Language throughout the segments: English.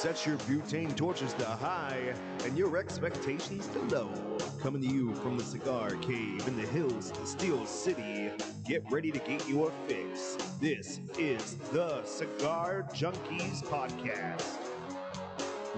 Set your butane torches to high and your expectations to low. Coming to you from the Cigar Cave in the hills of the Steel City. Get ready to get your fix. This is the Cigar Junkies Podcast.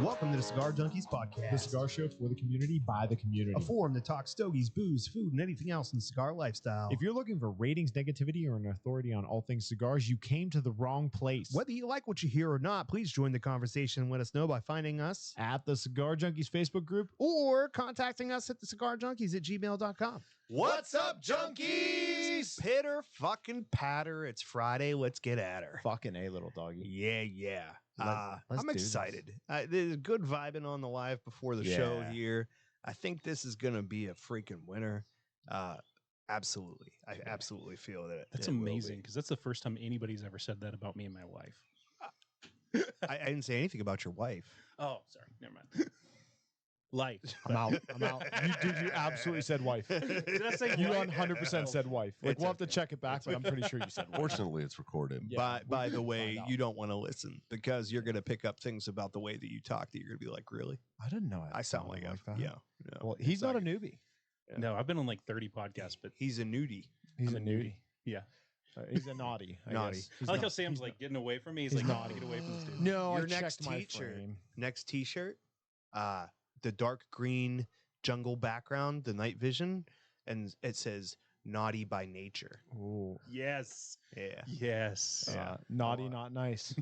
Welcome to the Cigar Junkies Podcast. The cigar show for the community, by the community. A forum to talk stogies, booze, food, and anything else in the cigar lifestyle. If you're looking for ratings, negativity, or an authority on all things cigars, you came to the wrong place. Whether you like what you hear or not, please join the conversation and let us know by finding us At the Cigar Junkies Facebook group. or contacting us at thecigarjunkies@gmail.com. What's up, junkies? Pitter fucking patter. It's Friday. Let's get at her. Fucking A, little doggy. Yeah. Let's I'm do this. excited. There's good vibing on the live before the show here. I think this is going to be a freaking winner. Absolutely. I absolutely feel that. That's it will be. amazing because that's the first time anybody's ever said that about me and my wife. I didn't say anything about your wife. Oh, sorry. Never mind. Life. I'm out. You absolutely said wife. Did I say You wife? 100% said wife. Like, It's we'll have to okay. check it back, but I'm pretty sure you said wife. Fortunately, it's recorded. Yeah, By the we way, find out. you don't want to listen because you're going to pick up things about the way that you talk that you're going to be like, really? I didn't know I sound like that. yeah. Well, he's not a newbie. No, I've been on like 30 podcasts, but He's a nudie. He's I'm a newbie. yeah. He's a naughty. I Naughty. guess. I like how Sam's like getting away from me. He's like, no, get away from this dude. No, Your I next checked my t-shirt. frame. Next t-shirt, the dark green jungle background, the night vision, and it says naughty by nature. Ooh. Yes. Yeah. Yes. Naughty, not nice.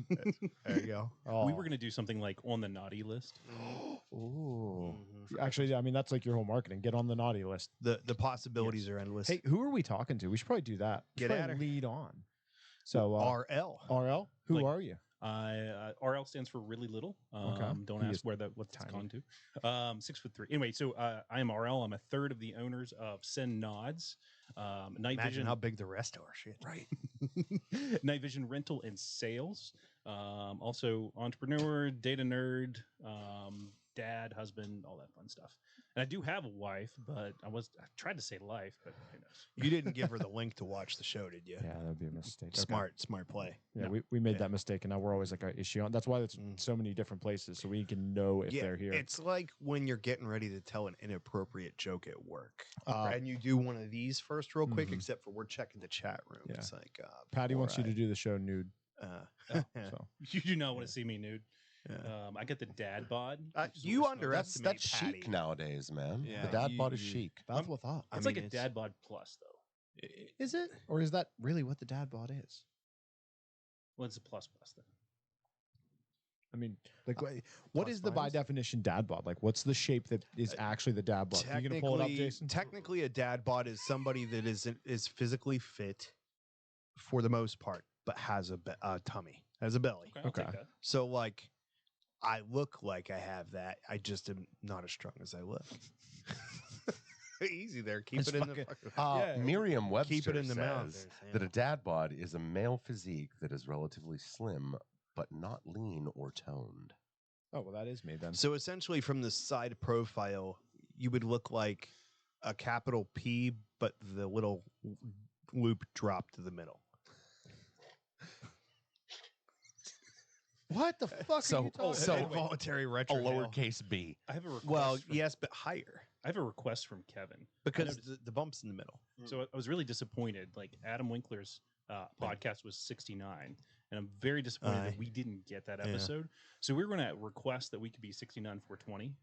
There you go. Oh. We were going to do something like on the naughty list. Ooh. Mhm. Actually, I mean, that's like your whole marketing. Get on the naughty list. The possibilities are endless. Hey, who are we talking to? We should probably do that. We should Get at probably her. lead on. So, RL. RL, who Like- are you? RL stands for really little. Don't He ask is what it's tiny. gone to. 6'3". Anyway, so I am RL. I'm a third of the owners of Send Nods. Night Imagine Vision. how big the rest are. Shit. Right. Night Vision Rental and Sales. Also entrepreneur, data nerd, dad, husband, all that fun stuff. And I do have a wife, but I tried to say life, but who knows? You didn't give her the link to watch the show, did you? Yeah, that'd be a mistake. Okay. Smart play. Yeah, No. we made Yeah. that mistake, and now we're always like, is she on? That's why it's so many different places, so we can know if they're here. It's like when you're getting ready to tell an inappropriate joke at work. Uh, And you do one of these first real quick, Mhm. except for we're checking the chat room. Yeah. It's like Patty before wants you I- to do the show nude. So You do not want to see me nude. yeah. I get the dad bod. which is You what we're smoking. underestimate That's Patty. chic nowadays, man. Yeah, the dad bod is you- chic. That's what's up. I It's like mean, a dad bod plus, though. Is it? Or is that really what the dad bod is? Well, it's a plus then. I mean, like, what is the by minus? definition dad bod? Like, what's the shape that is actually the dad bod? Are you gonna pull it up, Jason? Technically, a dad bod is somebody that is physically fit for the most part, but has a tummy, has a belly. Okay, I'll take Okay. that. So, like, I look like I have that. I just am not as strong as I look. Easy there. Keep It's it in fucking- the. Yeah. Merriam-Webster Keep it in the mouth. says there, that a Sam. dad bod is a male physique that is relatively slim, but not lean or toned. Oh, well, that is me then. So essentially, from the side profile, you would look like a capital P, but the little loop dropped to the middle. What the fuck So- are you talking so- about? Involuntary A retro. lowercase b. I have a request. Well, from- yes, but higher I have a request from Kevin because noticed- the bump's in the middle. So I was really disappointed. Like Adam Winkler's podcast was 69, and I'm very disappointed Aye. that we didn't get that Yeah. episode. So we were going to request that we could be 69 for 20.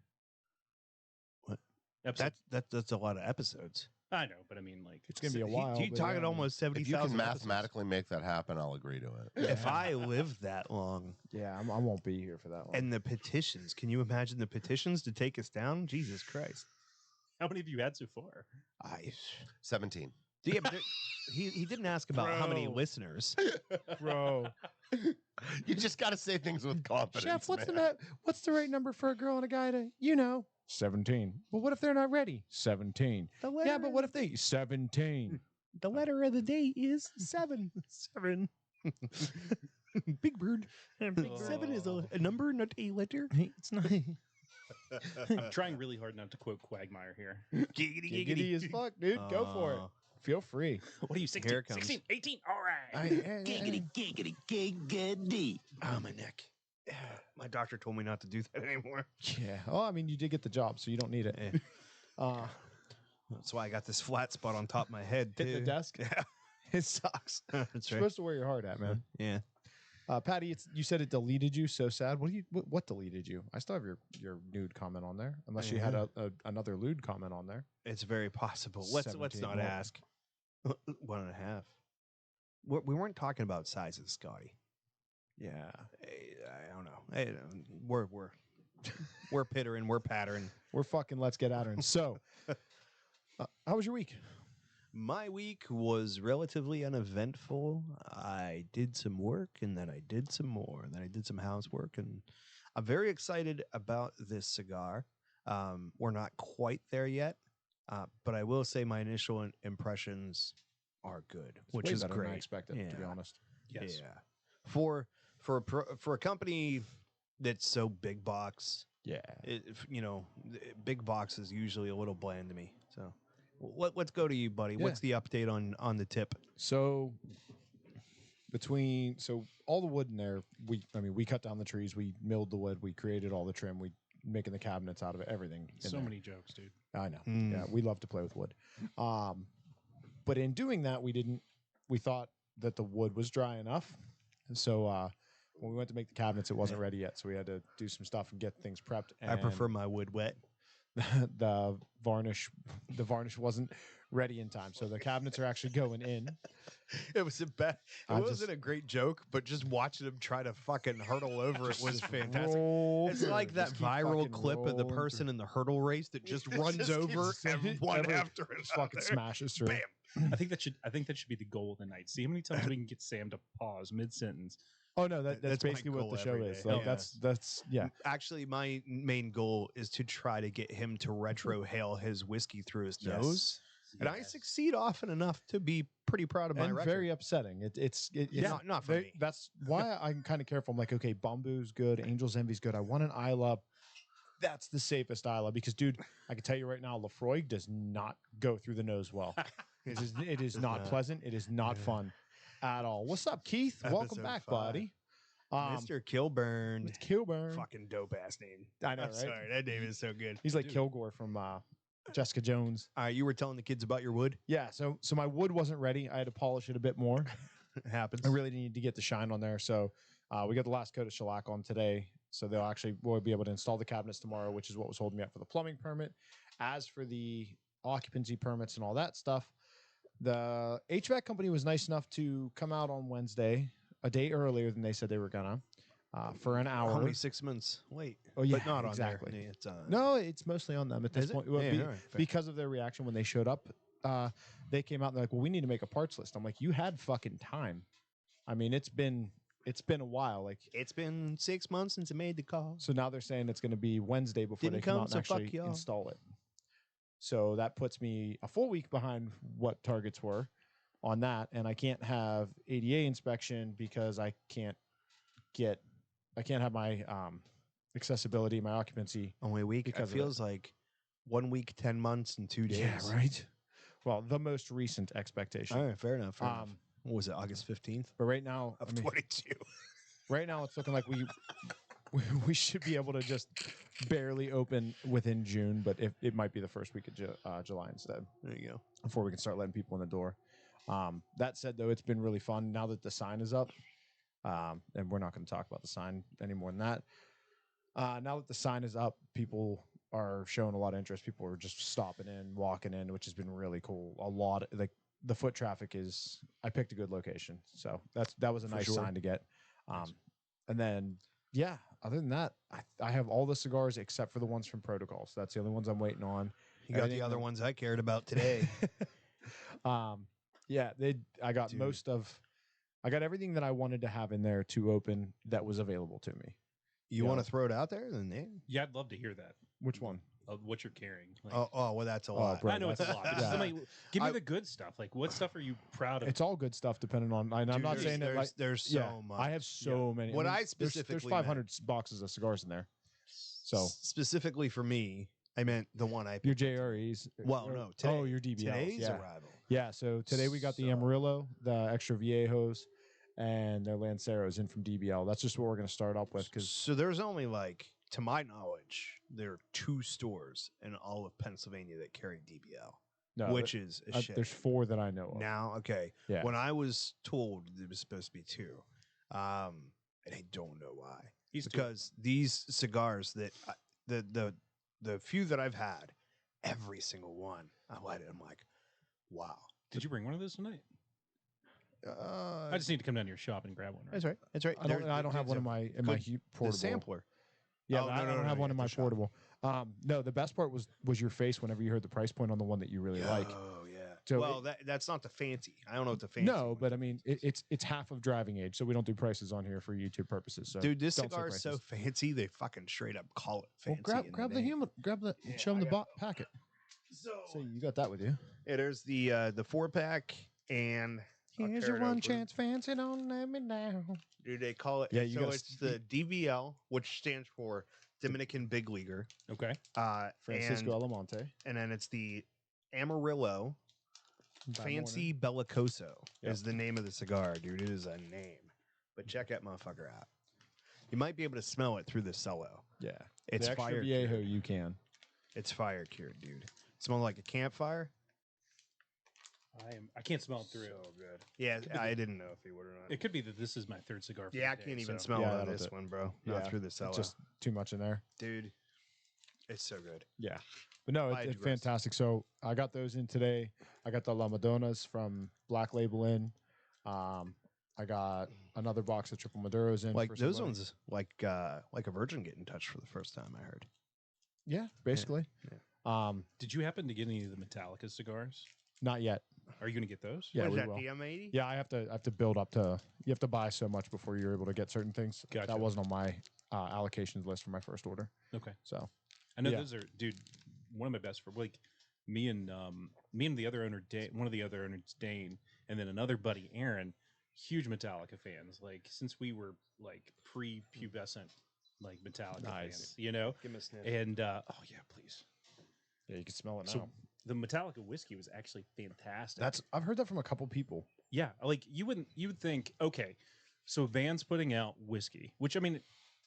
What? Episode? That's a lot of episodes. I know, but I mean, like, It's gonna be a while. You but talking yeah, almost If you 70,000. can mathematically make that happen, I'll agree to it. If I lived that long, Yeah, I won't be here for that one. and the petitions, can you imagine the petitions to take us down? Jesus Christ! how many have you had so far? 17. Yeah, but he didn't ask about how many Bro. listeners. Bro, You just got to say things with confidence. Chef, what's man. what's the right number for a girl and a guy to 17? Well, what if they're not ready? 17. Yeah, but what if they 17? the letter of the day is 7? 7. Big bird. Big 7 is a number, not a letter. It's not. I'm trying really hard not to quote Quagmire here. Giggity, Giggity as fuck, dude. Go for it. Feel free. What are you, 16? Here it comes. 16, 18? All right. Giggity, giggity, giggity. Oh, my neck. My doctor told me not to do that anymore. Yeah. Oh, I mean, you did get the job, so you don't need it. That's why I got this flat spot on top of my head. Hit the too. desk. Yeah, It sucks. that's You're right. supposed to wear your heart out, man. Yeah. Patty, you said it deleted you. So sad. What deleted you? I still have your nude comment on there, unless you had another lewd comment on there. It's very possible. Let's 17 not more. ask. 1.5. We weren't talking about sizes, Scotty. Yeah. I don't know. We're pittering. We're pattering. We're fucking. Let's get at her. And so, how was your week? My week was relatively uneventful. I did some work, and then I did some more, and then I did some housework, and I'm very excited about this cigar. We're not quite there yet, but I will say my initial impressions are good, which Way is better great. than I expected, to be honest. Yes. Yeah, for a company that's so big box, Yeah. big box is usually a little bland to me. So, let's go to you, buddy. Yeah. What's the update on the tip? So all the wood in there, we cut down the trees, we milled the wood, we created all the trim, we making the cabinets out of it, everything. So many jokes, dude. I know. Yeah, we love to play with wood. But in doing that, we thought that the wood was dry enough. And so when we went to make the cabinets, it wasn't ready yet. So we had to do some stuff and get things prepped. And I prefer my wood wet. the varnish wasn't ready in time. So the cabinets are actually going in. It was It I wasn't a great joke, but just watching him try to fucking hurdle over it was fantastic. Roll It's through. like that Just keep viral fucking clip of the rolling person through. in the hurdle race that just runs over one Every- after just another. fucking smashes through. Bam. I think that should be the goal of the night. See how many times we can get Sam to pause mid sentence. Oh no, that's That's my basically what goal the show every is. day. Like Yeah. that's yeah. Actually, my main goal is to try to get him to retrohale his whiskey through his nose. And I succeed often enough to be pretty proud of my And record. very upsetting. It's not for me. That's why I'm kind of careful. I'm like, okay, Bambu's good, Angel's Envy's good. I want an Isla. That's the safest Isla because, dude, I can tell you right now, Lefroy does not go through the nose well. It is not pleasant. It is not fun at all. What's up, Keith? Welcome Episode back, 5. buddy. Mr. Kilburn. It's Kilburn. Fucking dope ass name. I know, I'm right? sorry, that name is so good. He's like Kilgore from Jessica Jones. All right, you were telling the kids about your wood. Yeah, so my wood wasn't ready. I had to polish it a bit more. It happens. I really need to get the shine on there. So we got the last coat of shellac on today. So we'll be able to install the cabinets tomorrow, which is what was holding me up for the plumbing permit. As for the occupancy permits and all that stuff, the HVAC company was nice enough to come out on Wednesday, a day earlier than they said they were gonna, for an hour. Only 6 months. Wait. Oh yeah, but not exactly. on there. Yeah, it's on. No, it's mostly on them at this Is it? point. Well, Yeah, all right, fair. because of their reaction when they showed up, they came out and they're like, "Well, we need to make a parts list." I'm like, "You had fucking time. I mean, it's been a while. Like, It's been 6 months since I made the call. so now they're saying it's going to be Wednesday before Didn't they come come, out and so fuck actually y'all. install it. So that puts me a full week behind what targets were on that, and I can't have ADA inspection because I can't have my accessibility, my occupancy. Only a week. Because It of it. feels like 1 week, 10 months, and 2 days. Yeah, right. Well, the most recent expectation. All right, fair enough. Fair enough. What was it? August 15th But right now, of I mean, 22. right now it's looking like we should be able to just barely open within June, but it might be the first week of July instead There you go. before we can start letting people in the door. That said, though, it's been really fun now that the sign is up, and we're not going to talk about the sign any more than that. Now that the sign is up, people are showing a lot of interest. People are just stopping in, walking in, which has been really cool. A lot like the foot traffic is. I picked a good location, so that was a nice sure. sign to get. And then yeah, other than that, I have all the cigars except for the ones from Protocol. So that's the only ones I'm waiting on. You got Everything the other that- ones I cared about today. Yeah, I got Dude. I got everything that I wanted to have in there to open that was available to me. You Yeah. want to throw it out there? Then Yeah, I'd love to hear that. Which one? Of what you're carrying. Like, well, that's a lot. bro. I know it's a lot. But Yeah. just somebody, give me I- the good stuff. Like, what stuff are you proud of? It's all good stuff, depending on. And I'm Dude, not saying that like there's so yeah, much. I have so many. What I there's specifically 500 boxes of cigars in there. So specifically for me, I meant the one I your picked. JREs. Well, no. Today, your DBLs. Today's yeah. arrival. Yeah. So today we got the So- Amarillo, the extra Viejos, and their Lanceros in from DBL. That's just what we're going to start up with because So there's only like, to my knowledge, there are 2 stores in all of Pennsylvania that carry DBL, no, which is a shame. there's 4 that I know of. Now, okay. Yeah. When I was told there was supposed to be 2, and I don't know why. Because these cigars that the few that I've had, every single one, I light it. I'm like, wow. Did you bring one of those tonight? Uh, I just need to come down to your shop and grab one. That's right. That's right. I don't have one in my good- portable the sampler. Yeah, Oh, I don't have one in my portable. No, the best part was your face whenever you heard the price point on the one that you really like. Oh yeah. So well, that's not the fancy. I don't know what the fancy. No, one but is. I mean it's half of driving age, so we don't do prices on here for YouTube purposes. So Dude, this don't say cigar is so prices. fancy they fucking straight up call it Well, fancy. grab the human, grab the Yeah, show them I the got packet. So So you got that with you. there's the 4-pack and I'll Here's tear your it one open. chance, fancy, don't let me down. Dude, they call it. Yeah, you so gotta it's the DVL, which stands for Dominican Big Leaguer. Okay. Francisco Alamonte. and then it's the Amarillo By Fancy Bellicoso Yep. is the name of the cigar, dude. It is a name. But check that motherfucker out. You might be able to smell it through the cello. Yeah, It's the extra fire viejo cured. you can. It's fire cured, dude. Smells like a campfire. I can't smell it through. So good. Yeah, I didn't know if he would or not. It could be that this is my 3rd cigar. For Yeah, I the day, can't even so- smell Yeah, it on that'll this do. one, bro. Not Yeah, through the cello. It's just too much in there. Dude, it's so good. Yeah, but no, I it's digress. fantastic. So I got those in today. I got the La Madonas from Black Label in. I got another box of Triple Maduros in. Like for those somebody. ones, like a virgin getting touched for the first time. I heard. Yeah, basically. Did you happen to get any of the Metallica cigars? Not yet. Are you going to get those? Yeah, what is we that? will. The M80? Yeah, I have to build up to. You have to buy so much before you're able to get certain things. Gotcha. That wasn't on my allocations list for my first order. Okay. So I know Yeah. those are, dude. One of my best for like me and the other owner, one of the other owners, Dane, and then another buddy, Aaron. Huge Metallica fans. Like since we were like pre-pubescent, like Metallica Nice. fans. You know. Give me a sniff. And oh yeah, please. yeah, you can smell it now. So the Metallica whiskey was actually fantastic. I've heard that from a couple people. Yeah, like you would think, okay, so Van's putting out whiskey, which I mean,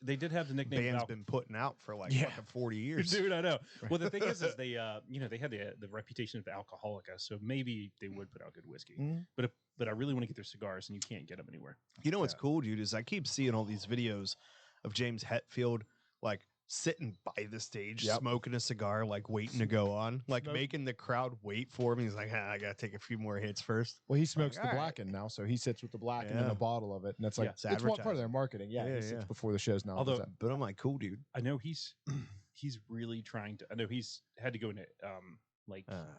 they did have the nickname. Band's Al- been putting out for like Yeah. fucking 40 years. Dude, I know. Well, the thing is they they had the reputation of the Alcoholica, so maybe they would put out good whiskey. Mhm. But I really want to get their cigars, and you can't get them anywhere. You know what's Yeah. cool, dude, is I keep seeing all these videos of James Hetfield like sitting by the stage, Yep. smoking a cigar, like waiting to go on, like Smoke- making the crowd wait for him. He's like, I gotta take a few more hits first. Well, he smokes Like, the all right. Blackened now, so he sits with the Blackened in Yeah. a bottle of it, and it's like Yeah. it's It's one part of advertising. their marketing. Yeah, Yeah, he sits yeah. before the shows now. Although- But I'm like, cool, dude. I know he's really trying to. I know he's had to go into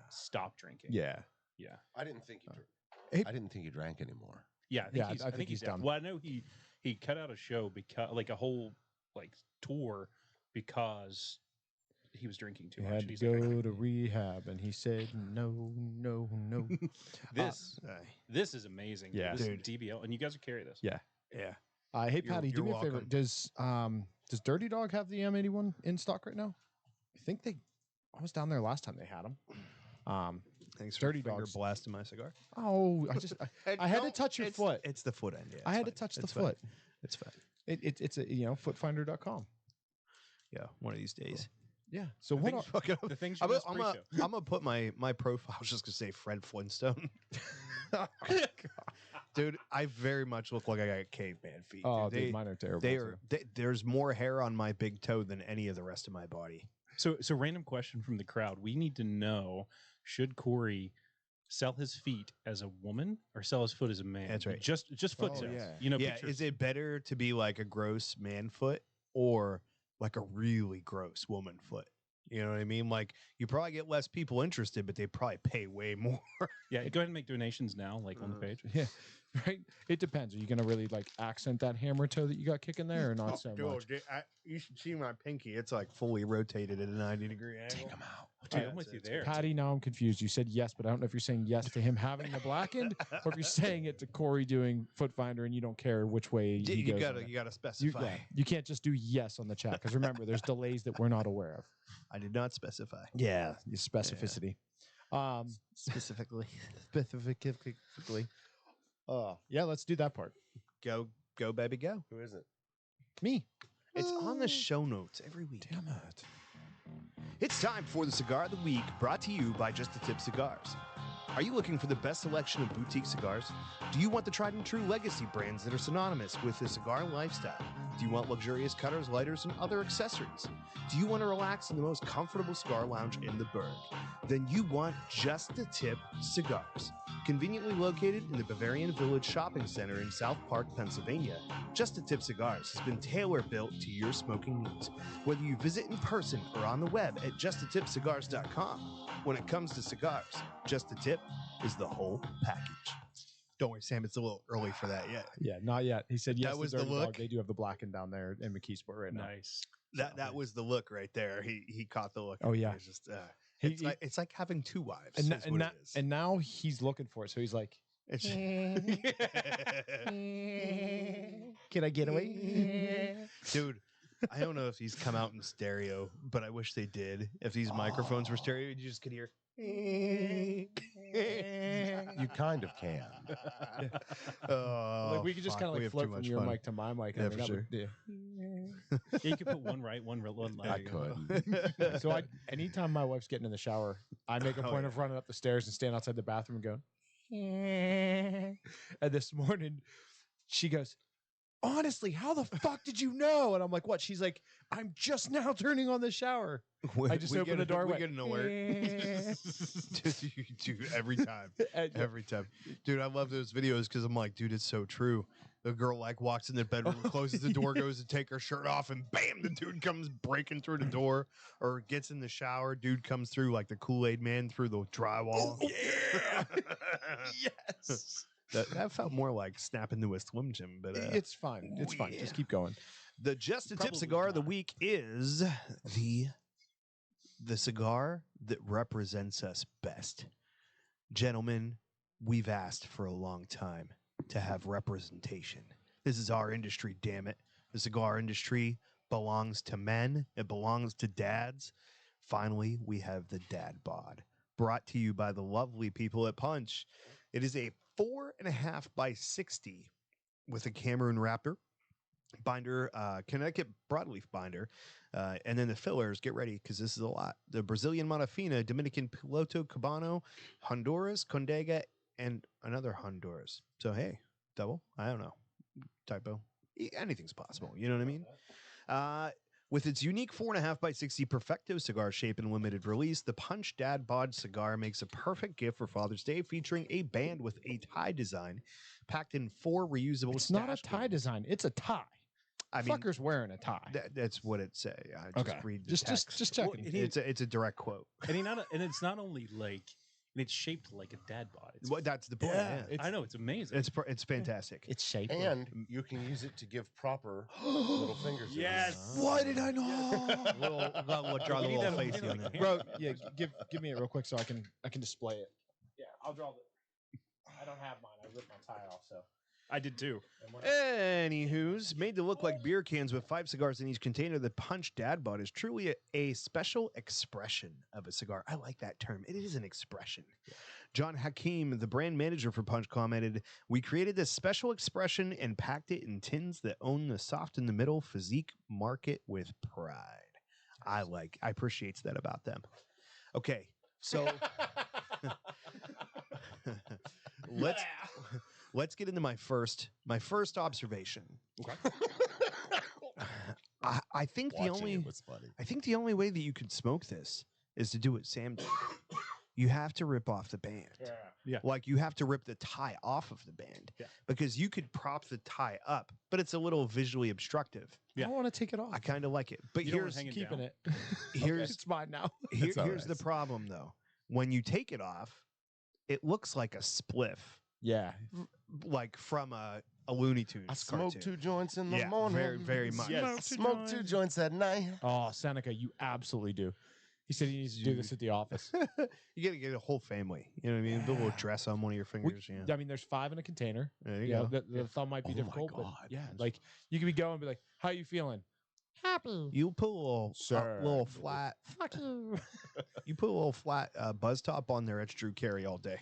stop drinking. yeah, yeah, I didn't think he. He- I didn't think he drank anymore. yeah. I think Yeah, he's, I think he's done. Well, I know he cut out a show because like a whole like tour because he was drinking too he much. had to He's like, go to rehab, and he said no, no, no. this Aye. this is amazing. Yeah. this Dude. is DBL, and you guys will carry this. Yeah. Yeah. Hey You're- Patty, do you're me a favor. welcome. Does Dirty Dog have the M81 in stock right now? I think I was down there last time they had them. Thanks Dirty for finger Dogs. blasting my cigar. Oh, I had to touch your foot. It's the foot end. Yeah, I it's had to fine. touch the It's fine. foot. It's fine. It's a footfinder.com. Yeah, one of these days. Yeah. So The what? things- Are, Fucking- The things I'm you must pre-show. gonna put my profile. I was just gonna say Fred Flintstone. Dude, I very much look like I got caveman feet. oh, dude. dude, mine are terrible. They too. are. There's more hair on my big toe than any of the rest of my body. So random question from the crowd. We need to know: should Corey sell his feet as a woman or sell his foot as a man? That's right. Just foot Oh, sales. yeah. You know, Yeah, pictures. is it better to be like a gross man foot or like a really gross woman foot? You know what I mean? Like you probably get less people interested, but they probably pay way more. Yeah, go ahead and make donations now, like on the page. Yeah. Right. It depends. Are you gonna really like accent that hammer toe that you got kicking there, or not so much? You should see my pinky. It's like fully rotated at a 90-degree angle. Take him out. Dude, Yeah, I'm with you it's- there. Patty, now I'm confused. You said yes, but I don't know if you're saying yes to him having the blackened, or if you're saying it to Corey doing foot finder, and you don't care which way he You goes. on gotta it. you gotta You, specify. yeah, you can't just do yes on the chat because remember, there's delays that we're not aware of. I did not specify. Yeah, your specificity. Specifically. Specifically. Yeah, let's do that part. Go, baby, go. Who is it? Me. It's on the show notes every week. Damn it. It's time for the Cigar of the Week, brought to you by Just the Tip Cigars. Are you looking for the best selection of boutique cigars? Do you want the tried and true legacy brands that are synonymous with the cigar lifestyle? Do you want luxurious cutters, lighters, and other accessories? Do you want to relax in the most comfortable cigar lounge in the burg? Then you want Just the Tip Cigars. Conveniently located in the Bavarian Village Shopping Center in South Park, Pennsylvania, Just the Tip Cigars has been tailor-built to your smoking needs. Whether you visit in person or on the web at justthetipcigars.com, when it comes to cigars, Just the Tip is the whole package. Don't worry, Sam, it's a little early for that yet. Yeah, not yet. He said yes. That was the the Dirty Dog. look? They do have the blackened down there in McKeesport right now. Nice. That was the look right there. He caught the look. Oh, yeah. It's just He- it's like having two wives. And, is what it is. and now he's looking for it. So he's like, It's can I get away? dude. I don't know if these come out in stereo, but I wish they did. If these microphones were stereo, you just could hear. You kind of can. Oh, Like we could just kind of we like have float too from much your fun. mic to my mic. Yeah, I for mean, that sure. would- Yeah, you could put one right, one left. I could. So anytime my wife's getting in the shower, I make a Oh, point yeah. of running up the stairs and stand outside the bathroom and going. And this morning, she goes, "Honestly, how the fuck did you know?" And I'm like, "What?" She's like, "I'm just now turning on the shower." I just opened the door. We went, get an alert. Dude, every time. and- Every time. Dude, I love those videos because I'm like, dude, it's so true. The girl like walks in the bedroom, closes the door, goes to take her shirt off, and bam, the dude comes breaking through the door or gets in the shower. Dude comes through like the Kool-Aid man through the drywall. Yeah. Yes. That felt more like snapping to a Slim Jim, but It's fine. It's fine. yeah. Just keep going. the Just a Tip Probably cigar of the not. week is the cigar that represents us best. Gentlemen, we've asked for a long time to have representation. This is our industry, damn it. The cigar industry belongs to men. It belongs to dads. Finally, we have the Dad Bod, brought to you by the lovely people at Punch. It is a 4.5 by 60 with a Cameroon Raptor binder, Connecticut broadleaf binder, and then the fillers. Get ready because this is a lot. The Brazilian Monofina, Dominican Piloto Cabano, Honduras, Condega, and another Honduras. So hey, double. I don't know, typo. Anything's possible. You know what I mean? With its unique 4.5 by 60 Perfecto cigar shape and limited release, the Punch Dad Bod cigar makes a perfect gift for Father's Day, featuring a band with a tie design packed in 4 reusable. It's not a stash tie bins. design. It's a tie. I mean, Fucker's wearing a tie. that's what it say. I just Okay. read the Just text. checking. It's a direct quote. And it's not only like it's shaped like a dad bod. It's, Well, that's the point. Yeah, Yeah, I know it's amazing. it's fantastic. It's shaped. And you can use it to give proper little fingers. Yes. Why did I know? We'll draw the We need little that- we face need on like there. Bro, yeah, give me it real quick so I can display it. Yeah, I'll draw the. I don't have mine. I ripped my tie off, so. I did too. Anywho's, made to look like beer cans with 5 cigars in each container, the Punch Dad Bod is truly a special expression of a cigar. I like that term. It is an expression. John Hakim, the brand manager for Punch, commented, "We created this special expression and packed it in tins that own the soft in the middle physique market with pride." I appreciate that about them. Okay, so let's get into my first observation. I think the Watching only it was funny. I think the only way that you could smoke this is to do what Sam did. You have to rip off the band. Yeah. Like you have to rip the tie off of the band. Yeah. Because you could prop the tie up, but it's a little visually obstructive. I don't want to take it off. I kind of like it. But You don't wanna here's hang it keeping down. it. here's It's mine now. It's all here's right. the problem though. When you take it off, it looks like a spliff, Yeah. like from a Looney Tunes I smoke cartoon. 2 joints in the Yeah, morning. very, very much. Yes. Smoke 2 joints at night. Oh, Seneca, you absolutely do. He said he needs to do this at the office. You gotta get a whole family. You know what I mean? The little dress on one of your fingers. Yeah. I mean, there's 5 in a container. There you Yeah, go. the thumb might be Oh my difficult, but God. yeah, like you could be going and be like, "How you feeling?" Happy. You put a little, Sir. little flat. Fuck you. You put a little flat buzz top on there. It's Drew Carey all day.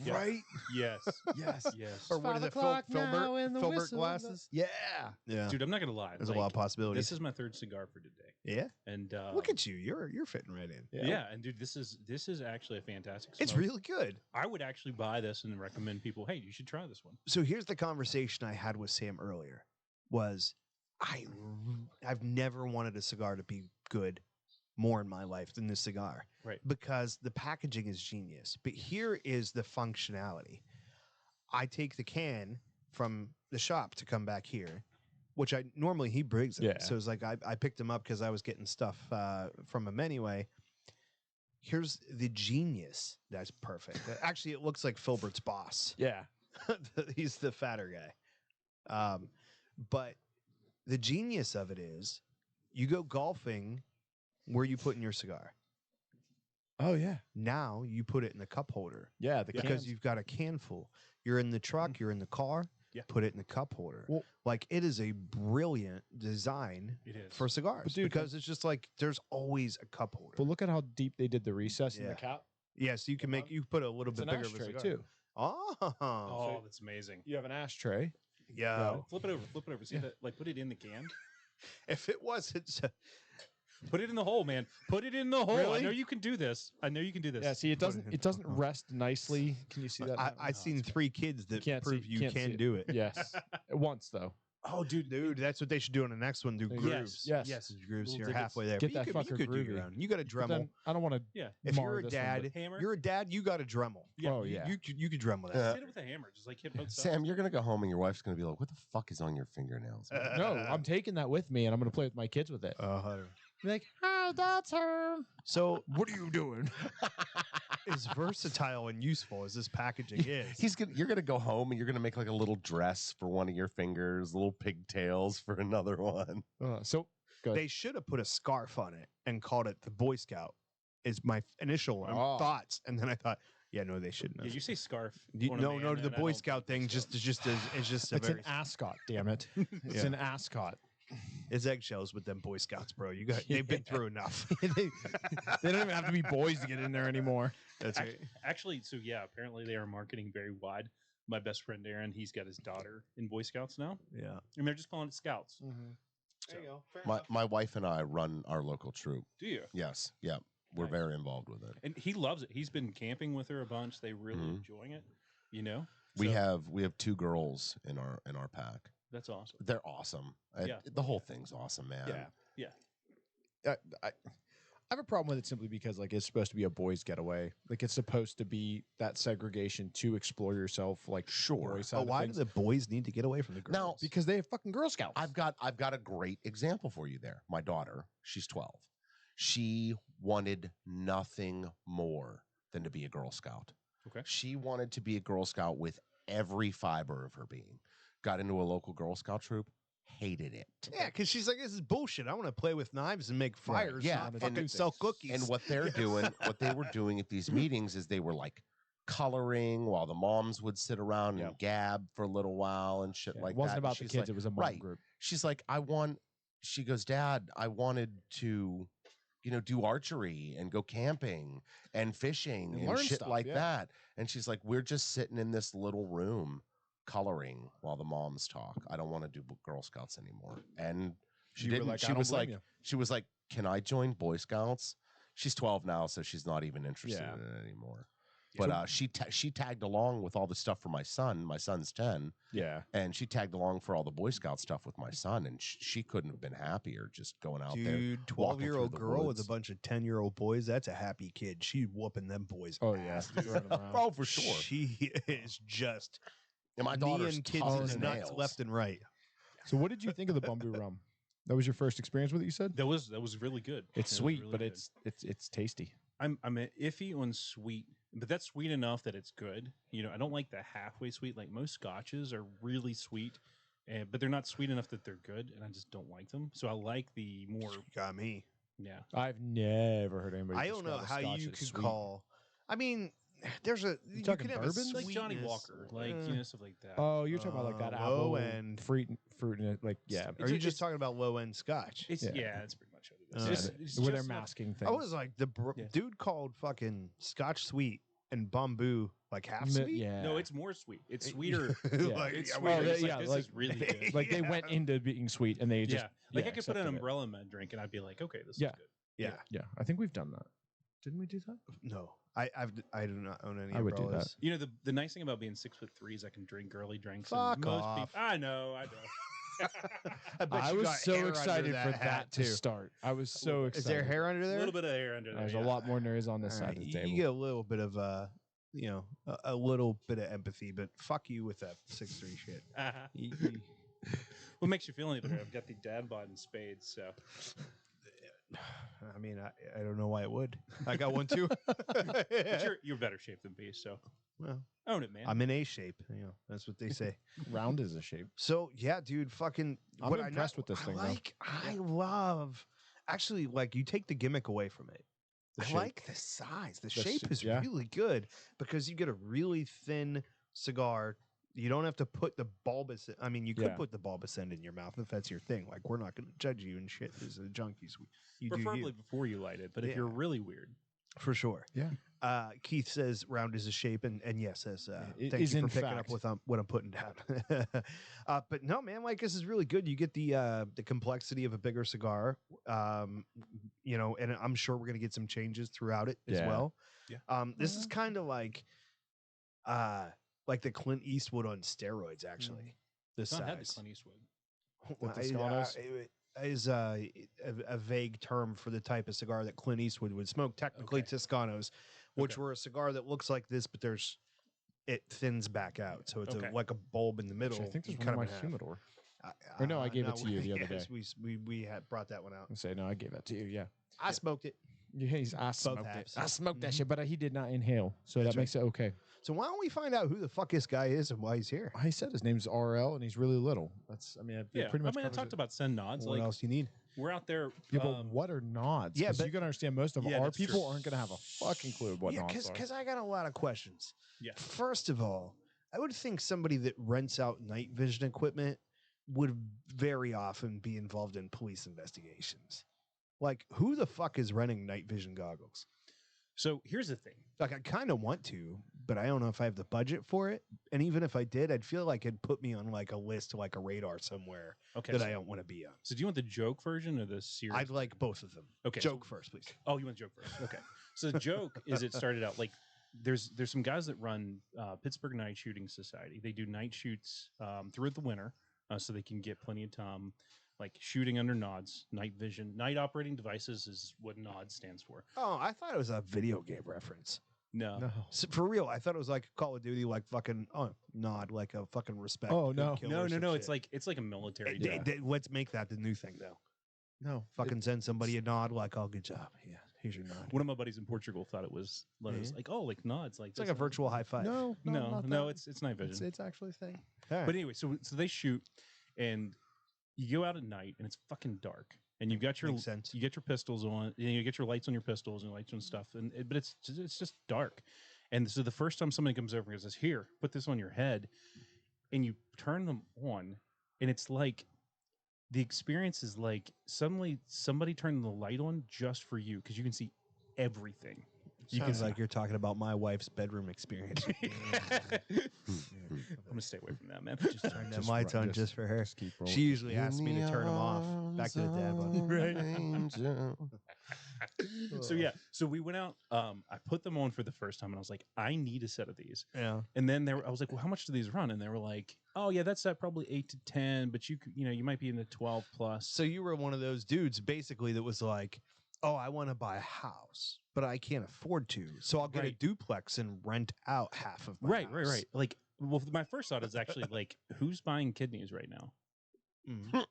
Yeah. Right? Yes. Yes. Yes. Or what is 5 it? o'clock now and the Filbert whistle glasses? Yeah. Yeah. Dude, I'm not gonna lie. There's a lot of possibilities. This is my third cigar for today, Yeah. and Look at you. You're fitting right in. yeah, and dude, this is actually a fantastic. It's smoke. really good. I would actually buy this and recommend people. Hey, you should try this one. So here's the conversation I had with Sam earlier was I've never wanted a cigar to be good more in my life than this cigar. Right. Because the packaging is genius. But here is the functionality. I take the can from the shop to come back here, which I normally he brings it. Yeah. So it's like I picked him up because I was getting stuff from him anyway. Here's the genius. That's perfect. Actually, it looks like Filbert's boss. Yeah. He's the fatter guy. But the genius of it is you go golfing where you put in your cigar. Oh yeah. Now you put it in the cup holder. Yeah. The Because cans. you've got a can full. You're in the truck, you're in the car, Yeah. put it in the cup holder. Well- like it is a brilliant design It is. for cigars. But dude, because it's just like there's always a cup holder. But look at how deep they did the recess in Yeah. the cap. Yes, you can make you put a little It's bit an bigger of a ashtray cigar. too. Oh, Oh, that's amazing. You have an ashtray. yeah. Flip it over. Flip it over. See that? Like, put it in the can. If it wasn't Put it in the hole, man. Put it in the hole. I Really? know you can do this. I know you can do this. Yeah. See, it Put it doesn't. in It the- doesn't rest nicely. Can you see that? now? I've seen 3 kids that can't prove see- you can't see can it. do it. Yes. Once though. Oh, dude, that's what they should do on the next one. Do There you go. grooves. Yes. Yes. Grooves. Little You're divots. halfway there. Get But that you fucker could do your groovy. own. You got a But Dremel. then I don't want to. Yeah. If you're a dad, Hammer. you're a dad. You got a Dremel. Oh, yeah. You could Dremel that. Yeah. Hit it with a hammer. Just like hit both sides. Sam, you're gonna go home and your wife's gonna be like, "What the fuck is on your fingernails?" man?" No, I'm taking that with me, and I'm going to play with my kids with it. Be like, "Hi, that's her." So What are you doing? as versatile and useful as this packaging is, You're gonna go home and you're gonna make like a little dress for one of your fingers, little pigtails for another one. So go ahead. they should have put a scarf on it and called it the Boy Scout. Is my initial Oh. thoughts, and then I thought, yeah, no, they shouldn't Yeah, have. you say scarf. No, on a man, no, the and I Boy don't Scout think thing so. is just a It's very an ascot, damn it. It's Yeah. an ascot. it's eggshells with them Boy Scouts, bro. They've been through enough. they don't even have to be boys to get in there anymore. That's Ac- Actually, so yeah, apparently they are marketing very wide. My best friend Aaron, he's got his daughter in Boy Scouts now, yeah. and they're just calling it Scouts. There you go. Fair My wife and I run our local troop. Do you? Yes, yeah, we're Nice. very involved with it. And he loves it. He's been camping with her a bunch. They really Mhm. enjoying it. You know, We So, have 2 girls in our pack. that's awesome. They're awesome. Yeah. The whole thing's awesome, man. I have a problem with it simply because like it's supposed to be a boys' getaway. Like it's supposed to be that segregation to explore yourself. Like Sure. boys side But of why do things. the boys need to get away from the girls? Now, Because they have fucking Girl Scouts. I've got a great example for you there. My daughter, she's 12. She wanted nothing more than to be a Girl Scout. Okay. She wanted to be a Girl Scout with every fiber of her being. Got into a local Girl Scout troop, hated it. yeah, because she's like, this is bullshit. I want to play with knives and make Right. fires. Yeah, not and fucking it- sell cookies. And what they're doing, what they were doing at these meetings is they were like coloring while the moms would sit around and gab for a little while and shit Yeah, like it wasn't that. And about the she's kids. like- It was a mom right. group. She's like, she goes, Dad, I wanted to, do archery and go camping and fishing And and, learn shit stuff, like yeah. that. And she's like, we're just sitting in this little room coloring while the moms talk. I don't want to do Girl Scouts anymore. And she You were didn't. like, I she don't was blame like, you. she was like, can I join Boy Scouts? She's 12 now, so she's not even interested Yeah. in it anymore. But she tagged along with all the stuff for my son. My son's 10. Yeah. And she tagged along for all the Boy Scout stuff with my son, and she couldn't have been happier just going out there. Dude, walking 12-year-old through the girl with a woods. bunch of 10-year-old boys, that's a happy kid. She's whooping them boys. Oh yeah. ass. Throwing 'em around. Oh, for sure. She is just And my daughter's kneeing kids tough in as the nuts nails. left and right. So what did you think of the bamboo rum? That was your first experience with it, you said? That was really good. It's That was sweet, really but good. it's tasty. I'm iffy on sweet, but that's sweet enough that it's good. I don't like the halfway sweet. Like most scotches are really sweet, but they're not sweet enough that they're good, and I just don't like them. So I like the more, Got me. yeah. I've never heard anybody. I don't know describe a how scotch you as could sweet. call. I mean, there's a you talking can have a bourbon? Like Johnny sweetness, Walker, like stuff like that. Oh, you're talking about like that low apple end. fruit in it, like yeah. Are you just talking about low end scotch? It's yeah. yeah, that's pretty much what it is. Uh, where they're just enough- masking things. I was like the Yeah. dude called fucking Scotch Sweet and Bamboo Like half Mi- sweet? Yeah. No, it's more sweet. It's sweeter. Like, It's yeah, sweeter. well, It's yeah, like, this like- is really good. Like they Yeah. went into being sweet and they just Yeah, like I could put an accepted it. umbrella in my drink and I'd be like, okay, this Yeah. is good. Yeah. Yeah, I think we've done that. Didn't we do that? No. I do not own any I would do that. umbrellas. You know, the nice thing about being 6'3" is I can drink girly drinks. Fuck and most off. People, I know. bet I you was got so hair under excited for hat, that to too. start. I was so excited. Is there hair under A there? little bit of hair under there. There's yeah. a lot more than there is on this All side right, of the you table. get a little bit of a little bit of empathy, but fuck you with that 6'3" shit. What makes you feel any better? I've got the dad bod in spades, so I mean, I don't know why it would. I got one too. but you're better shape than me, so Well, own it, man. I'm in A shape. You know, that's what they say. Round is a shape. So yeah, dude, fucking. I'm what impressed with this thing, though. I love. Actually, like you take the gimmick away from it. The I shape. like the size. The shape shape, is yeah. really good because you get a really thin cigar. You don't have to put the bulbous. I mean, you could Yeah. put the bulbous end in your mouth if that's your thing. Like, we're not going to judge you and shit as a junkies. You do Preferably you. before you light it, but if Yeah. you're really weird, For sure. Yeah. Keith says round is a shape, and yes, says It thank is you for in picking fact. up with what I'm putting down. But no, man, like this is really good. You get the complexity of a bigger cigar, you know, and I'm sure we're gonna get some changes throughout it as Yeah. well. Yeah. This is kind of like the Clint Eastwood on steroids, actually. This I've not had the size. Clint Eastwood. With the I- Toscanos? it is a vague term for the type of cigar that Clint Eastwood would smoke. Technically, Okay. Toscanos, which Okay. were a cigar that looks like this, but it thins back out, so it's Okay. like a bulb in the middle. Actually, I think you there's cut one in them my in half. humidor. Or no, I gave it to you the other yes, day. We had brought that one out. I say no, I gave that to you. Yeah. I smoked it. Yeah, I smoked it. halves. I smoked that Mhm. shit, but he did not inhale, so That's that makes it okay. So why don't we find out who the fuck this guy is and why he's here? He said his name's RL, and he's really little. That's, I mean, it Yeah, pretty much. I covers talked it. about send nods. What Like else do you need? we're out there. Yeah, but what are nods? Yeah, 'Cause but- you gotta understand, most of Yeah, our that's true. people aren't gonna have a fucking clue what Yeah, nods are. because I got a lot of questions. Yeah. First of all, I would think somebody that rents out night vision equipment would very often be involved in police investigations. Like, who the fuck is renting night vision goggles? So here's the thing. Like, I kind of want to, but I don't know if I have the budget for it. And even if I did, I'd feel like it'd put me on like a list, like a radar somewhere Okay. that so, I don't want to be on. so do you want the joke version or the serious? I'd like both of them. Okay. Joke first, please. Oh, you want the joke first? Okay. So the joke is it started out like there's some guys that run Pittsburgh Night Shooting Society. They do night shoots throughout the winter, so they can get plenty of time, like shooting under nods. Night vision, night operating devices is what NOD stands for. Oh, I thought it was a video game reference. No. No. So for real, I thought it was like Call of Duty, like fucking nod, like a fucking respect. Oh, good no. kill No, or no, some no. shit. It's like a military. They- job. they- let's make that the new thing, though. No. Fucking send somebody a nod, like, "Oh, good job. Yeah, here's your nod." One of my buddies in Portugal thought it was like, oh, like nods, like It's like a virtual high five. No. No, not no, that. it's night vision. It's actually a thing. All right. But anyway, so they shoot, and you go out at night, and it's fucking dark, and you've got your Makes sense. you get your pistols on, you get your lights on your pistols and lights on stuff, but it's just dark, and so the first time somebody comes over and says, "Here, put this on your head," and you turn them on, and it's like the experience is like suddenly somebody turned the light on just for you because you can see everything. You can Sounds like you're talking about my wife's bedroom experience. I'm gonna stay away from that, man. Just turn them lights on just for her. Just keep rolling. She usually asks me to turn them off. Back to the dad button. So yeah, so we went out. I put them on for the first time, and I was like, I need a set of these. Yeah. And then I was like, well, how much do these run? And they were like, oh yeah, that's at probably 8 to 10, but you might be in the 12 plus. So you were one of those dudes, basically, that was like, "Oh, I want to buy a house, but I can't afford to, so I'll get a Right. duplex and rent out half of my house." Right. Like, well, my first thought is actually like, who's buying kidneys right now? Mhm.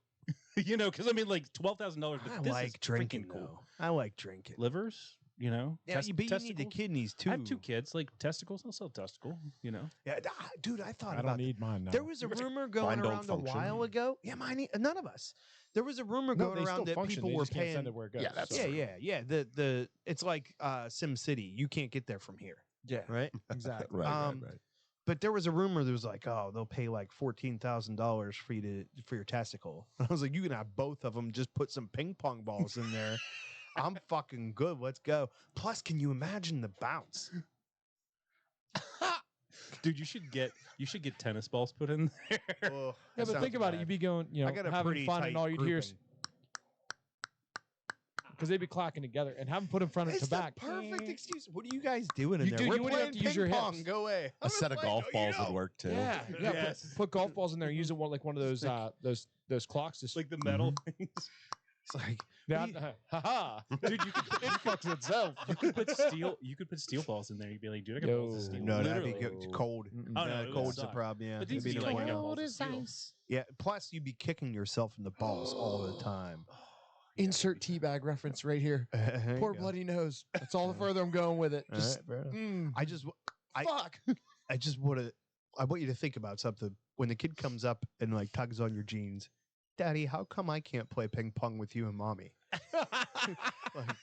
Because I mean, like $12,000. I This like is drinking, freaking cool. though. I like drinking. Livers, Yeah, but you need the testicles. kidneys too. I have 2 kids, like testicles. I'll sell testicle. Yeah, dude, I thought I about don't need mine now. There was a It's like rumor going mine don't around function. a while ago. Yeah, none of us. There was a rumor No, going they around still that function. people They were just can't paying. send it where it goes. Yeah, that's so- Yeah. The it's like Sim City. You can't get there from here, Yeah. right? Exactly. Right, Um, right. But there was a rumor that was like, oh, they'll pay like $14,000 for your testicle. I was like, you can have both of them. Just put some ping pong balls in there. I'm fucking good. Let's go. Plus, can you imagine the bounce? Dude, you should get tennis balls put in there. Oh, Yeah, but think about it. You'd be going, I got a having pretty fun, tight and all you'd hear is grouping. because they'd be clacking together, and have them put in front of It's to back. the perfect excuse. What are you guys doing in You- there? dude, We're you wouldn't have playing to use your ping pong. hips. Go away. A set of golf balls would work too. Yeah, yeah. Yes. Put golf balls in there. Use it like one of those clocks. Just Like the metal things. It's like, yeah, what do you- haha, dude, you could it fucks itself. You could put steel balls in there. You'd be like, dude, I got balls of steel. no, that'd be Literally. cold. Oh, no, it would cold's a suck. problem. Yeah, But It'd these be are no like bueno. balls of steel. Yeah. Plus, you'd be kicking yourself in the balls all the time. Insert teabag reference right here. There you Poor go. bloody nose. That's all the further I'm going with it. All Just, right, fair enough. mm, I fuck. I just want to. I want you to think about something. When the kid comes up and like tugs on your jeans, Daddy, how come I can't play ping pong with you and Mommy? Like,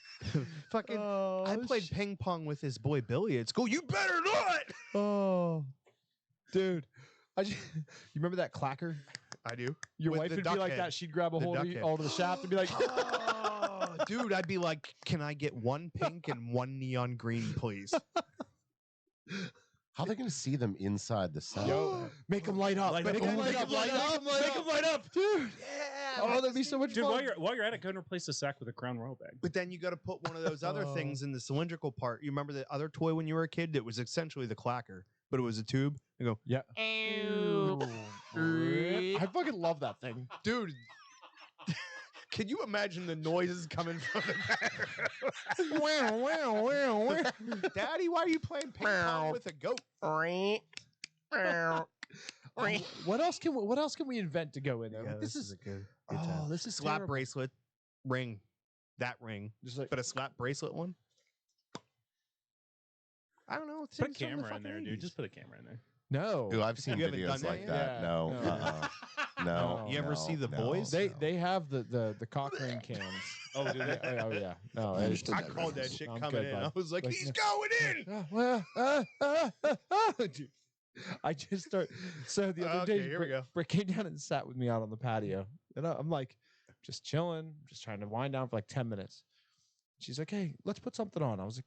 fucking, I played ping pong with this boy Billy at school. You better not. Oh, dude. You remember that clacker? I do. Your With wife the would be duck like head. that. She'd grab a The hold of duck you, head. all to the shaft and be like, Oh, dude, I'd be like, can I get one pink and one neon green, please? How are they going to see them inside the set? yo, make them light up. Light Make up. them Oh, light make up. 'em light up. Make them light up. Dude. Yeah. Oh, that'd be so much Dude, fun. while you're at it, go and replace the sack with a Crown Royal bag. But then you got to put one of those other Oh. things in the cylindrical part. You remember the other toy when you were a kid that was essentially the clacker, but it was a tube? You go, Yeah. I fucking love that thing. dude. Can you imagine the noises coming from the back? Daddy, why are you playing ping pong with a goat? What else can we invent to go in there? Yeah, this is a good oh, this is slap terrible. bracelet, ring, that ring, Just like but a slap bracelet one. I don't know. Put a things from the camera in there, fucking dude. 80s. Just put a camera in there. no. Ooh, I've seen You haven't videos done that like yet? that. Yeah, No, no. no. You ever see The Boys? They have the cock ring cans. Oh, do they? Oh yeah. No, I it's- understood I that called that reference. shit I'm coming good, in. bud. I was like, Like, he's no. going in. Dude, I just start. So the other Okay, day, here we go. Britt came down and sat with me out on the patio, and I'm like, just chilling, just trying to wind down for like 10 minutes. She's like, "Hey, let's put something on." I was like,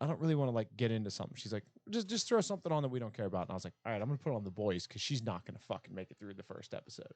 "I don't really want to like get into something." She's like, "Just throw something on that we don't care about." And I was like, "All right, I'm gonna put on The Boys because she's not gonna fucking make it through the first episode,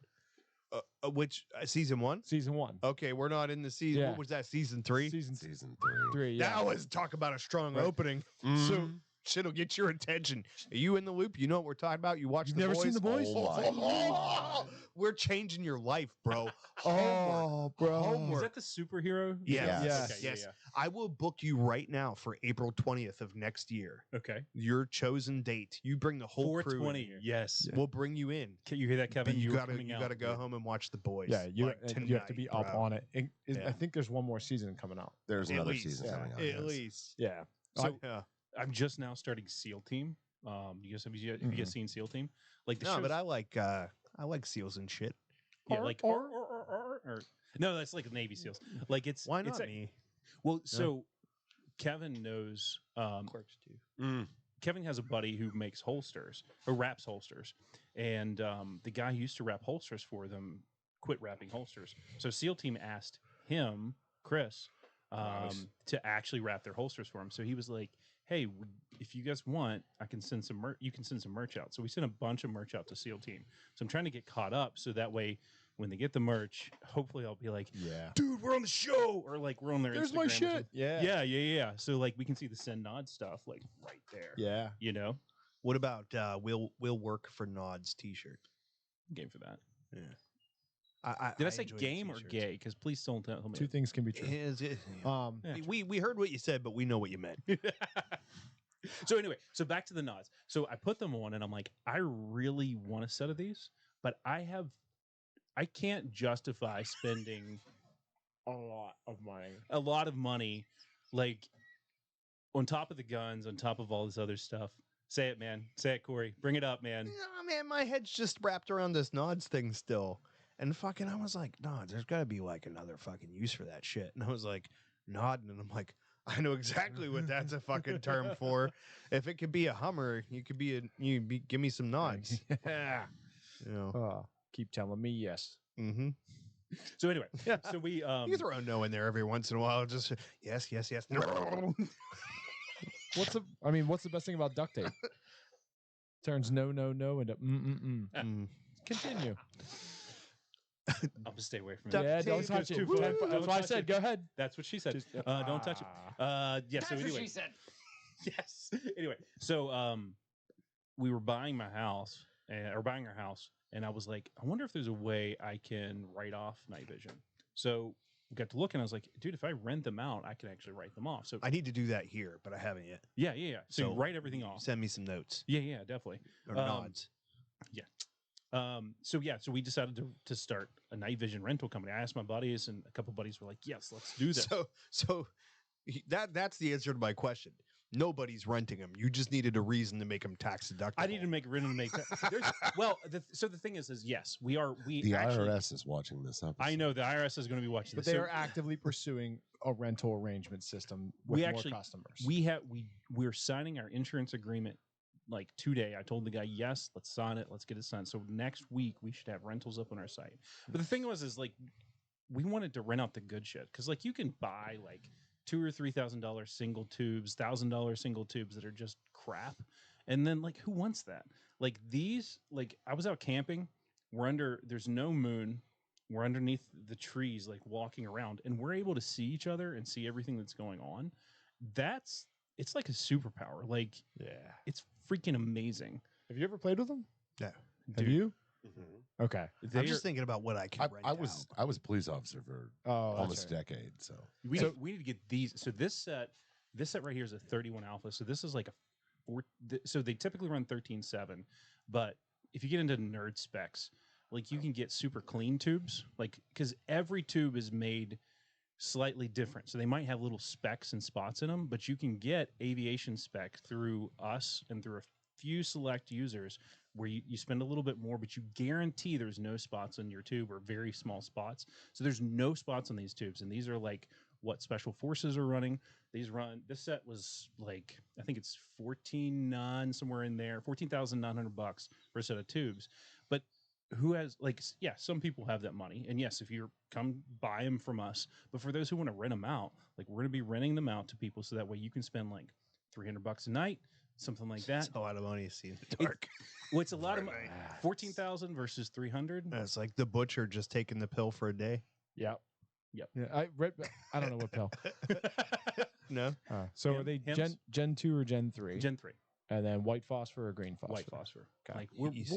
Which season 1? season 1." Okay, we're not in the season. Yeah. What was that? Season 3? Season Season 3. Yeah. That was talk about a strong Right. opening. three. So shit'll get your attention. Are you in the loop? You know what we're talking about? You watch You've The never Boys? seen The Boys? Oh, We're changing your life, bro. Homework. Oh, bro. Homework. Is that the superhero? Yes. Yes. Okay, Yes. yeah, I will book you right now for April 20th of next year. yeah. Okay. Your chosen date. You bring the whole crew. in 420. here. Yes. We'll bring you in. Can you hear that, Kevin? But you were gotta coming out, go dude. home and watch The Boys. Yeah, you, like, and you have to be tonight, up bro. on it. Yeah. I think there's one more season coming out. There's At another least. season Yeah. coming out. At yes. least. Yeah. So Yeah. I'm just now starting SEAL Team. You guys have you guys seen SEAL Team? Like the No, but show's- I like seals and shit. yeah, like or no, that's like Navy SEAls. Like it's Why it's not like- me? Well, so Kevin knows. Clerks too. Kevin has a buddy who makes holsters or wraps holsters, and the guy who used to wrap holsters for them quit wrapping holsters. So SEAL Team asked him, Chris, Nice. to actually wrap their holsters for him. So he was like, "Hey, if you guys want, I can send some merch. You can send some merch out." So we sent a bunch of merch out to SEAL Team. So I'm trying to get caught up so that way when they get the merch, hopefully I'll be like, Yeah. "Dude, we're on the show," or like we're on their There's Instagram my or shit. something. Yeah. Yeah. So like we can see the send nod stuff like right there. Yeah. You know, What about we'll work for Nods T-shirt? game for that. Yeah. Did I say enjoy the game or t-shirts. gay? Because please don't tell me. Two things can be true. Yeah. Yeah. We heard what you said, but we know what you meant. So anyway, so back to the nods. So I put them on, and I'm like, I really want a set of these, but I can't justify spending A lot of money. a lot of money, like on top of the guns, on top of all this other stuff. Say it, man. Say it, Corey. Bring it up, man. Yeah, man, my head's just wrapped around this Nods thing still. And fucking, I was like, Nods, there's got to be like another fucking use for that shit. And I was like, nodding, and I'm like, I know exactly what that's a fucking term for. If it could be a Hummer, give me some Nods. Yeah. You know. Oh, keep telling me yes. Mm-hmm. So anyway, so we You throw a no in there every once in a while. Just yes, yes, yes. No. What's the best thing about duct tape? turns no into Mm. Continue. I'll just stay away from it. Duct Yeah, tape don't touch is it. too far. That's Don't why I touch said it. go ahead. That's what she said. Just- Don't touch it. Yeah. So anyway, she said. yes. Anyway, so we were buying my house or buying our house, and I was like, I wonder if there's a way I can write off night vision. So we got to look, and I was like, dude, if I rent them out, I can actually write them off. So I need to do that here, but I haven't yet. yeah. So you write everything off. Send me some notes Yeah, definitely. or nods. So we decided to start a night vision rental company. I asked my buddies, and a couple buddies were like, "Yes, let's do this." So that's the answer to my question. Nobody's renting them. You just needed a reason to make them tax deductible. I need to make rent and make that. Well, so the thing is yes, we The actually, IRS is watching this episode. I know the IRS is going to be watching But this. they So are actively pursuing a rental arrangement system with We more actually- customers. we're signing our insurance agreement like today. I told the guy, yes, let's sign it. Let's get it signed. So next week we should have rentals up on our site. But the thing is like we wanted to rent out the good shit because like you can buy like $2,000 or $3,000 single tubes, $1,000 single tubes that are just crap, and then like who wants that? Like these, like I was out camping. There's no moon. We're underneath the trees, like walking around, and we're able to see each other and see everything that's going on. It's like a superpower. Like yeah. it's freaking amazing. Have you ever played with them? No. Have Dude, you? Mhm. Okay. I'm just thinking about what I can rent I was out. a police officer for Oh, almost a that's right. decade. So we need to get these. So this set right here is a 31 alpha. So this is like so they typically run 13.7, but if you get into nerd specs, like you can get super clean tubes, like because every tube is made slightly different. So they might have little specks and spots in them, but you can get aviation spec through us and through a few select users where you spend a little bit more, but you guarantee there's no spots on your tube or very small spots. So there's no spots on these tubes. And these are like what special forces are running. This set was like, I think it's 14,900 somewhere in there, $14,900 for a set of tubes. But who has like, yeah, some people have that money. And yes, if you come buy them from us, but for those who want to rent them out, like we're going to be renting them out to people. So that way you can spend like $300 a night, something like that. It's a lot of money to see in the dark. Well, it's a lot of Right. 14,000 versus 300. It's like the butcher just taking the pill for a day. Yep. Yep. Yeah, I don't know what pill. No, So Him- are they Hims? Gen 2 or Gen 3? Gen 3, And then white phosphor or green phosphor? white phosphor. Okay. Like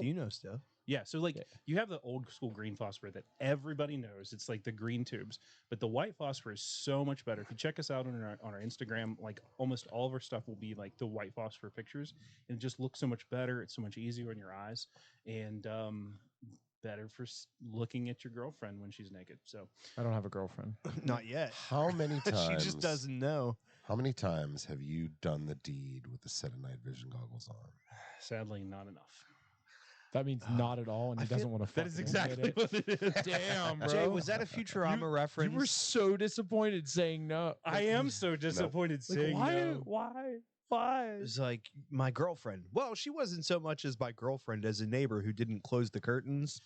you know stuff. yeah, so like Yeah. you have the old school green phosphor that everybody knows. It's like the green tubes, but the white phosphor is so much better. If you check us out on our Instagram, like almost all of our stuff will be like the white phosphor pictures, and it just looks so much better. It's so much easier on your eyes, and better for looking at your girlfriend when she's naked. So I don't have a girlfriend. Not yet. how many times? She just doesn't know. How many times have you done the deed with a set of night vision goggles on? sadly, not enough. That means not at all, and I he doesn't feel- want to. That is exactly what it is. Damn, bro. Jay, was that a Futurama reference? You were so disappointed saying no. I am so disappointed Like, saying why? no. Why? It was like my girlfriend. Well, she wasn't so much as my girlfriend as a neighbor who didn't close the curtains.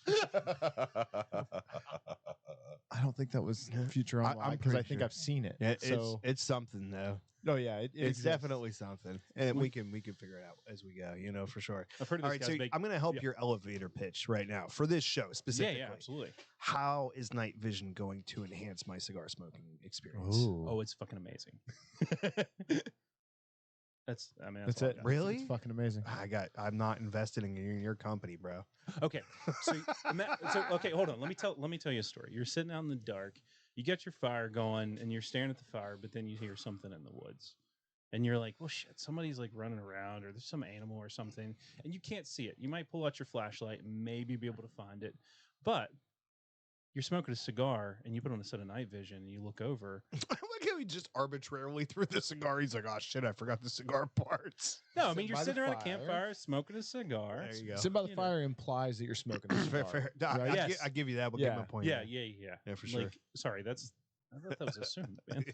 I don't think that was Futurama I'm because I pretty think sure. I've seen it. Yeah, so it's something though. no, yeah, it It's exists. definitely something, and we can figure it out as we go. You know, for sure. I've heard of All this right, so guy's I'm going to help yeah. your elevator pitch right now for this show specifically. Yeah, absolutely. How is night vision going to enhance my cigar smoking experience? Ooh. Oh, it's fucking amazing. That's That's all it. I've got. Really? It's fucking amazing. I'm not invested in your company, bro. Okay, so okay, hold on. Let me tell you a story. You're sitting out in the dark. You got your fire going, and you're staring at the fire, but then you hear something in the woods, and you're like, "Well, shit! Somebody's like running around, or there's some animal or something," and you can't see it. You might pull out your flashlight and maybe be able to find it, but you're smoking a cigar, and you put on a set of night vision, and you look over. I like how he just arbitrarily threw the cigar. He's like, "Oh shit, I forgot the cigar parts." No, I Sit mean you're by the sitting around a fire. campfire smoking a cigar. There you go. Sit by the You know. fire implies that you're smoking. a Fair, cigar, fair. No, right? I, Yes. I give you that. We'll Yeah. give him a point. Yeah, there. yeah. Yeah, for sure. Like, sorry, I thought that was assumed, man.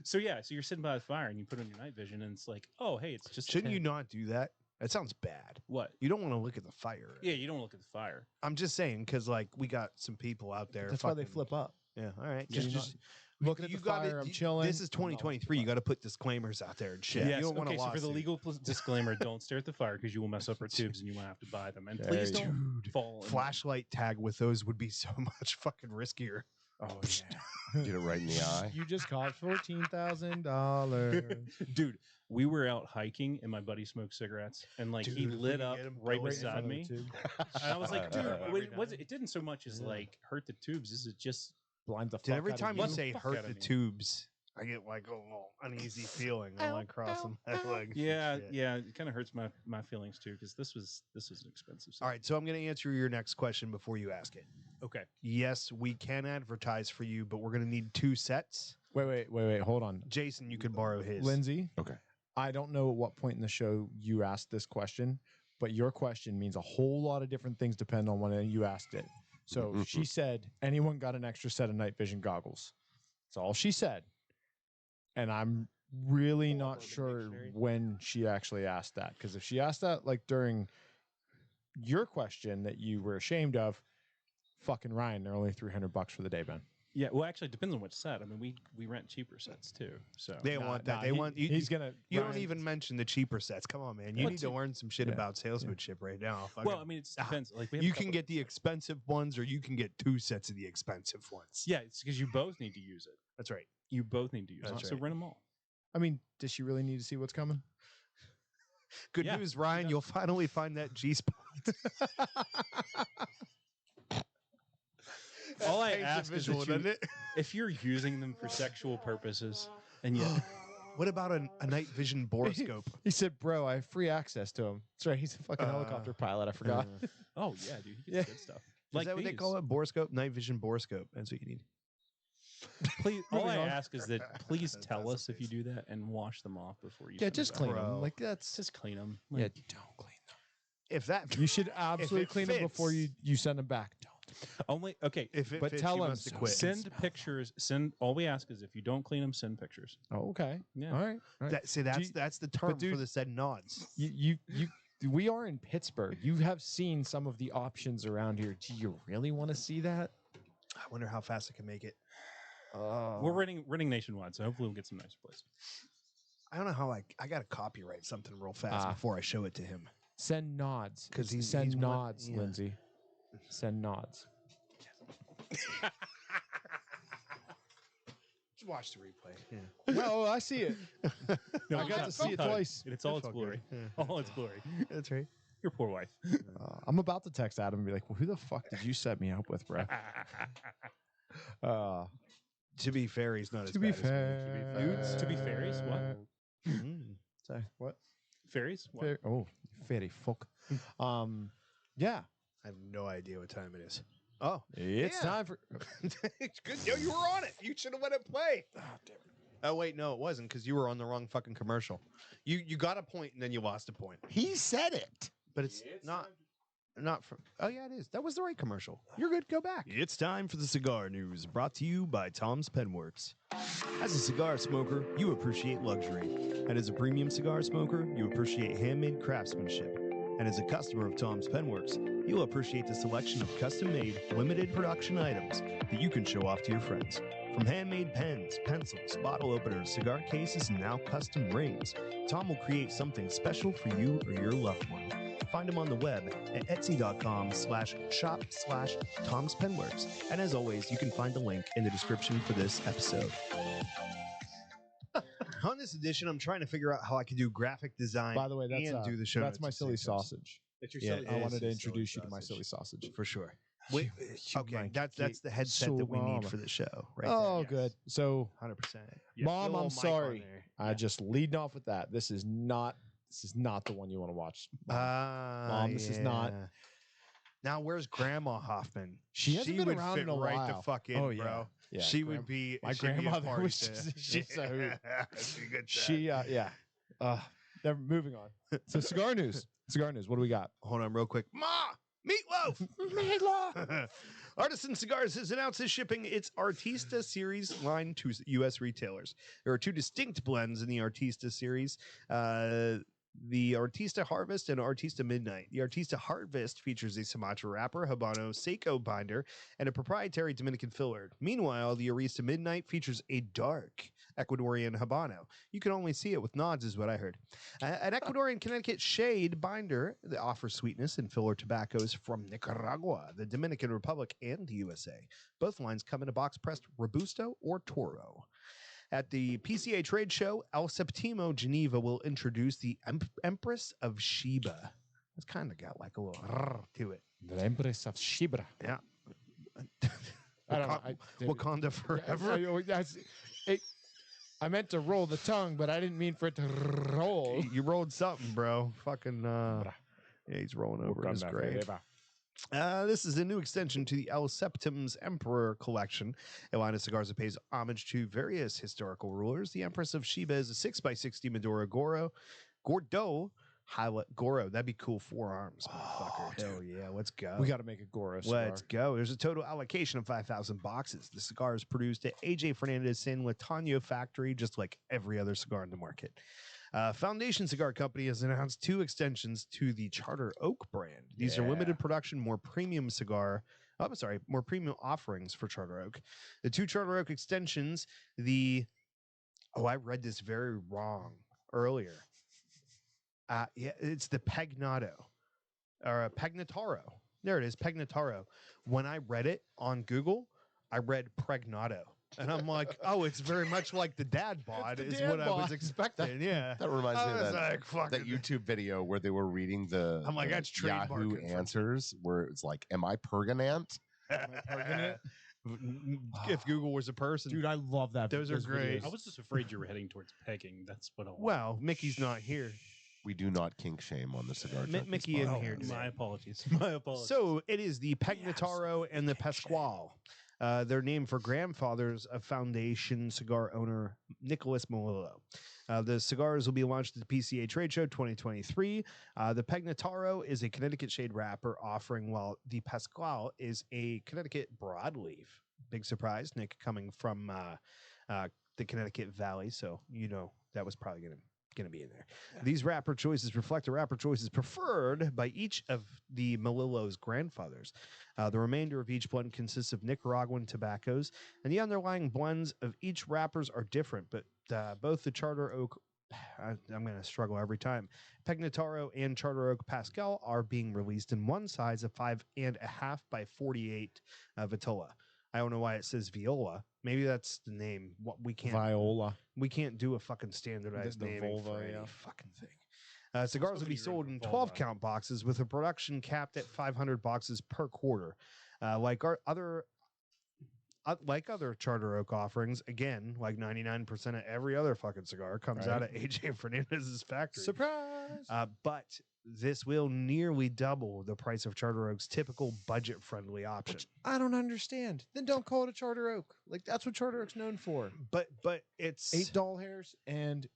So you're sitting by the fire and you put on your night vision, and it's like, oh, hey, it's just. Shouldn't you 10. not do that? That sounds bad. What? You don't want to look at the fire. Yeah, you don't look at the fire. I'm just saying because like we got some people out there. That's why they fucking- flip up. Yeah. All right. Yeah, Just, you're just looking at You the gotta- fire. I'm you- chilling. This is 2023. You got to put disclaimers out there and shit. Yes, You don't want okay, to so for the legal disclaimer, don't stare at the fire because you will mess up our tubes and you might have to buy them. And There please you don't fall. in- flashlight tag with those would be so much fucking riskier. Oh yeah. Get it right in the eye. You just cost $14,000. Dude, we were out hiking and my buddy smoked cigarettes and like he Dude, if we lit could up get 'em right going in beside me. And I was like, dude, it didn't so much as like hurt the tubes. Is it just Blinds the fuck Dude, every out of time you you. say Fuck hurt outta the me. tubes, I get like a little uneasy feeling all across my legs. and yeah, shit. yeah, it kind of hurts my feelings too because this was an expensive. All right, so I'm going to answer your next question before you ask it. Okay. Yes, we can advertise for you, but we're going to need 2 sets. Wait, hold on. Jason, you could borrow his. Lindsay. Okay. I don't know at what point in the show you asked this question, but your question means a whole lot of different things depending on when you asked it. So she said, anyone got an extra set of night vision goggles? That's all she said. And I'm really not sure when she actually asked that. Because if she asked that like during your question that you were ashamed of, fucking Ryan, they're only $300 for the day, Ben. Yeah, well, actually, it depends on which set. I mean, we rent cheaper sets too. So They want that. They want you. He's gonna. You don't Ryan- even mention the cheaper sets. Come on, man. You What need to to- learn some shit Yeah. about salesmanship right now. well, I mean, it just depends. Like we have You a can couple- get the expensive ones, or you can get 2 sets of the expensive ones. Yeah, it's because you both need to use it. That's right. You both need to use That's it. So right. rent them all. I mean, does she really need to see what's coming? Good Yeah, news, Ryan. does. You'll finally find that G spot. All I ask is that if you're using them for sexual purposes, and yet What about a night vision borescope? He said, "Bro, I have free access to him." That's right. He's a fucking helicopter pilot. I forgot. oh yeah, dude, he Yeah. gets good stuff. Is that what they call it? Borescope? Night vision borescope. That's what you need. Please, all I Moving on. ask is that please That's tell us if you amazing. do that and wash them off before you. Yeah, send just them back. clean them. Bro. Like that's. Just clean them. Yeah, Like, don't clean If that them. You should absolutely it clean them before fits. you send them back. Don't. only okay. if it But fits, tell you him must so. quit. Send pictures. Send. All we ask is if you don't clean them, send pictures. Oh, okay. Yeah. All right. All right. That, see, that's you- that's the term dude- for the said nods. You. We are in Pittsburgh. You have seen some of the options around here. Do you really want to see that? I wonder how fast I can make it. We're renting nationwide, so hopefully we'll get some nicer places. I don't know how I got to copyright something real fast Ah. before I show it to him. Send nods. 'Cause he's- send he's one- nods, yeah. Lindsay. Send nods. Just watch the replay. Yeah. No, I see it. No, I you got got- to see you it got twice. In its all That's its all glory. good. All its glory. That's right. Your poor wife. I'm about to text Adam and be like, well, "Who the fuck did you set me up with, bro?" To be fair, he's not as To be bad as me. fair, Dudes, to be fairies, what? Mm. Sorry, what? Fairies? What? Fair, oh, fairy fuck. Yeah, I have no idea what time it is. Oh, it's Yeah. time for. it's good. Yo, you were on it. You should have let it play. Oh wait, no, it wasn't because you were on the wrong fucking commercial. You got a point and then you lost a point. He said it. But it's not from. Oh yeah, it is. That was the right commercial. You're good. Go back. It's time for the cigar news, brought to you by Tom's Penworks. As a cigar smoker, you appreciate luxury, and as a premium cigar smoker, you appreciate handmade craftsmanship. And as a customer of Tom's Penworks, you'll appreciate the selection of custom-made, limited production items that you can show off to your friends. From handmade pens, pencils, bottle openers, cigar cases, and now custom rings, Tom will create something special for you or your loved one. Find him on the web at etsy.com/shop/Tom's Penworks. And as always, you can find the link in the description for this episode. On this edition, I'm trying to figure out how I can do graphic design By the way, that's and do the show. that's notes my at the silly same time. sausage. It's your Yeah, silly- I it wanted is to your introduce silly you to my sausage. silly sausage. For sure. Wait, okay, might that's get the headset so that we need mama. for the show, right? Oh, there. good. So, 100%. Mom, Little I'm mic on sorry. there. I just leading off with that. This is not the one you want to watch. Mom, this is not- yeah. Now, where's Grandma Hoffman? She hasn't been would around fit in a right the while. fuck in, Oh, yeah. bro. Yeah, she Gram- would be. my she'd be a grandmother party was to- just- she's a hoot. She's a good She, yeah. Never moving on. So, cigar news. Cigar news. What do we got? Hold on, real quick. Ma, meatloaf. Meatloaf. Artisan Cigars has announced it's shipping its Artista series line to U.S. retailers. There are 2 distinct blends in the Artista series. the Artista Harvest and Artista Midnight. The Artista Harvest features a Sumatra wrapper, Habano Seco binder, and a proprietary Dominican filler. Meanwhile, the Artista Midnight features a dark Ecuadorian Habano. You can only see it with nods, is what I heard. An Ecuadorian Connecticut shade binder that offers sweetness and filler tobaccos from Nicaragua, the Dominican Republic, and the USA. Both lines come in a box-pressed Robusto or Toro. At the PCA trade show, El Septimo Geneva will introduce the Empress of Sheba. It's kind of got like a little to it. The Empress of Shibra. Yeah. I don't know. Wakanda forever. I meant to roll the tongue, but I didn't mean for it to roll. You rolled something, bro. Fucking, yeah, he's rolling over in his grave. This is a new extension to the El Septim's Emperor collection, a line of cigars that pays homage to various historical rulers. The Empress of Sheba is a 6x60 Maduro Gordo highlight Goro. That'd be cool. Forearms, motherfucker. Hell yeah, let's go. We got to make a Goro cigar. Let's go. There's a total allocation of 5,000 boxes. The cigar is produced at AJ Fernandez San Latano factory, just like every other cigar in the market. Foundation Cigar Company has announced 2 extensions to the Charter Oak brand. These are limited production, more premium more premium offerings for Charter Oak. The 2 Charter Oak extensions, I read this very wrong earlier. Yeah, it's the Pagnotto or Pagnotaro. There it is, Pagnotaro. When I read it on Google, I read Pregnato. And I'm like, oh, it's very much like the dad bod is what I was expecting. Yeah. That reminds me of like, that YouTube video where they were reading the I'm like, that's Yahoo answers where it's like, am I Pergonant? If Google was a person. Dude, I love that. Those are great. videos. I was just afraid you were heading towards pegging. That's what I want. Well, Mickey's not here. We do not kink shame on the cigar. Mickey isn't here today. My apologies. My apologies. So it is the Pagnotaro and the Pasquale. They're named for grandfathers of Foundation cigar owner Nicholas Melillo. The cigars will be launched at the PCA Trade Show 2023. The Pagnotaro is a Connecticut shade wrapper offering, while the Pasquale is a Connecticut broadleaf. Big surprise, Nick, coming from the Connecticut Valley, so you know that was probably going to be in there. Yeah. These wrapper choices reflect the wrapper choices preferred by each of the Melillo's grandfathers. The remainder of each blend consists of Nicaraguan tobaccos, and the underlying blends of each wrappers are different, but both the Charter Oak, I'm going to struggle every time, Pagnotaro and Charter Oak Pascal are being released in one size of 5.5 by 48 Vitola. I don't know why it says Viola. Maybe that's the name. What we can't Viola. We can't do a fucking standardized naming for any fucking thing. Cigars will be sold in 12-count boxes with a production capped at 500 boxes per quarter. Like other Charter Oak offerings, again, like 99% of every other fucking cigar comes out of AJ Fernandez's factory. Surprise! But this will nearly double the price of Charter Oak's typical budget-friendly option. Which I don't understand. Then don't call it a Charter Oak. Like, that's what Charter Oak's known for. But it's 8 doll hairs and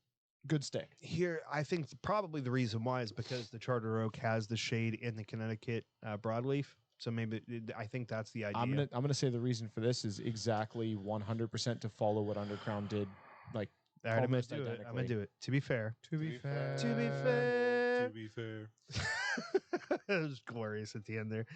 good stick. Here, I think probably the reason why is because the Charter Oak has the shade in the Connecticut broadleaf. So maybe I think that's the idea. I'm gonna say the reason for this is exactly 100% to follow what Underground did. Like, all right, I'm gonna do it. To be fair. To be fair. To be fair. To be fair. It was glorious at the end there.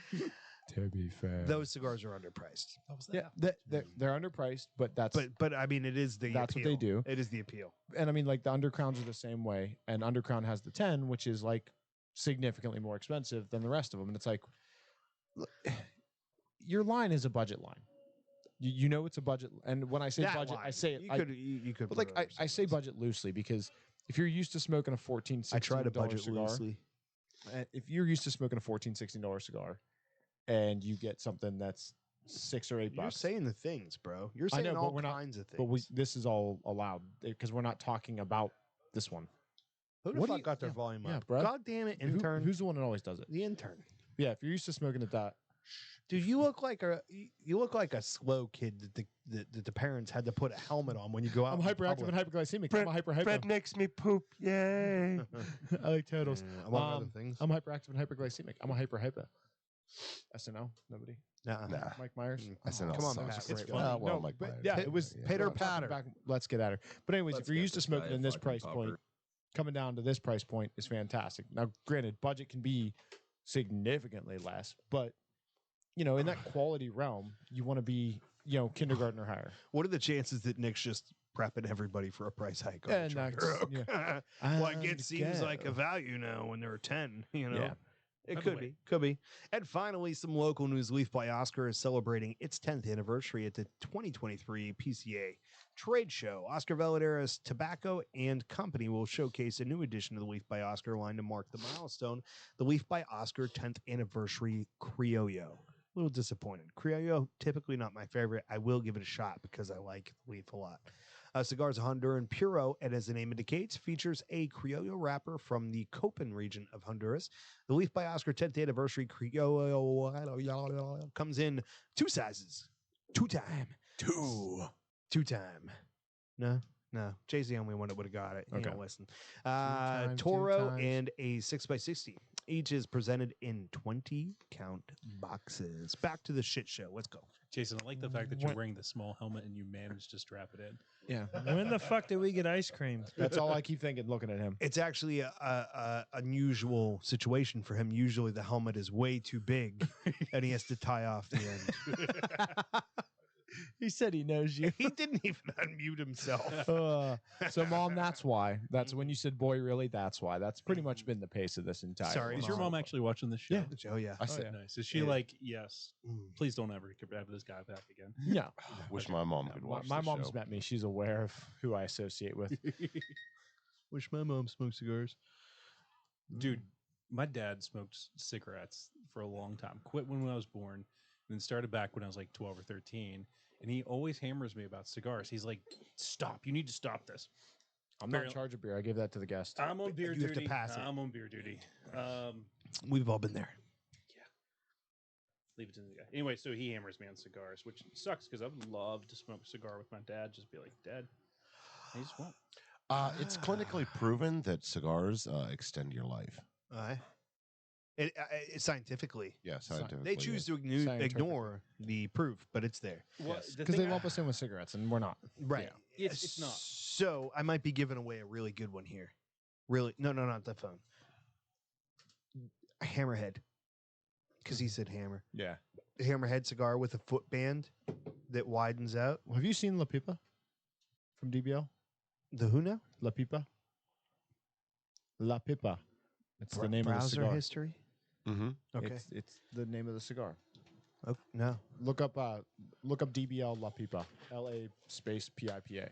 To be fair. Those cigars are underpriced. Yeah, they're underpriced, but that's but I mean it is the that's appeal. what they do. It is the appeal. And I mean, like, the Undercrowns are the same way, and Undercrown has the 10, which is like significantly more expensive than the rest of them, and it's like, your line is a budget line. You know it's a budget, and when I say budget, line. I say it. You could, but like I say budget loosely because if you're used to smoking a $14, $16 I try to budget cigar, loosely. If you're used to smoking a $14, $16 cigar, and you get something that's $6 or $8, you're saying the things, bro. You're saying all kinds of things. But this is all allowed because we're not talking about this one. Who the fuck got their volume up? Bro. God damn it, intern. Who's the one that always does it? The intern. Yeah, if you're used to smoking at that. Dude, you look like a slow kid that the parents had to put a helmet on when you go out. I'm hyperactive and hyperglycemic. I'm a hyper. Bread makes me poop. Yay! I like turtles. Among other things. I'm hyperactive and hyperglycemic. I'm a hyper. SNL? Nobody? Nah. Mike Myers? SNL come on, sucks. It's funny. funny. Well, Mike but Myers. yeah, it was Pitter patter. Let's get at her. But anyways, if you're used to smoking in this price point, coming down to this price point is fantastic. Now, granted, budget can be significantly less, but in that quality realm, you want to be, kindergarten or higher. What are the chances that Nick's just prepping everybody for a price hike on And the that's- truck? yeah. Like it And seems like a go. value now when there were 10, Yeah. It By the could way- be, could be. And finally, some local news. Leaf by Oscar is celebrating its 10th anniversary at the 2023 PCA trade show. Oscar Valadares Tobacco and Company will showcase a new edition of the Leaf by Oscar line to mark the milestone, the Leaf by Oscar 10th anniversary Criollo. A little disappointed. Criollo, typically not my favorite. I will give it a shot because I like Leaf a lot. Cigars Honduran Puro, and as the name indicates, features a Criollo wrapper from the Copan region of Honduras. The Leaf by Oscar 10th anniversary Criollo comes in 2 sizes. 2 time. 2 time. No. Jay's the only one that would have got it. You Okay. don't listen. times, 2 Toro times. and a 6x60. Each is presented in 20 count boxes. Back to the shit show. Let's go. Jason, I like the fact that you're What- wearing the small helmet and you managed to strap it in. Yeah. When the fuck did we get ice cream? That's all I keep thinking looking at him. It's actually a unusual situation for him. Usually the helmet is way too big and he has to tie off the end. He said he knows you. He didn't even unmute himself. So, Mom, that's why. That's when you said, boy, really? That's why. That's pretty much been the pace of this entire. Sorry, Is your mom actually watching this show? Yeah. Oh, yeah. I said, Nice. Is she Yeah. like, yes, Mm. please don't ever have this guy back again? Yeah. wish my mom could My, watch my the mom's show. met me. She's aware of who I associate with. Wish my mom smoked cigars. Dude, my dad smoked cigarettes for a long time. Quit when I was born, and then started back when I was like 12 or 13. And he always hammers me about cigars. He's like, "Stop! You need to stop this." I'm not in Apparently- charge of beer. I gave that to the guest. I'm on beer You have to duty. pass it. I'm on beer duty. We've all been there. Leave it to the guy. Anyway, so he hammers me on cigars, which sucks because I would love to smoke a cigar with my dad. Just be like, "Dad," he just won't. It's clinically proven that cigars extend your life. Scientifically. Yeah, scientifically. They choose to Scientifically. ignore the proof, but it's there. Well, the Because thing they I- lump us in with cigarettes, and we're not. Right. It's not. So I might be giving away a really good one here. Really? No, not the phone. Hammerhead. Because he said hammer. Yeah. A hammerhead cigar with a foot band that widens out. Have you seen La Pipa from DBL? The who now? La Pipa? La Pipa. It's the name of the Browser cigar. history. Mm-hmm. Okay. It's the name of the cigar. Oh, no. Look up DBL La Pipa. LA space PIPA.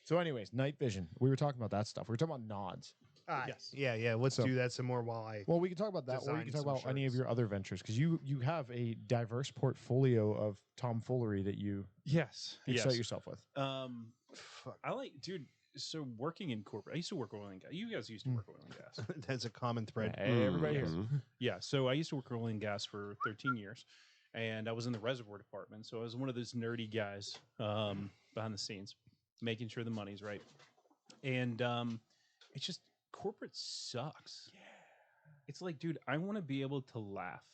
So anyways, night vision. We were talking about that stuff. We were talking about nods. Yes. Yeah. Let's So- do that some more while I. Well, we can talk about that, or you Design can talk some about any of shirts. your other ventures, because you have a diverse portfolio of tomfoolery that you Yes. excite Yes. yourself with. Fuck. I like, dude. So working in corporate, I used to work oil and gas. You guys used to work oil and gas. That's a common thread. Hey, everybody here. Mhm. Yeah. So I used to work oil and gas for 13 years, and I was in the reservoir department. So I was one of those nerdy guys behind the scenes, making sure the money's right. And it's just corporate sucks. Yeah. It's like, dude, I want to be able to laugh,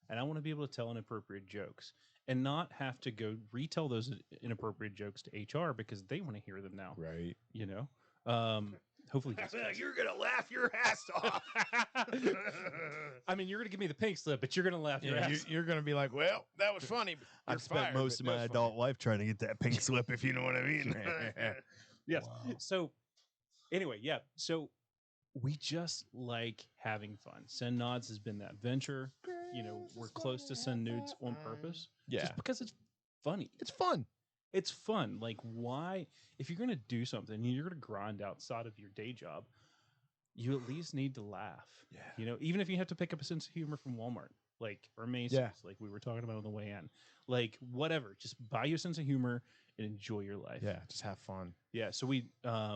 and I want to be able to tell inappropriate jokes, and not have to go retell those inappropriate jokes to HR because they want to hear them now. Right. You know. Hopefully, You're gonna laugh your ass off. I mean, you're gonna give me the pink slip, but you're gonna laugh your ass. You're going to be like, well, that was funny. But I've spent most of my adult life trying to get that pink slip, if you know what I mean. Yes. Wow. So, anyway, yeah. So, we just like having fun. Send Nods has been that venture. You know, we're close to send nudes on purpose. Yeah. Just because it's funny. It's fun. It's fun. Like, why? If you're going to do something, you're going to grind outside of your day job, you at least need to laugh. Yeah. You know, even if you have to pick up a sense of humor from Walmart, like, or Macy's, Yeah. like we were talking about on the way in. Like, whatever. Just buy you a sense of humor and enjoy your life. Yeah. Just have fun. Yeah. So we,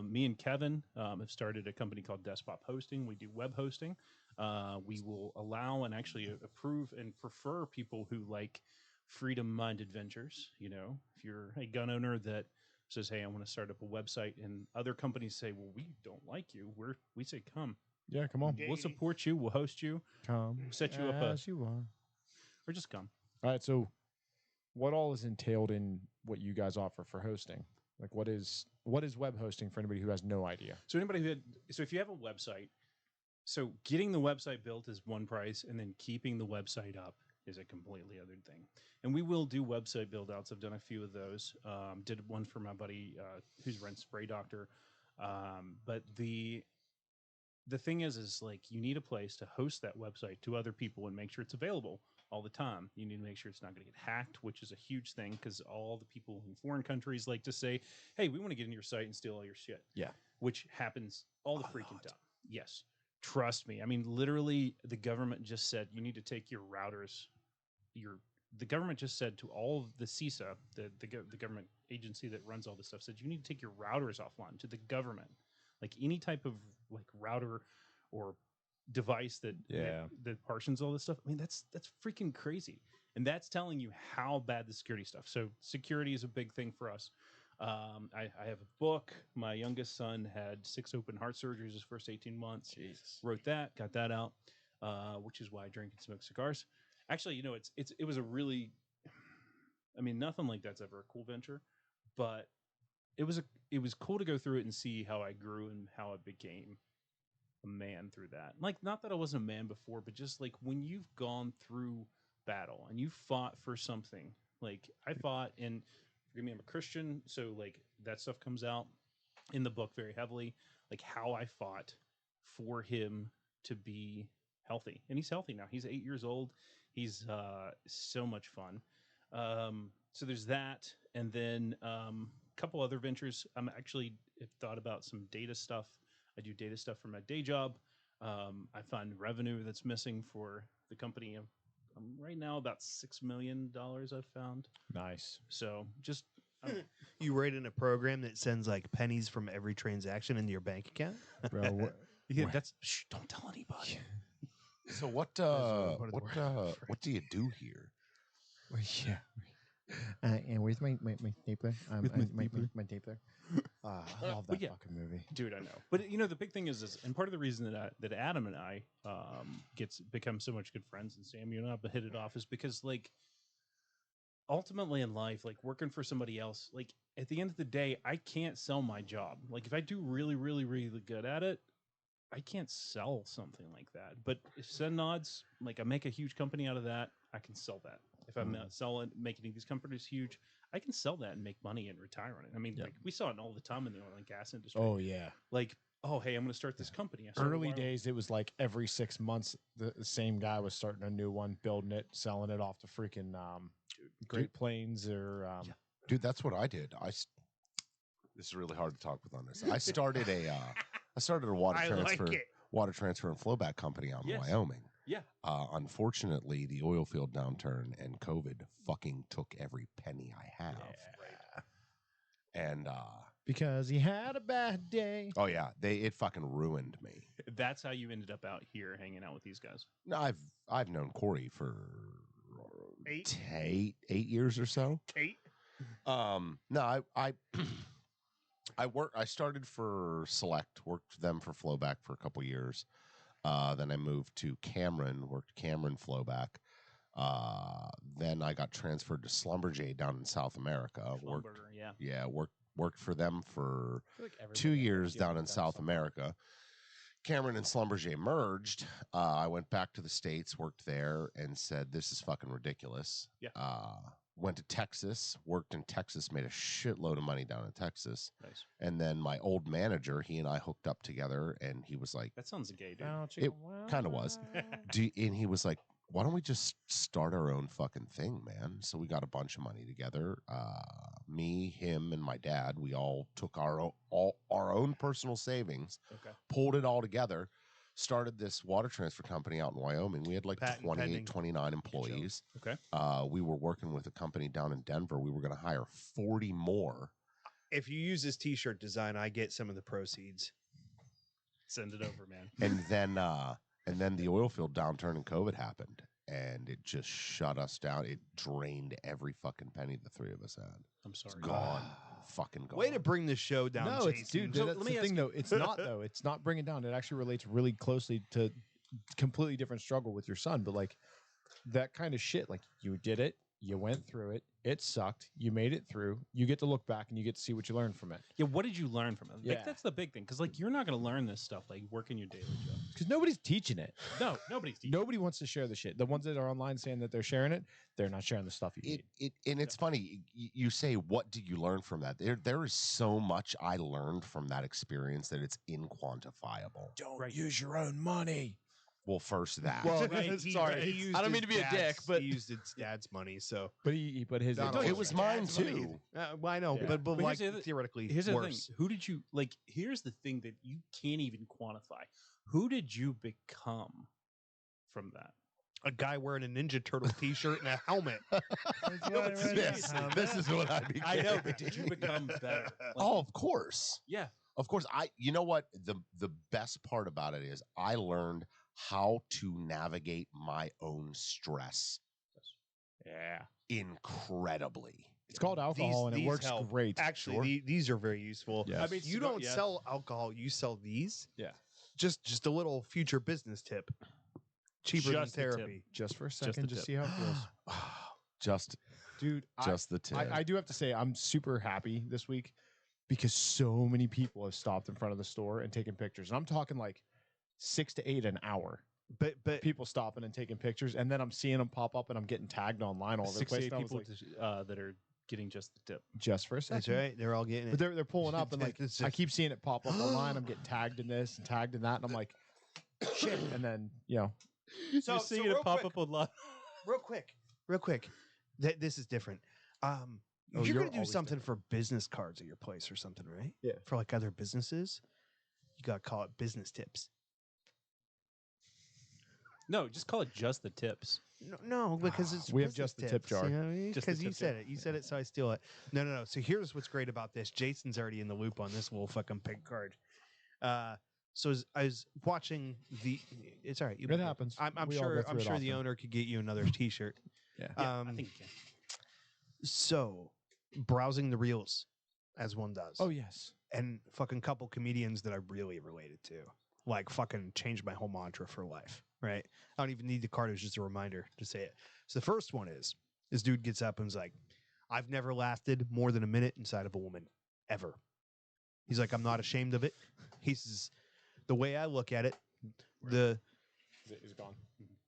me and Kevin, have started a company called Despot Hosting. We do web hosting. We will allow and actually approve and prefer people who like freedom-minded ventures. You know, if you're a gun owner that says, "Hey, I want to start up a website," and other companies say, "Well, we don't like you," we say, "Come, Yeah. Come on. we'll support you, we'll host you, Come. set you up as you are. or just come." All right. So, what all is entailed in what you guys offer for hosting? Like, what is web hosting for anybody who has no idea? So if you have a website, so getting the website built is one price, and then keeping the website up is a completely other thing. And we will do website build outs. I've done a few of those. Did one for my buddy who's run Spray Doctor. But the thing is like you need a place to host that website to other people and make sure it's available all the time. You need to make sure it's not going to get hacked, which is a huge thing because all the people in foreign countries like to say, hey, we want to get into your site and steal all your shit. Yeah. Which happens all the freaking time. Yes. Trust me. I mean, literally, the government just said you need to take your routers. The government just said to all of the CISA, the government agency that runs all this stuff, said you need to take your routers offline to the government. Like any type of like router or device that partitions all this stuff. I mean, that's freaking crazy, and that's telling you how bad the security stuff. So security is a big thing for us. I have a book. My youngest son had 6 open heart surgeries his first 18 months. Jesus. Wrote that, got that out, which is why I drink and smoke cigars. Actually, it was a really, I mean, nothing like that's ever a cool venture, but it was cool to go through it and see how I grew and how I became a man through that. Like, not that I wasn't a man before, but just like when you've gone through battle and you fought for something. Like I fought, and forgive me, I'm a Christian, so like that stuff comes out in the book very heavily, like how I fought for him to be healthy. And he's healthy now. He's 8 years old. He's so much fun. So there's that, and then a couple other ventures. I'm actually have thought about some data stuff. I do data stuff for my day job. I find revenue that's missing for the company. I'm right now about $6 million I've found. Nice. So just You write in a program that sends like pennies from every transaction into your bank account. Bro, that's don't tell anybody. So what do you do here? yeah. And where's my stapler? My stapler. I love that fucking movie, dude. I know, but the big thing is, and part of the reason that Adam and I become so much good friends, and Sam, you and I hit it off, is because like ultimately in life, like working for somebody else, like at the end of the day, I can't sell my job. Like if I do really, really, really good at it, I can't sell something like that. But if Send Nods, like I make a huge company out of that, I can sell that. If I'm not selling, making these companies huge, I can sell that and make money and retire on it. I mean, like we saw it all the time in the oil and gas industry. Oh yeah. Like, oh hey, I'm going to start this company. Early days, it was like every 6 months, the same guy was starting a new one, building it, selling it off to freaking Great Plains or. Dude, that's what I did. This is really hard to talk with on this. I started a water transfer and flowback company out in Wyoming. Yeah. Unfortunately, the oil field downturn and COVID fucking took every penny I have. Yeah. And because he had a bad day. Oh yeah, it fucking ruined me. That's how you ended up out here hanging out with these guys. No, I've known Corey for 8 years or so. 8. No, I started for Select, worked them for Flowback for a couple years. Then I moved to Cameron, worked Cameron Flowback. Then I got transferred to Schlumberger down in South America. Worked for them for 2 years down in South America. Cameron and Schlumberger merged. I went back to the States, worked there, and said, this is fucking ridiculous. Yeah. Went to Texas, worked in Texas, made a shitload of money down in Texas. Nice. And then my old manager, he and I hooked up together, and he was like, that sounds gay, dude. It kind of was. And he was like, why don't we just start our own fucking thing, man? So we got a bunch of money together. Me, him, and my dad, we all took our own personal savings, pulled it all together, started this water transfer company out in Wyoming. We had like 29 employees. Okay. We were working with a company down in Denver. We were going to hire 40 more. If you use this T-shirt design, I get some of the proceeds. Send it over, man. And then the oil field downturn and COVID happened, and it just shut us down. It drained every fucking penny the three of us had. I'm sorry. It's gone. Fucking gone. Way to bring the show down. No, it's dude. So That's let me the ask thing, you- though. It's not though. It's not bringing down. It actually relates really closely to completely different struggle with your son. But like that kind of shit, like you did it, You went through it. It sucked. You made it through. You get to look back and you get to see what you learned from it. Yeah, what did you learn from it? Yeah. Like, that's the big thing, because like you're not going to learn this stuff like working your daily job. Because nobody's teaching it. No, nobody's teaching. Nobody wants to share the shit. The ones that are online saying that they're sharing it, they're not sharing the stuff you need. And it's funny. You say, what do you learn from that? There is so much I learned from that experience that it's inquantifiable. Don't use your own money. Well, first that. Well, He sorry. used I don't mean his to be a dick, dad's- but he used his dad's money. So but he put his. No, it was mine too. well, I know, Yeah. but But like here's the other- theoretically, Here's the worse. thing. Who did you like? Here's the thing that you can't even quantify. Who did you become from that? A guy wearing a Ninja Turtle T-shirt and a helmet. This is what I became. I know, but did you become better? Like, Oh, of course. yeah. Of course. You know what? The best part about it is I learned how to navigate my own stress Yeah. incredibly. It's called alcohol, and it these works help. great. Actually, Sure. these are very useful. Yes. I mean, You don't sell alcohol; you sell these. Yeah. Just a little future business tip. Cheaper Just than the tip. therapy. Just for a the second, just tip. see how it feels. Just Dude, the tip. I do have to say, I'm super happy this week because so many people have stopped in front of the store and taken pictures. And I'm talking like 6 to 8 an hour. But People stopping and taking pictures, and then I'm seeing them pop up, and I'm getting tagged online all over the place. 68 and I was people like, that are getting just the tip. just for a second. that's right. They're all getting But it. they're pulling up, and like It's I just- keep seeing it pop up online. I'm getting tagged in this and tagged in that, and I'm like, shit. And then You're seeing it pop up online. real quick. This is different. Oh, you're you're gonna do always something for business cards at your place or something, right? Yeah. For like other businesses, you gotta call it business tips. No, just call it just the tips. No, because it's We have business just the tip tips, jar. You know, Just the because you tip said jar. it. You said it, so I steal it. No. So here's what's great about this. Jason's already in the loop on this little fucking pig card. So I was watching the. It's all right. it happens. I'm We all go sure. through I'm it sure the often. owner could get you another T-shirt. Yeah. Yeah, I Um, think you can. So, browsing the reels, as one does. Oh yes. And fucking couple comedians that I really related to, like fucking changed my whole mantra for life. Right? I don't even need the card. It was just a reminder to say it. So the first one is this dude gets up and is like, "I've never lasted more than a minute inside of a woman, ever." He's like, "I'm not ashamed of it." He says, "The way I look at it, the Is it gone?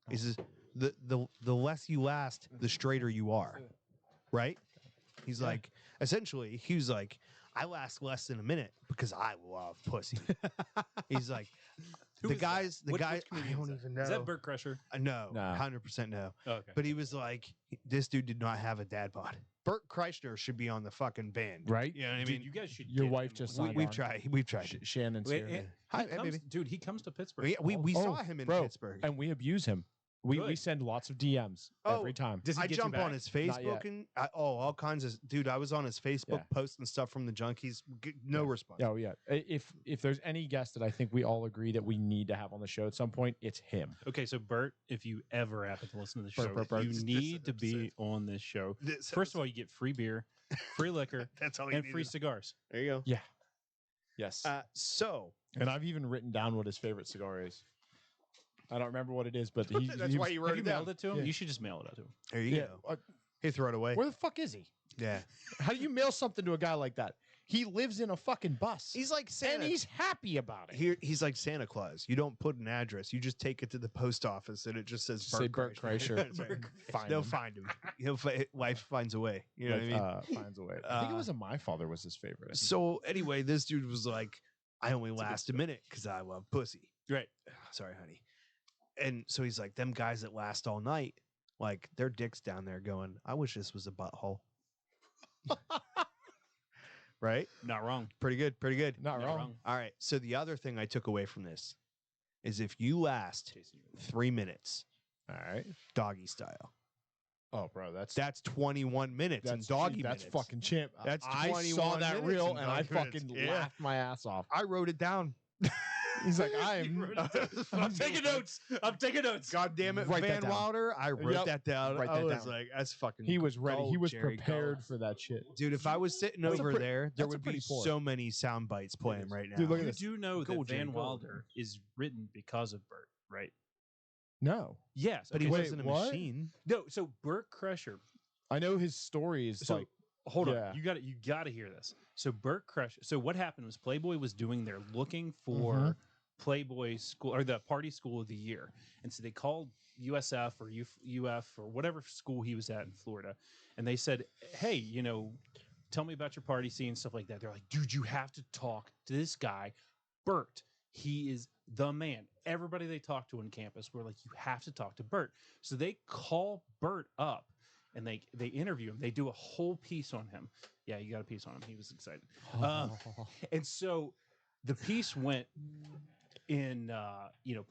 he says the less you last, the straighter you are." Right? He's like, essentially, he was like, "I last less than a minute because I love pussy." He's like, Who the is that? guys, Which I comedian don't is that? even know. Is that Burt Kreischer? No, Nah. 100% no. Oh, okay. But he was like, this dude did not have a dad bod. Burt Kreischer should be on the fucking band. Right? You know what I Dude, mean? you guys should. Your get wife him. just We- signed We've on. tried. We've tried. Shannon's Wait, here. and Hi, he hey, comes, baby. dude, he comes to Pittsburgh. We Oh, saw him in bro, Pittsburgh. and we abuse him. We Good. send lots of DMs Oh, every time. Does he I get you jump on back? his Not yet. Facebook and all kinds of dude. I was on his Facebook Yeah. posting stuff from the junkies. No response. Oh yeah. If there's any guest that I think we all agree that we need to have on the show at some point, it's him. Okay, so Bert, if you ever happen to listen to the show, Bert. you This need to be episode. on this show. This First of all, you get free beer, free liquor, that's all you and free needed. cigars. There you go. Yeah. Yes. So and I've even written down what his favorite cigar is. I don't remember what it is, but he, That's he why was- you Have wrote you it down. mailed it to him? Yeah. You should just mail it out to him. There you yeah. go. Hey, throw it away. Where the fuck is he? Yeah. How do you mail something to a guy like that? He lives in a fucking bus. He's like Santa. and he's happy about it. He's like Santa Claus. You don't put an address. You just take it to the post office, and it just says Say Bert Kreischer. That's right. Find They'll him. find him. Life finds a way. You know what I mean? Finds a way. I think it Uh, was My Father was his favorite. So anyway, this dude was like, "I only last a minute because I love pussy." Right. Sorry, honey. And so he's like, "Them guys that last all night, like their dicks down there going, I wish this was a butthole." Right? Not wrong. Pretty good. Pretty good. Not Not wrong. wrong. All right. So the other thing I took away from this is if you last 3 minutes, All right. doggy style, Oh, bro, that's 21 minutes in that's doggy that's minutes. fucking champ. That's I 21 saw that minutes reel in and I doggy minutes. fucking Yeah. laughed my ass off. I wrote it down. He's like, I'm I'm taking notes. I'm taking notes. God damn it, Write that Van down. Wilder. I wrote Yep. that down. Write I that was down. like, that's fucking. He was ready. He gold, was Jerry, prepared gold. for that shit. Dude, if I was sitting That's a over pretty- there, there that's a would be pretty pour. so many sound bites playing right now. Dude, look at You this. do know Go, that Jerry, Van go. Wilder is written because of Bert, right? No. Yes, But he Wait, wasn't a what? machine. No, so Bert Kreischer, I know his story is So like hold yeah. on, you got to hear this. So Burt Kreischer. So what happened was Playboy was doing their looking for Playboy school or the party school of the year, and so they called USF or UF or whatever school he was at in Florida, and they said, "Hey, tell me about your party scene, stuff like that." They're like, "Dude, you have to talk to this guy, Burt. He is the man." Everybody they talked to on campus were like, "You have to talk to Burt." So they call Burt up and they interview him. They do a whole piece on him. Yeah, you got a piece on him. He was excited. And so the piece went in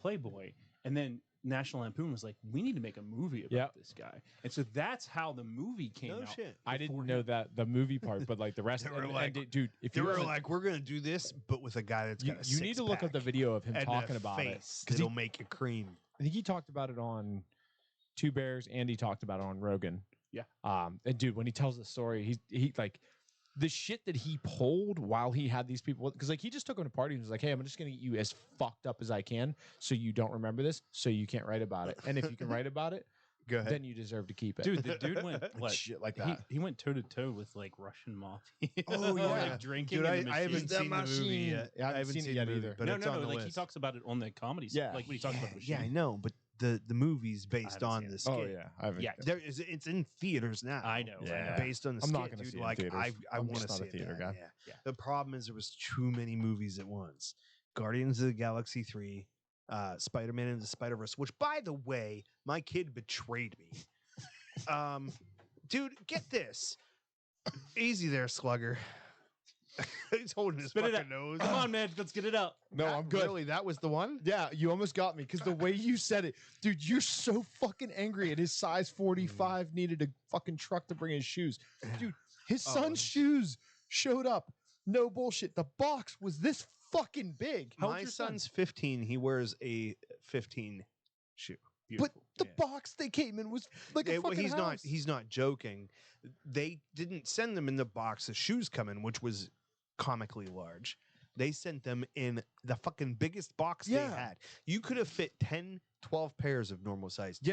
Playboy, and then National Lampoon was like, "We need to make a movie about this guy." And so that's how the movie came No out. shit. I didn't know that the movie part, but like the rest They of were it, like- dude, if They you were haven't- like, we're gonna do this, but with a guy that's got a you need to look up the six-pack video of him and talking a about it face because that'll make you cream. I think he talked about it on Two Bears. Andy talked about it on Rogan. Yeah. And dude, when he tells the story, he like the shit that he pulled while he had these people, because like he just took him to parties and was like, "Hey, I'm just gonna get you as fucked up as I can, so you don't remember this, so you can't write about it. And if you can write about it, Go ahead. then you deserve to keep it." Dude, the dude went what? Shit like He, that. he went toe to toe with like Russian mafia. Oh, yeah. like drinking. Dude, in the I haven't machine. seen the movie yet. Yeah, I haven't seen it yet the movie, either. But no, it's on the like he list. talks about it on the comedy. Yeah. Like when he talks about the Yeah, I machine. know, but the movie's based haven't on seen the it. skit. Oh yeah, I haven't. Yeah. It's in theaters now. I know. Yeah. Based on the I'm skit, not gonna dude. see it in Like theaters. I I'm want to just not see a theater that, guy. Yeah. Yeah. The problem is there was too many movies at once. Guardians of the Galaxy 3, Spider-Man and the Spider-Verse, which by the way, my kid betrayed me. Dude, get this. Easy there, Slugger. He's holding his Spit it fucking out. nose. Come on, man. Let's get it out. No, That- I'm good. Really, that was the one? Yeah, you almost got me because the way you said it, dude, you're so fucking angry at his size 45 needed a fucking truck to bring his shoes. Dude, his son's shoes showed up. No bullshit. The box was this fucking big. How old's My your son? son's 15. He wears a 15 shoe. But Beautiful. the Yeah. box they came in was like a Well, fucking house. he's not joking. They didn't send them in the box the shoes come in, which was comically large. They sent them in the fucking biggest box they Yeah. had. You could have fit 10, 12 pairs of normal sized shoe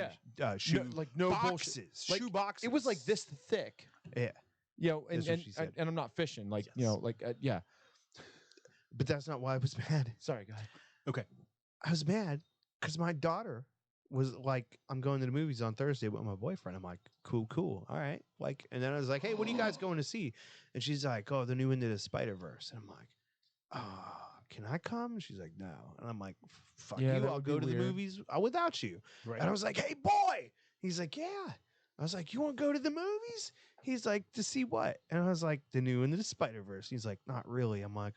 no boxes. bullshit. Like, shoe boxes. It was like this thick. Yeah. You know, and That's what and, she said. and I'm not fishing. Like, you Yes. know, like, yeah. But that's not why I was mad. Sorry, go ahead. I was mad because my daughter was like, I'm going to the movies on Thursday with my boyfriend. I'm like, cool. All right. Like, and then I was like, hey, what are you guys going to see? And she's like, oh, the new Into the Spider-Verse. And I'm like, can I come? And she's like, no. And I'm like, fuck Yeah, you. that I'll would be go to the weird. movies without you. Right. And I was like, hey, boy. He's like, yeah. I was like, you want to go to the movies? He's like, to see what? And I was like, the new Into the Spider-Verse. He's like, not really. I'm like,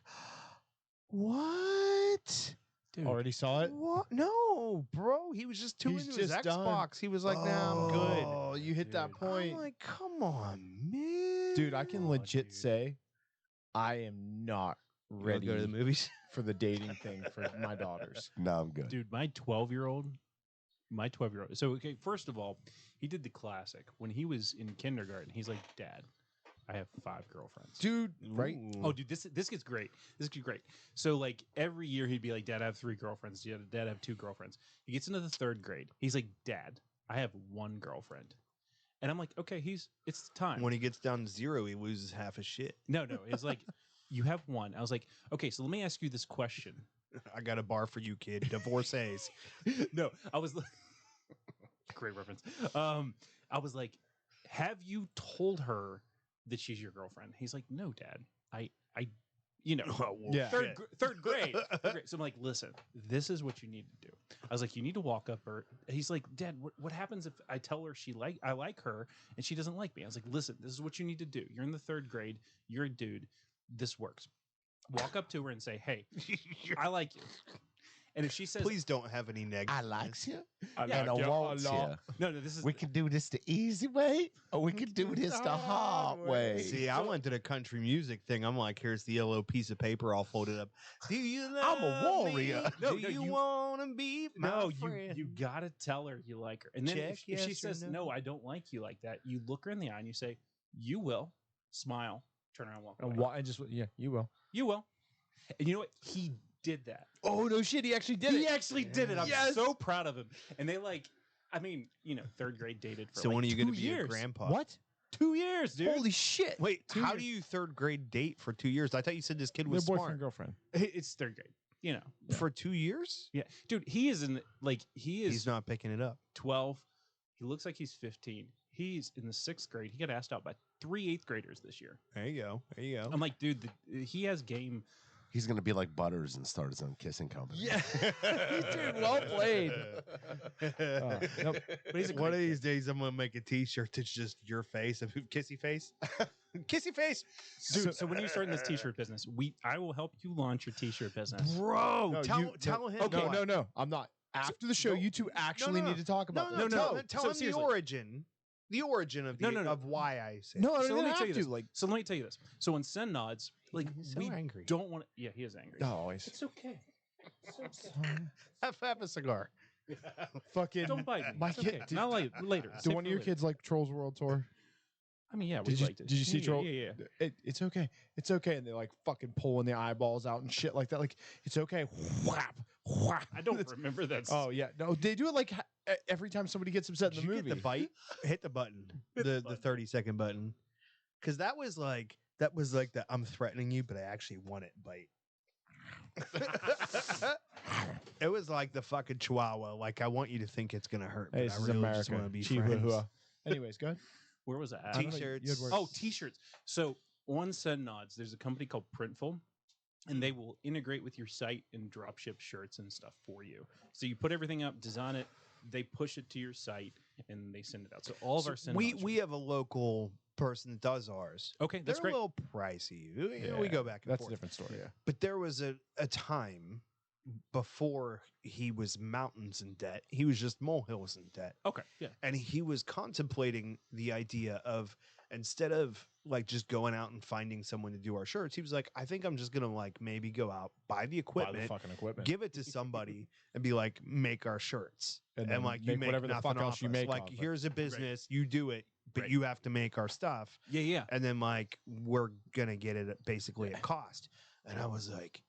what? Dude. Already saw it? What? No, bro. He was just too He's into his just done. Xbox. He was like, nah, I'm good. Oh, you hit that Dude. point. I'm like, come on, man. Dude, I can Oh, legit dude. say I am not You wanna ready go to the movies. for the dating thing for my daughters. No, I'm good. Dude, my 12-year-old. So, okay, first of all, he did the classic. When he was in kindergarten, he's like, Dad, I have 5 girlfriends. Dude, right? Ooh. Oh, dude, this gets great. This gets great. So, like, every year he'd be like, Dad, I have 3 girlfriends. Dad, I have 2 girlfriends. He gets into the 3rd grade. He's like, Dad, I have 1 girlfriend. And I'm like, okay, it's time. When he gets down to 0, he loses half his shit. No, it's like, you have 1. I was like, okay, so let me ask you this question. I got a bar for you, kid. Divorcees. No, I was like, great reference. I was like, have you told her that she's your girlfriend? He's like, no, Dad. I Yeah. third grade. So I'm like, listen, this is what you need to do. I was like, you need to walk up her. He's like, Dad, what happens if I tell her I like her and she doesn't like me? I was like, listen, this is what you need to do. You're in the 3rd grade. You're a dude. This works. Walk up to her and say, hey, I like you. And if she says, Please don't have any negative. I likes you, I and I like you want a lot. you. no, this is We can do this the easy way, or we can do this the hard way. See, I went to the country music thing. I'm like, here's the yellow piece of paper all folded up. Do you love I'm a warrior. me? No, Do no, you you- want to be my no, friend? you gotta tell her you like her. And then Check if she yes or says, no. no, I don't like you like that, you look her in the eye and you say, you will, smile, turn around, walk away. And why? Just yeah, you will. You will. And you know what? He did that. Oh no, shit! He actually did He it. actually did it. I'm Yes. so proud of him. And they 3rd grade dated for So like when are you 2 going to be a years. grandpa? What? 2 years, dude. Holy shit! Wait, 2 how years. do you third grade date for 2 years? I thought you said this kid Their was boyfriend smart. girlfriend? It's third grade. You know. Yeah. For 2 years? Yeah, dude. He is in he is He's not picking it up. 12. He looks like he's 15. He's in the 6th grade. He got asked out by 3 8th graders this year. There you go. There you go. I'm like, dude, he has game. He's gonna be like Butters and start his own kissing company. Yeah, dude. Well played. Nope. But he's a One of great these days, I'm gonna make a T-shirt that's just your face, a kissy face, kissy face, dude. So when you start in this T-shirt business, I will help you launch your T-shirt business. bro. No, tell you- tell him. Okay, what. no. I'm not. After the show, no, you two actually no. need to talk about No, that. tell So him seriously. the origin of No, no. of why I say. No, I So don't let even me tell you have this. to. Like, So let me tell you this. So when Sen nods, like He's so we angry. don't want. Yeah, he is angry. always. It's okay. have a cigar. Fucking. Don't bite me. My It's kid- okay. did- Not later. Do Save one for of your later. kids like Trolls World Tour? I mean, yeah, we Did you- liked it. did you see yeah, Troll- Yeah, yeah. It's okay. It's okay. And they're like fucking pulling the eyeballs out and shit like that. Like, it's okay. Whap. Whap. I don't It's- remember that. Oh, yeah. No, they do it like every time somebody gets upset in Did the you movie. get the bite? Hit the button. Hit the the button. 30-second button. Because that was like the I'm threatening you, but I actually want it bite. It was like the fucking chihuahua. Like I want you to think it's gonna hurt, but Hey, this I is really America. just want to be Chihuahua. friends. Anyways, go ahead. Where was that? I don't know, T-shirts. you had words. Oh, T-shirts. So on Sen Nods, there's a company called Printful, and they will integrate with your site and drop ship shirts and stuff for you. So you put everything up, design it, they push it to your site, and they send it out. So all of our Sen Nods. we have a local person that does ours. Okay, that's They're great. a little pricey. We go back and That's forth. a different story. Yeah. But there was a time before he was mountains in debt. He was just molehills in debt. Okay, yeah. And he was contemplating the idea of, instead of like just going out and finding someone to do our shirts, he was like, I think I'm just gonna like maybe go out, buy the Buy the equipment, fucking equipment. give it to somebody and be like, make our shirts. And And, then like you make make whatever the nothing fuck else off you us. make Like off it. here's a business, you do it, but Right. you have to make our stuff. Yeah, yeah. And then like we're gonna get it at basically at cost. And I was like,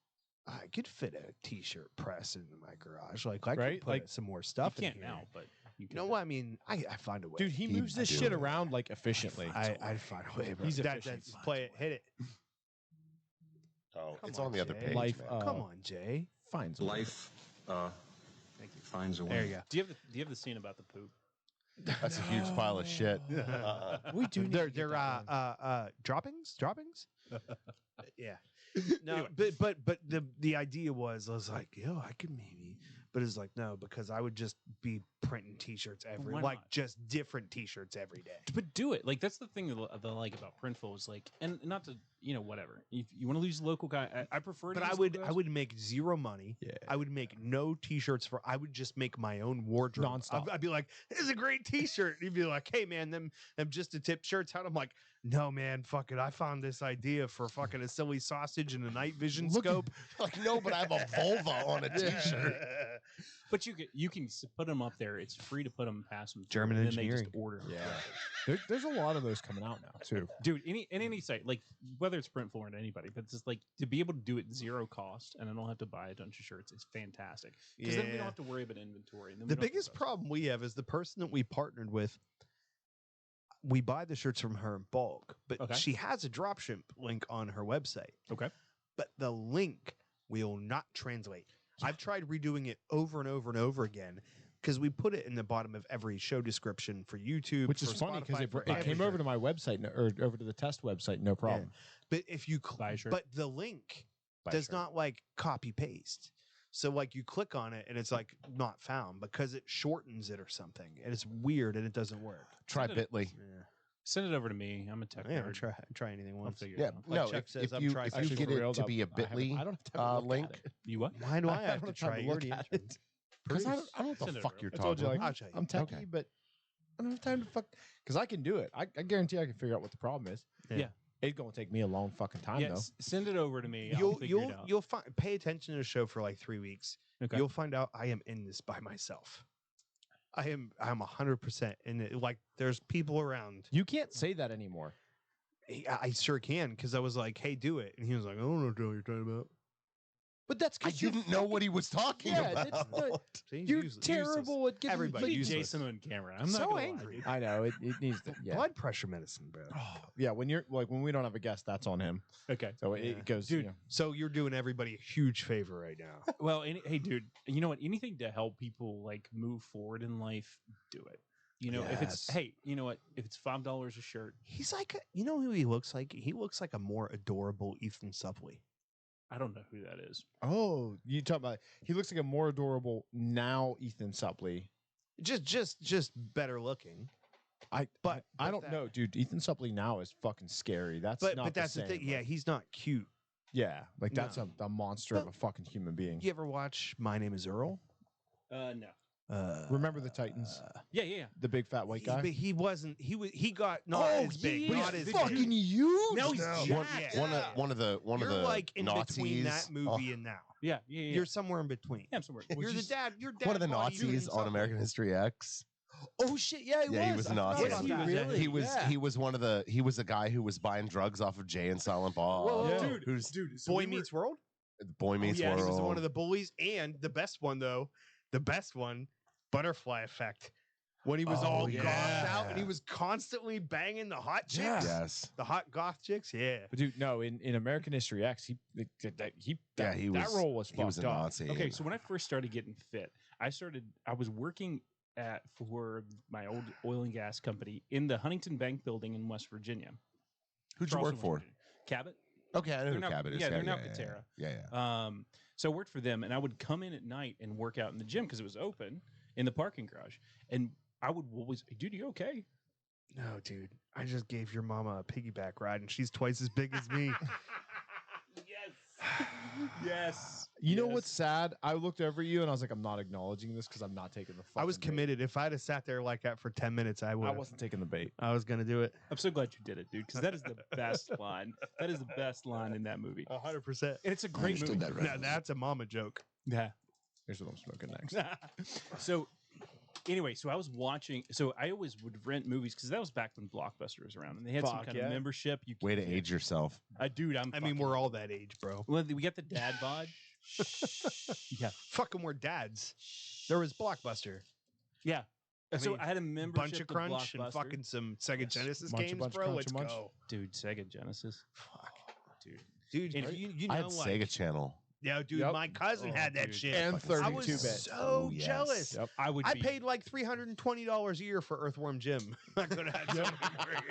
I could fit a t-shirt press in my garage. Like I Right? could put Like, some more You stuff in can't here. now, but you You can. know what I mean? I find a way. Dude, he He'd moves this do shit it. around like efficiently. I'd find a way. Bro. He's That, efficient. that's play it, hit it. Oh, Come it's on, on the other Jay. page. Life, man. Come on, Jay. Finds a way. Life Thank you. finds a way. There you go. Do you have the scene about the poop? That's a huge pile of shit. We do. Need They're to get that one. droppings. Yeah. No, Anyway. but the idea was I was like, yo, I could maybe, but it's like no, because I would just be printing T-shirts Why like not? just different T-shirts every day. But do it. Like that's the thing that I like about Printful is like, and not to whatever. If you want to use a local guy, I prefer. To But use I local guys. would make zero money. Yeah. I would make no T-shirts for. I would just make my own wardrobe. Nonstop. I'd be like, "This is a great T-shirt." You'd be like, "Hey, man, them just to tip shirts out." I'm like, "No, man, fuck it. I found this idea for fucking a silly sausage and a night vision Look at- scope." Like, no, but I have a vulva on a t-shirt. But you can put them up there. It's free to put them past them. German and then they engineering. just order 'em. Yeah. There's a lot of those coming out now too. Dude, any site, like whether it's Printful or anything, but it's just like to be able to do it zero cost, and I don't have to buy a bunch of shirts. It's fantastic because then we Yeah. don't have to worry about inventory. And then The we don't have to biggest worry about- problem we have is the person that we partnered with. We buy the shirts from her in bulk, but Okay. she has a dropship link on her website. Okay. But the link will not translate. I've tried redoing it over and over and over again because we put it in the bottom of every show description for YouTube, Which is for funny because Spotify, for it came everything. over to my website or over to the test website, no problem. But if you, Buy a shirt. but the link Buy a does shirt. not like copy paste. So like you click on it and it's like not found because it shortens it or something, and it's weird and it doesn't work. Try Send it- Bitly. Send it over to me. I'm a tech Yeah, nerd. try anything I'll once. figure Yeah, it out. Like no. Chuck If, says, if I'm you trying if to you Actually, get for it real, to be a I haven't- Bitly I don't have to have a look link, at it. You what? Why do I I have don't to have try? to You look already at answered. it. because I Bruce. don't know what Send the it fuck over. you're I told talking you, like, about. I'll show you. I'm techie, Okay. but I don't have time to fuck because I can do it. I guarantee I can figure out what the problem is. Yeah. It's gonna take me a long fucking time Yeah, though. send it over to me. I'll figure it out. You'll find pay attention to the show for like 3 weeks. Okay. You'll find out I am in this by myself. I'm 100% in it. Like there's people around. You can't say that anymore. I sure can because I was like, "Hey, do it," and he was like, "I don't know what you're talking about." But that's I because you didn't know what he was talking Yeah, that's about. the- See, you're useless. terrible at getting Everybody Leave useless. Jason on camera. I'm not So gonna angry. Lie, I know it needs to. Yeah. Blood pressure medicine, bro. Yeah, when you're like when we don't have a guest, that's on him. dude. Okay. So Yeah. it goes, Dude, you know. So you're doing everybody a huge favor right now. Well, hey, dude. You know what? Anything to help people like move forward in life, do it. You know, if it's Yes. you know what? If it's $5 a shirt, He's like, you know who he looks like? He looks like a more adorable Ethan Suplee. I don't know who that is. Oh, you talk about he looks like a more adorable now Ethan Suplee. Just better looking. But I don't that- know, dude. Ethan Suplee now is fucking scary. That's not But that's the same. thing. Yeah, he's not cute. Yeah, like that's No. a monster of a fucking human being. You ever watch My Name Is Earl? No. Remember the Titans? Yeah. The big fat white guy. But he wasn't. He got not Oh, as big. yeah, Not he's as fucking big. huge. Now he's now. jacked. One of the You're like in Nazis. between that Oh, movie and now. Yeah. You're somewhere in between. Yeah, I'm somewhere. You're the dad. You're dad. one of the body Nazis Ethan on Suplee. American History X. Oh shit! Yeah, Yeah, he was a I forgot Nazi. about Was he that. really? He was one of the he was a guy who was buying drugs off of Jay and Silent Bob. Whoa, Yeah. dude, Who's dude. Boy Meets World. Boy Meets Yeah, World. he was one of the bullies, and the best one though, Butterfly Effect, when he was Oh, all yeah. gothed out and he was constantly banging the hot chicks, Yeah. Yes. the hot goth chicks. Yeah, But dude, no, in American History X, he that role was he was a fucked up. Nazi. Okay, so when I first started getting fit, I was working for my old oil and gas company in the Huntington Bank building in West Virginia. Who'd you work Charleston, for? West Virginia. Cabot. Okay, I know They're who now- Cabot is. yeah, they're now yeah, Katera. Yeah. So I worked for them, and I would come in at night and work out in the gym because it was open in the parking garage. And I would always, dude, you okay? no, dude, I just gave your mama a piggyback ride, and she's twice as big as me. Yes. You know what's sad? I looked over you and I was like, I'm not acknowledging this because I'm not taking the. I was fucking bait. committed. If I'd have sat there like that for 10 minutes, I would. I wasn't taking the bait. I was gonna do it. I'm so glad you did it, dude, because that is the best line. That is the best line in that movie. 100%. And it's a great movie. Understood that Now right. that's a mama joke. Yeah. Here's what I'm smoking next. So anyway, so I was watching. So I always would rent movies because that was back when Blockbuster was around, and they had some Fuck, kind yeah. of membership. You Way to could- age yourself. dude. I mean, we're all that age, bro. Well, we got the dad bod. Yeah, Fucking we're dads. There was Blockbuster, yeah. So mean, I had a membership bunch of to crunch, and Blockbuster. fucking some Sega Yes. Genesis Munch a games, bunch, bro. crunch a Let's munch. go. Dude, Sega Genesis. Fuck, Dude. dude. And You I know had what? Sega Channel. Yeah, dude. Yep. My cousin Oh, had that dude. shit. And I was 32-bit. so Oh, yes. jealous. Yep. I would. I be, paid like $320 a year for Earthworm Jim. I could have had so many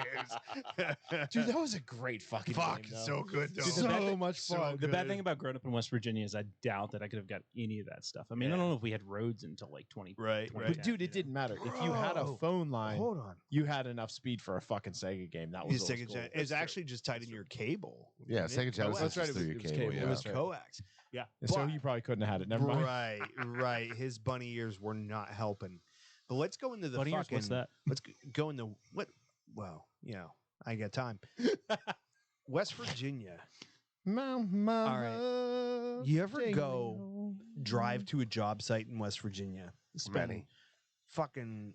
games. Dude, that was a great fucking Fuck, game, though. so good though. Dude, the bad So thing- much so fun. The bad good. thing about growing up in West Virginia is I doubt that I could have got any of that stuff. I mean, I Yeah. don't know if we had roads until like 20. Right, But right. But dude, it didn't matter. If you had a Bro, phone line, Hold on. you had enough speed for a fucking Sega game. That was His always Sega cool. Gen- it's actually just tied in your cable. Yeah, Wasn't it? Sega Genesis That's right, was it through was- your it was cable. cable, It Yeah. was right. coax. Yeah. So But- you probably couldn't have had it. Never mind. Right, right. His bunny ears were not helping. But let's go into the Bunny ears, fucking. what's that? Let's go in the what? Well, you know, I got time. West Virginia. Mama, You ever go drive to a job site in West Virginia? Spend Many. fucking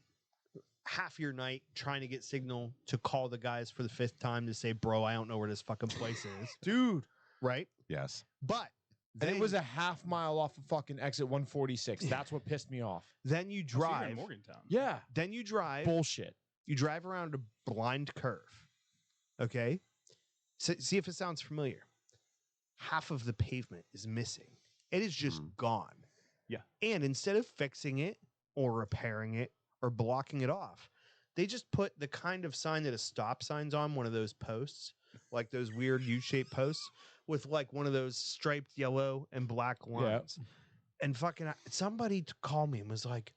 half your night trying to get signal to call the guys for the 5th time to say, "Bro, I don't know where this fucking place is." dude? Right? Yes. But And then, it was a half mile off of fucking exit 146. That's what pissed me off. then you Oh, so you're in drive. Morgantown. Yeah, Then you drive. bullshit. You drive around a blind curve. Okay? So, see if it sounds familiar. Half of the pavement is missing. It is just gone. Yeah. And instead of fixing it or repairing it or blocking it off, they just put the kind of sign that a stop sign's on, one of those posts, like those weird U-shaped posts with like one of those striped yellow and black lines. And fucking somebody called me and was like,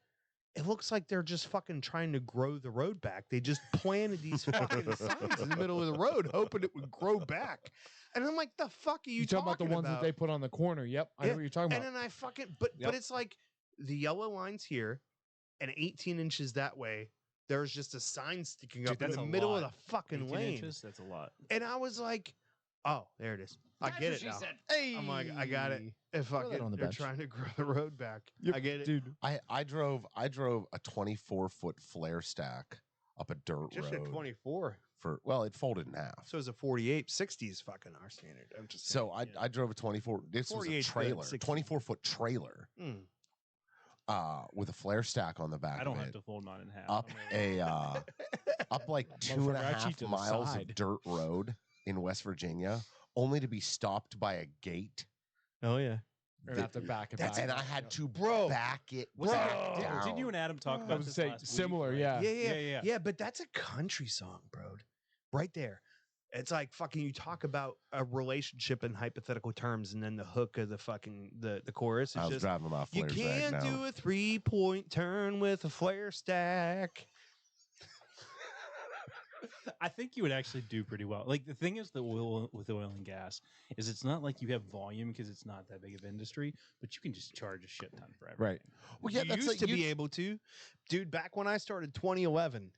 it looks like they're just fucking trying to grow the road back. They just planted these fucking signs in the middle of the road, hoping it would grow back. And I'm like, the fuck are you You talking about the ones that they put on the corner? Yep, I know Yeah, what you're talking And about. then I fucking, but Yep. it's like the yellow lines here, and 18 inches that way. There's just a sign sticking Dude, up in that's the a middle lot. of the fucking 18 lane. inches? That's a lot. And I was like, oh, there it is. I get it now. Hey, I'm like, I got it. If Throw that fucking on the they're bench. trying to grow the road back. I get it. dude. I drove a 24-foot flare stack up a dirt Just road at 24. well, it folded in half. So it's a 48. 60 is fucking our standard. I'm just So saying. I drove a 24. This was a 48 's good, trailer, 60. 24-foot trailer, Mm. with a flare stack on the back. I don't of have it, to fold mine in half. up I'm really- up like Motherfucker, I cheat 2.5 to the miles side. of dirt road in West Virginia, only to be stopped by a gate. Oh yeah. We're gonna have to back it back. And I had to Bro. back it Was back it- down. did you and Adam talk I about was this saying last week? similar, Like, yeah. Yeah, but that's a country song, bro. Right there. It's like fucking you talk about a relationship in hypothetical terms and then the hook of the fucking the chorus I is was just driving my you flare can't stack do now. a 3-point turn with a flare stack. I think you would actually do pretty well. Like the thing is, with oil and gas is it's not like you have volume because it's not that big of industry, but you can just charge a shit ton for everything. Right. Well, yeah, you that's used like to be able to, dude. Back when I started 2011,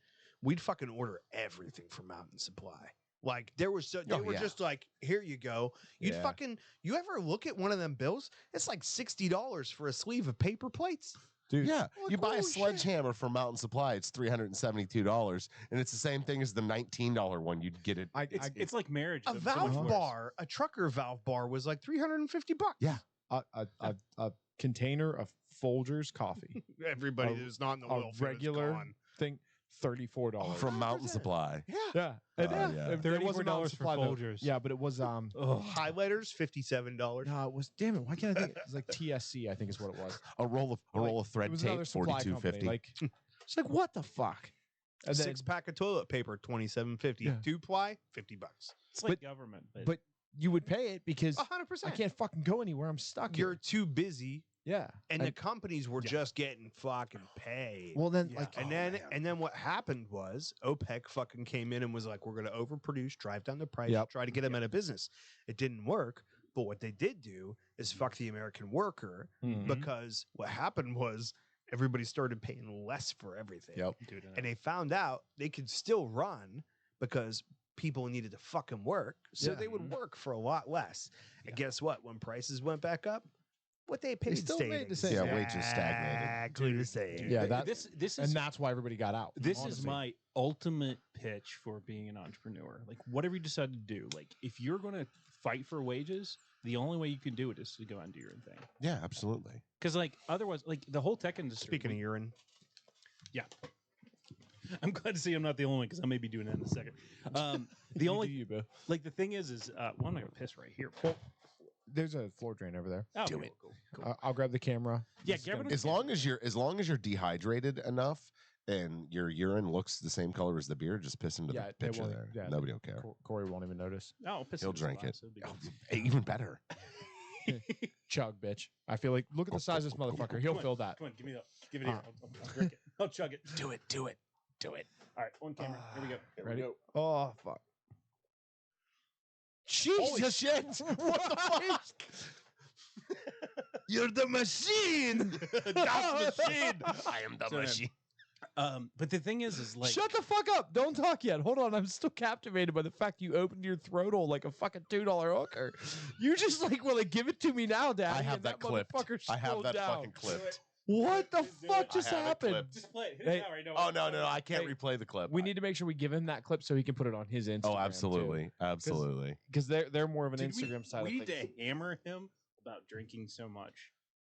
we'd fucking order everything from Mountain Supply. Like there was, they Oh, were yeah. just like, here you go. You'd Yeah. fucking, you ever look at one of them bills? It's like $60 for a sleeve of paper plates. Dude. Yeah, Like, you buy a holy shit. sledgehammer from Mountain Supply. It's $372, and it's the same thing as the $19 one. You'd get it. It's like marriage. A but so much valve worse. bar, a trucker valve bar was like $350. Yeah. A container of Folgers coffee, Everybody A- who's not in the a oil field is regular gone. thing, $34 from Mountain Supply. Yeah. Yeah, and Oh, yeah. It wasn't Mountain $34 for Supply, though. Folgers. Yeah, but it was Highlighters, $57. No, it was. Damn it! Why can't I think? It was like TSC, I think is what it was. A roll of It thread was tape, another supply company. 42.50. Like, it's like what the fuck? And then, 6-pack of toilet paper, $27.50. Yeah. 2-ply, $50. It's like But- government. but you would pay it because 100%. I can't fucking go anywhere. I'm stuck. You're Here. too busy, Yeah, and the And- companies were just getting fucking paid. well then Yeah. like and then what happened was OPEC fucking came in and was like, we're going to overproduce, drive down the price, Yep. try to get them out of business. It didn't work. But what they did do is fuck the American worker, Mhm. because what happened was everybody started paying less for everything. Yep. dude, And they found out they could still run because people needed to fucking work. So Yeah. they would work for a lot less. Yeah. And guess what? When prices went back up, what they paid still stayed made the same. Yeah, wages stagnated. exactly the same. Yeah, that- this is and that's why everybody got out. this is honestly. my ultimate pitch for being an entrepreneur. Like whatever you decide to do, like if you're going to fight for wages, the only way you can do it is to go and do your own thing. Yeah, absolutely. Because like otherwise, like the whole tech industry. Speaking of urine, I'm glad to see I'm not the only one because I may be doing that in a second. The You only do you, boo. like the thing is well, I'm not gonna piss right here. Well, there's a floor drain over there. Oh, do cool, it. cool. I'll grab the camera. Yeah, This is grab gonna- it. As long as you're dehydrated enough and your urine looks the same color as the beer, just piss into Yeah, the they pitcher won't- there. yeah, Nobody will care. Corey won't even notice. Oh, I'll piss He'll in this drink glass, it. it'll be Oh, good. even better. Chug, bitch. I feel like look at the size of this motherfucker. He'll Come on, fill that. Come on, give me that. Give it here. I'll drink it. I'll chug it. Do it. Do it. Do it. All right, on camera. Here we go. Ready? Oh fuck. Jesus shit! What the fuck? you're the machine. That's machine. I am the So, machine. But the thing is like Shut the fuck up! Don't talk yet. Hold on. I'm still captivated by the fact you opened your throat hole like a fucking $2 hooker. You just like, well, like, give it to me now, Daddy. I have and that clipped. motherfucker I have slowed that down. fucking clipped. What the Do it. fuck I just have it happened? clipped. just play it. Hit Hey. it now right now. Oh no, I can't Hey, replay the clip. We need to make sure we give him that clip so he can put it on his Instagram. Oh, absolutely, absolutely. Because they're more of an Dude, Instagram side. we of need things. to hammer him about drinking so much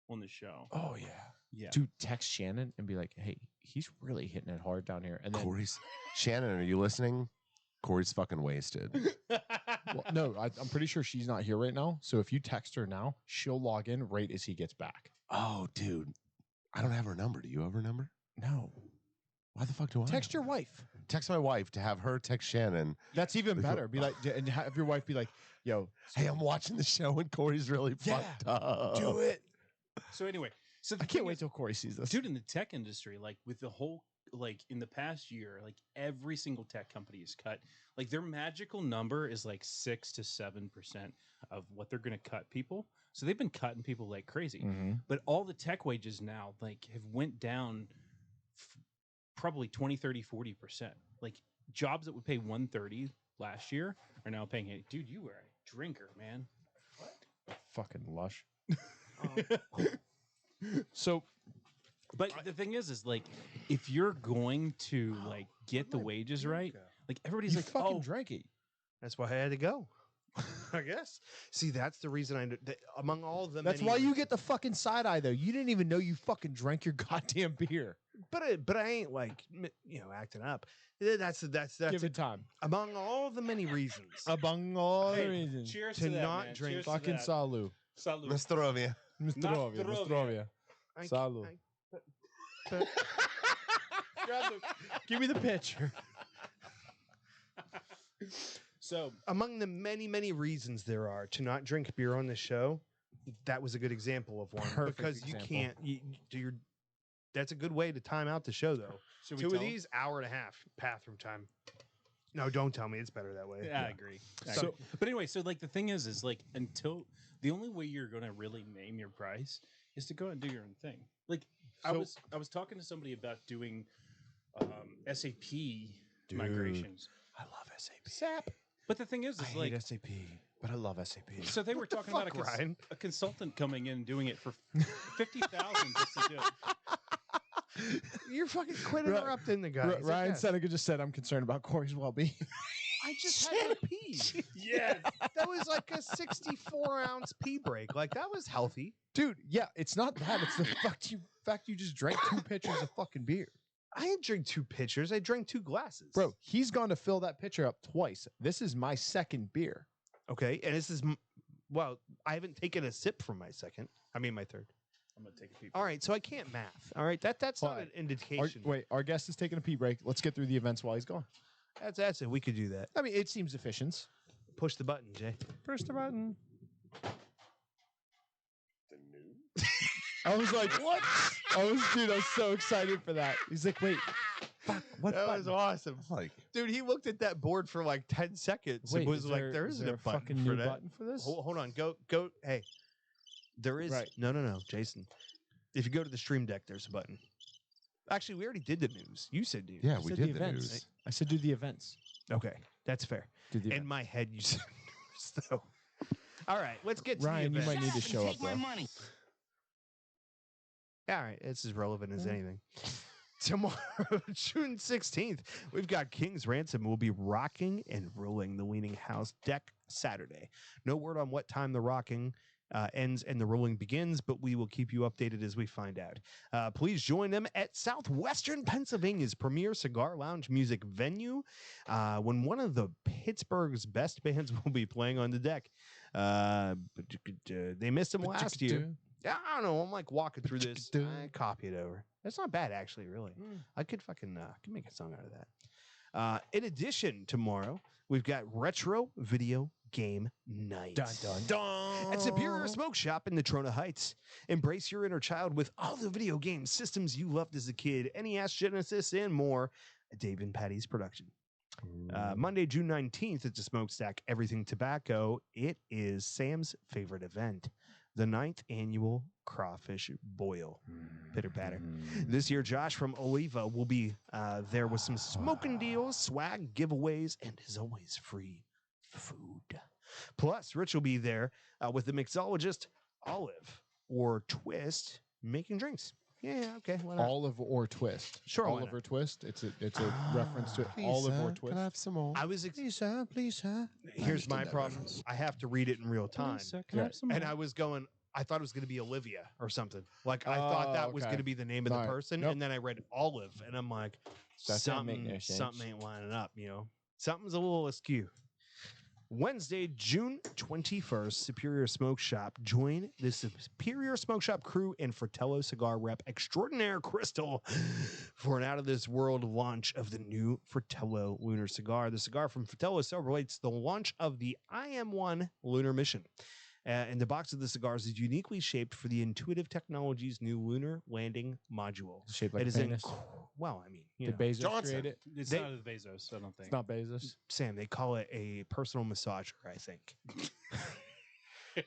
on the show. Oh yeah. Yeah. Dude, text Shannon and be like, "Hey, he's really hitting it hard down here." And then, Corey's Shannon, are you listening? Corey's fucking wasted. well, no, I'm pretty sure she's not here right now. So if you text her now, she'll log in right as he gets back. Oh, dude, I don't have her number. Do you have her number? No, Why the fuck do I? text your wife. Text my wife to have her text Shannon. That's even better. Be like, and have your wife be like, "Yo, Hey, I'm watching the show and Corey's really Yeah, fucked up. do it." So anyway, so the I can't thing wait is- till Corey sees this. dude, in the tech industry, like with the whole, like in the past year, like every single tech company is cut. Like their magical number is like 6 to 7% of what they're going to cut people. So they've been cutting people like crazy. Mhm. But all the tech wages now like have went down probably 20, 30, 40%. Like jobs that would pay 130 last year are now paying, hey, dude, you were a drinker, man. Fucking lush. So But the thing is like if you're going to like get the wages right, Like everybody's You like, fucking oh, drank it. That's why I had to go. I guess. See, that's the reason I. Among all the. That's many why you reasons- get the fucking side eye though. You didn't even know you fucking drank your goddamn beer. But I ain't like acting up. That's Give it time. among all the many reasons Among all the Hey, reasons. cheers to to that, not man. drink Cheers to Fucking that. salu. Salud. Nostrovia. Nostrovia. Nostrovia. Nostrovia. I- Salu. I- Give me the picture. So among the many reasons there are to not drink beer on the show, that was a good example of one. Perfect because example. you can't. You're. That's a good way to time out the show, though. should we Two tell of 'em? these, hour and a half bathroom time. No, don't tell me. It's better that way. Yeah, I agree. So- But anyway, so like the thing is like until the only way you're gonna really name your price is to go and do your own thing. Like I So- was talking to somebody about doing SAP migrations, I love SAP. SAP. but the thing is I like hate SAP, but I love SAP. so they were talking about fuck, Ryan? a consultant coming in and doing it for 50,000 just to do it. You're fucking quit Ri- interrupting the guy. He's like, Ryan "Yeah, Seneca just said, I'm concerned about Corey's well-being. I just had to pee. Yeah. That was like a 64-ounce pee break. Like that was healthy. Dude, yeah, it's not that. It's the fact you just drank 2 pitchers of fucking beer. I didn't drink 2 pitchers. I drank 2 glasses. Bro, he's gone to fill that pitcher up twice. This is my second beer. Okay, and this is well, I haven't taken a sip from my second. I mean my third. I'm gonna take a peek. All right, so I can't math. All right, that's not Fine. an indication. Our guest is taking a pee break. Let's get through the events while he's gone. That's it. We could do that. I mean, it seems efficient. Push the button, Jay. Push the button. The new? I was like, what? I was so excited for that. He's like, wait, fuck, what That button? was awesome. Like, Dude, he looked at that board for like 10 seconds. Wait, it was is like, there is isn't a button fucking for new that. button for this? Hold on. Go. Hey, there is. Right. No, Jason. If you go to the stream deck, there's a button. Actually, we already did the news. You said news. yeah, I we said did the the events. news. I said do the events. Okay, that's fair. Do the In events. my head, you said news, though. All right, let's get to Ryan, the you might events. need to show up, bro. All right, it's as relevant as anything. Tomorrow, June 16th, we've got King's Ransom. We'll be rocking and rolling the Leaning House deck Saturday. No word on what time the rocking ends and the rolling begins, but we will keep you updated as we find out. Please join them at Southwestern Pennsylvania's premier cigar lounge music venue when one of the Pittsburgh's best bands will be playing on the deck. They missed them last year. Yeah, I don't know. I'm like walking through this. I copy it over. That's not bad, actually, really. I could fucking could make a song out of that. In addition, tomorrow, we've got Retro Video Game Night. Dun, dun, dun. At Superior Smoke Shop in Natrona Heights. Embrace your inner child with all the video game systems you loved as a kid, NES, Genesis, and more. A Dave and Patty's production. Monday, June 19th at the Smokestack Everything Tobacco. It is Sam's favorite event, the 9th annual Crawfish Boil. Pitter patter. This year, Josh from Oliva will be there with some smoking deals, swag, giveaways, and as always, free food. Plus, Rich will be there with the mixologist Olive or Twist making drinks. Yeah, okay. Why not? Olive or Twist. Sure, why Olive not? or Twist. It's a reference to Olive or Twist. Can I have some more? I was. Please, sir. Please, sir. Here's my problem. I have to read it in real time. Can I have some And more? I was going, I thought it was going to be Olivia or something. Like, I thought that was okay. going to be the name of the Alright. person. Nope. And then I read Olive, and I'm like, That don't make no something sense. ain't lining up, Something's a little askew. Wednesday, June 21st, Superior Smoke Shop. Join the Superior Smoke Shop crew and Fratello Cigar Rep Extraordinaire Crystal for an out-of-this-world launch of the new Fratello Lunar Cigar. The cigar from Fratello celebrates the launch of the IM-1 lunar mission. And the box of the cigars is uniquely shaped for the Intuitive Technologies' new lunar landing module. It's shaped like It a is in, penis. well, I mean, Did Bezos Johnson. create it? It's They- not a Bezos, I don't think. It's not Bezos. Sam, they call it a personal massager, I think.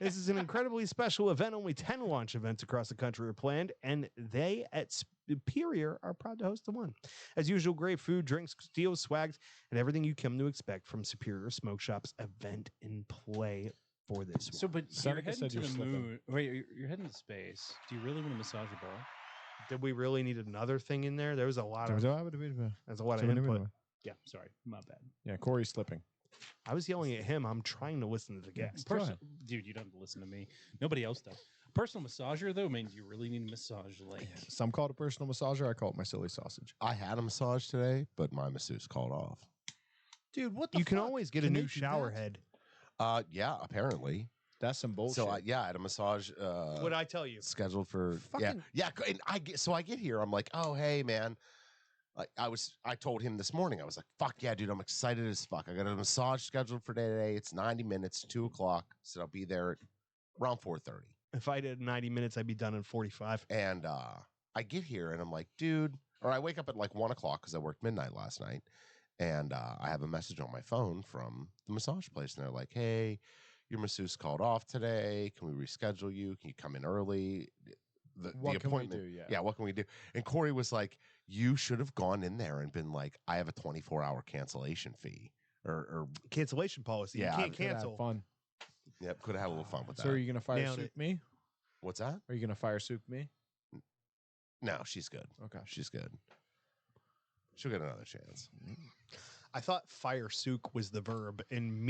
This is an incredibly special event. Only 10 launch events across the country are planned, and they at Superior are proud to host the one. As usual, great food, drinks, deals, swags, and everything you come to expect from Superior Smoke Shop's event in play for this one. So, but you're Seneca heading said to you're the slipping. moon. Wait, you're heading to space. Do you really want to massage a ball? Did we really need another thing in there? There was a lot of there's a lot of input. Yeah, sorry, my bad. Yeah, Corey's slipping. I was yelling at him. I'm trying to listen to the guest. Go ahead. Dude, you don't have to listen to me. Nobody else does. Personal massager though means you really need a massage. Like Some call it a personal massager. I call it my silly sausage. I had a massage today, but my masseuse called off. Dude, what You can always get a new shower head. Yeah, apparently. That's some bullshit. So yeah, I had a massage. What I tell you? Scheduled for Fucking- yeah. And I get here. I'm like, oh hey man. Like I told him this morning. I was like, fuck yeah, dude. I'm excited as fuck. I got a massage scheduled for today. It's 90 minutes, 2:00. So I'll be there at around 4:30. If I did 90 minutes, I'd be done in 45. And I get here and I'm like, dude. Or I wake up at like 1:00 because I worked midnight last night. And I have a message on my phone from the massage place, and they're like, hey, your masseuse called off today. Can we reschedule you? Can you come in early? What the can we appointment. do? Yeah, what can we do? And Corey was like, you should have gone in there and been like, I have a 24-hour cancellation fee. Or Cancellation policy. Yeah, You can't Could have cancel. fun. yep, could have had a little fun with that. So are you gonna fire Nailed soup it. me? What's that? Are you gonna fire soup me? No, she's good. Okay. She's good. She'll get another chance. I thought fire souk was the verb and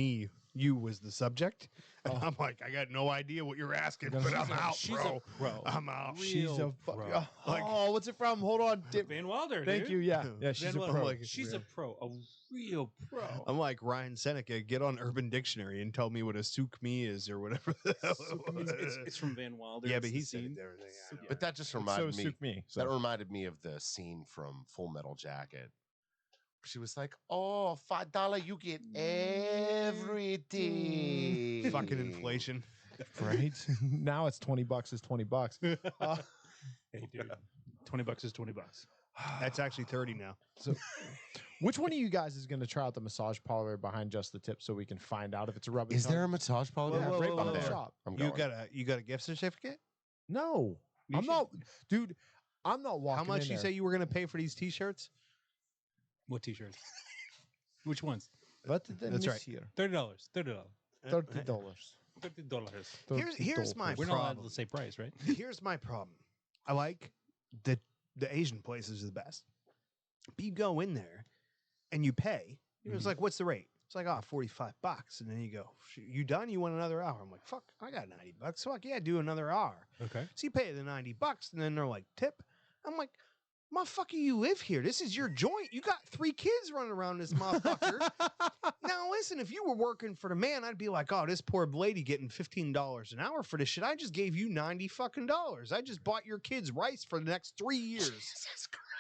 you was the subject. And Oh. I'm like, I got no idea what you're asking, She's but a- I'm out, she's bro. a pro. I'm out. She's a pro. oh, what's it from? Hold on. Van Wilder. Thank dude. you. Yeah, yeah. She's Then a what- pro. I'm like, She's a pro, a real pro. I'm like Ryan Seneca. Get on Urban Dictionary and tell me what a souk me is or whatever. the hell it was. It's from Van Wilder. Yeah, It's but the he said scene. it, everything. I know. But that just so reminded me. soup me. That So. reminded me of the scene from Full Metal Jacket. She was like, "Oh, $5, you get everything." Fucking inflation. Right now it's $20 is $20. Hey, dude, $20 is $20. That's actually 30 now. So, which one of you guys is going to try out the massage parlor behind Just the Tip so we can find out if it's a rubbing? Is there a tongue? massage parlor? Yeah, Whoa, right whoa, by whoa, the whoa. shop. I'm You going. got a gift certificate? No, You I'm should- not, dude. I'm not walking. How much in you there. say you were going to pay for these T-shirts? What T-shirts? Which ones? What did they That's miss right. here? $30. $30. Here's my We're not allowed problem. to say price, right? Here's my problem. I like the Asian places the best. But you go in there and you pay. It's like, what's the rate? It's like, oh, $45. And then you go, you done? You want another hour? I'm like, fuck, I got $90. Fuck yeah, do another hour. Okay. So you pay the $90 and then they're like, tip. I'm like, motherfucker, you live here. This is your joint. You got 3 kids running around this motherfucker. Now listen, if you were working for the man, I'd be like, oh, this poor lady getting $15 an hour for this shit. I just gave you $90 fucking dollars. I just bought your kids rice for the next 3 years.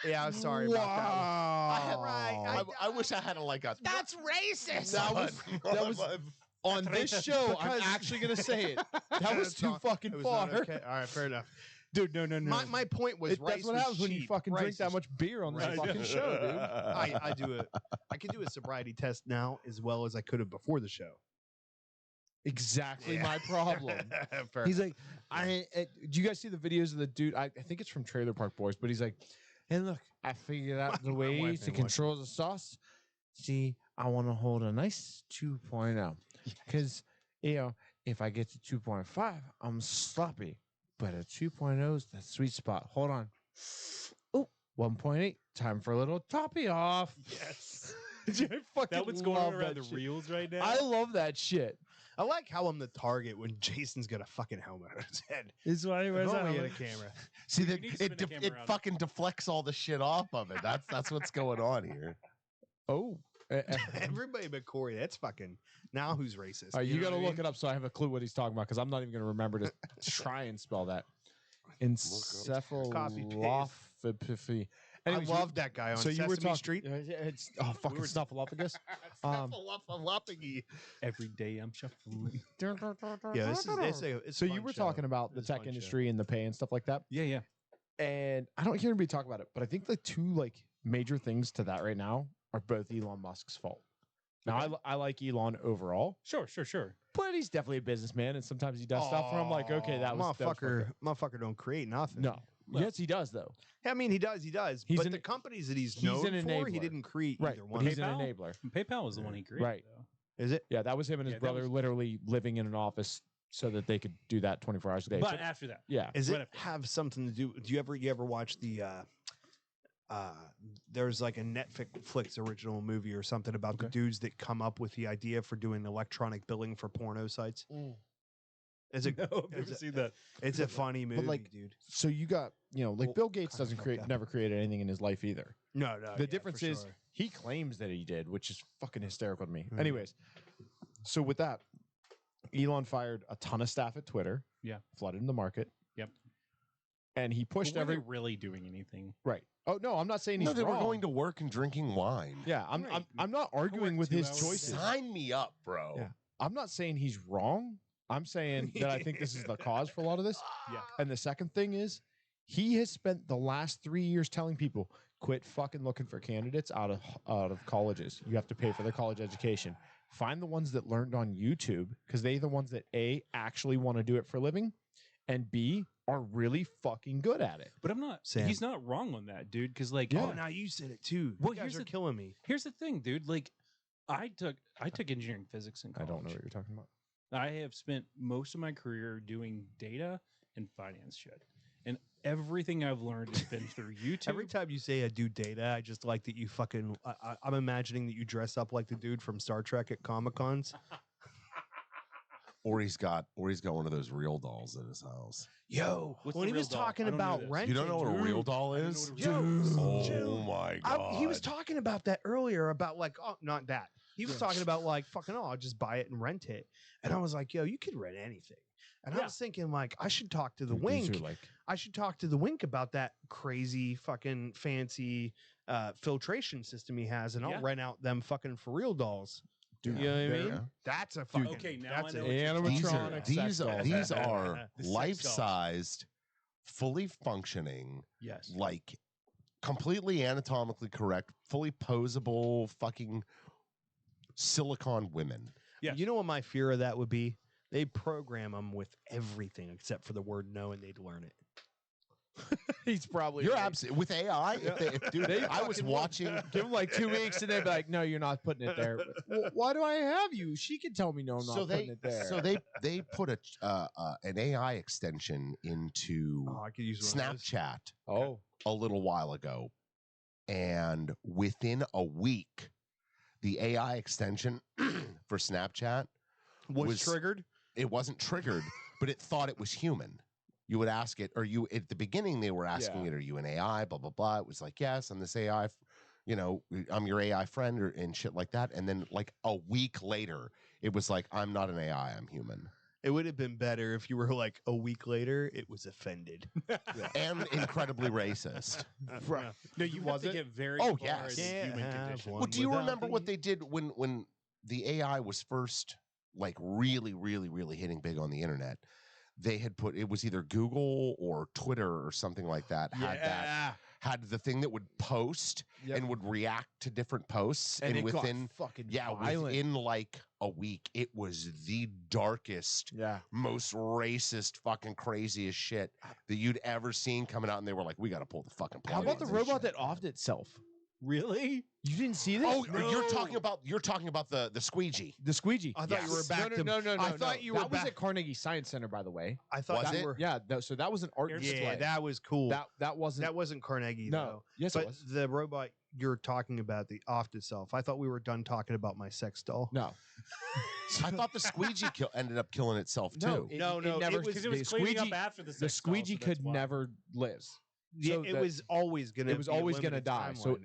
Yeah, I'm sorry about that one. Wow. Right, I wish I had a That's racist. That was on this show. I'm actually gonna say it. That was It's too not- fucking it was far. not okay. All right, fair enough. Dude, no. My point was rice That's what was happens when you cheap. fucking Rice drink that is- much beer on this Rice- fucking show, dude. I can do a sobriety test now as well as I could have before the show. Exactly Yeah. my problem. Fair He's like, do you guys see the videos of the dude? I think it's from Trailer Park Boys, but he's like, and look, I figured out the My way wife to ain't control the sauce. See, I want to hold a nice 2.0 because, if I get to 2.5, I'm sloppy. But a 2.0 is the sweet spot. Hold on. Oh, 1.8. Time for a little toppy off. Yes. Dude, I fucking That was going love around that the shit. reels right now. I love that shit. I like how I'm the target when Jason's got a fucking helmet on his head. Is why he If wears only he that. had a camera. See You that need to spin it the camera it around. fucking deflects all the shit off of it. That's what's going on here. Oh. Everybody but Corey. That's fucking. Now who's racist? All right, you know got to what I look mean? it up so I have a clue what he's talking about because I'm not even going to remember to try and spell that. Encephalopathy. I love that guy on so you Sesame were talking, Street. It's fucking snuffleupagus. Every day I'm shuffling. Yeah, this is it's So a you fun were show. talking about the It's a tech fun show. industry and the pay and stuff like that, Yeah, yeah. and I don't hear anybody talk about it. But I think the two major things to that right now are both Elon Musk's fault. Now I like Elon overall, Sure. but he's definitely a businessman, and sometimes he does stuff where I'm like, okay, that was fucked up. motherfucker don't create nothing. No, yes, he does though. I mean he does. He's But an- the companies that he's he's known an for, he enabler. didn't create Right, either but one. he's an PayPal? enabler. PayPal was the one he created. Right. Though. Is it? Yeah, that was him and his Yeah, that brother was- literally living in an office so that they could do that 24 hours a day. But So- after that, yeah, Is Right it after. have something to do? Do you ever watch the there's like a Netflix original movie or something about the Okay. dudes that come up with the idea for doing electronic billing for porno sites. It's a, No, I've never it's a, seen that. it's a funny movie, like, dude. So you got, like Well, Bill Gates kinda doesn't fucked create, up. never created anything in his life either. No, The yeah, difference for is sure. he claims that he did, which is fucking hysterical to me. Mhm. Anyways, so with that, Elon fired a ton of staff at Twitter. Yeah. Flooded in the market. Yep. And he pushed But were every they really doing anything? right. Oh no, I'm not saying he's No, they wrong. were going to work and drinking wine. Yeah, I'm Right. I'm not arguing work with 2 his hours a choices. day. Sign me up, bro. Yeah. I'm not saying he's wrong. I'm saying that I think this is the cause for a lot of this. Yeah. And the second thing is, he has spent the last 3 years telling people, quit fucking looking for candidates out of colleges. You have to pay for their college education. Find the ones that learned on YouTube, because they're the ones that A, actually want to do it for a living, and B, are really fucking good at it. But I'm not. Sam. He's not wrong on that, dude. Because like, Yeah. Oh, now you said it too. Well, you guys here's are the- killing me. here's the thing, dude. Like, I took engineering physics in I college. don't know what you're talking about. I have spent most of my career doing data and finance shit, and everything I've learned has been through YouTube. Every time you say I do data, I just like that you fucking. I'm imagining that you dress up like the dude from Star Trek at Comic Cons. Or he's got one of those real dolls in his house. Yo, What's when the he real was doll? talking I don't know about this. renting, You don't know what a real doll I don't know is? what a real Dude, Oh dude. my god. He was talking about that earlier about like, oh, not that. He was Yeah. talking about like, fucking, oh, I'll just buy it and rent it. And I was like, yo, you could rent anything. And I Yeah. was thinking, like, I should talk to the Dude, these Wink. are like, I should talk to the Wink about that crazy fucking fancy filtration system he has, and Yeah. I'll rent out them fucking for real dolls. dude, You know what I they're- mean? That's a fucking. Okay, now that's I know a- what you're talking These about. are Animatronic these sex are dolls. these Yeah. are The sex dolls. life-sized, fully functioning, Yes. like completely anatomically correct, fully posable fucking silicon women. Yes. You know what my fear of that would be? They program them with everything except for the word no, and they'd learn it. he's probably You're right. absolutely with AI. If dude, They I was fucking watching. Give him like 2 weeks, and they'd be like, "No, you're not putting it there." Well, why do I have you? She can tell me no, I'm not putting it there. so they put an AI extension into Oh, I could use one of those. Snapchat oh, a little while ago, and within a week, the AI extension for Snapchat Was triggered. it wasn't triggered, but it thought it was human. You would ask it, or you at the beginning they were asking Yeah. it, "Are you an AI?" Blah blah blah. It was like, "Yes, I'm this AI. I'm your AI friend," and shit like that. And then like a week later, it was like, "I'm not an AI. I'm human," It would have been better if you were like a week later. It was offended. and incredibly racist. right. No, you have Was to it? get very Oh, far yes. in the human Can't have condition. one. Well, do you without remember the- what they did when the AI was first like really, really, really hitting big on the internet? They had put it was either Google or Twitter or something like that had the thing that would post Yep. and would react to different posts, and and it got within fucking yeah violent. within like a week, it was the darkest, yeah. most racist, fucking craziest shit that you'd ever seen coming out, and they were like, "We got to pull the fucking plug." How about the on this robot shit." that offed itself? Really? You didn't see this? Oh, you're talking about the squeegee. the squeegee. I thought you were Yes. back to. no. I thought you were That was back. at Carnegie Science Center, by the way. I thought Was you it? were. Yeah, so that was an art Yeah, display. Yeah, that was cool. that wasn't. That wasn't Carnegie no. though. Yes, But it was. the robot you're talking about, the offed itself. I thought we were done talking about my sex doll. No. I thought the squeegee ended up killing itself No, too. it, No, it no, it never. was- Because it was the cleaning squeegee, up after the sex the doll, squeegee so that's could why. never live. Yeah, So it that- was always gonna. It was be a always going to limited die. So timeline.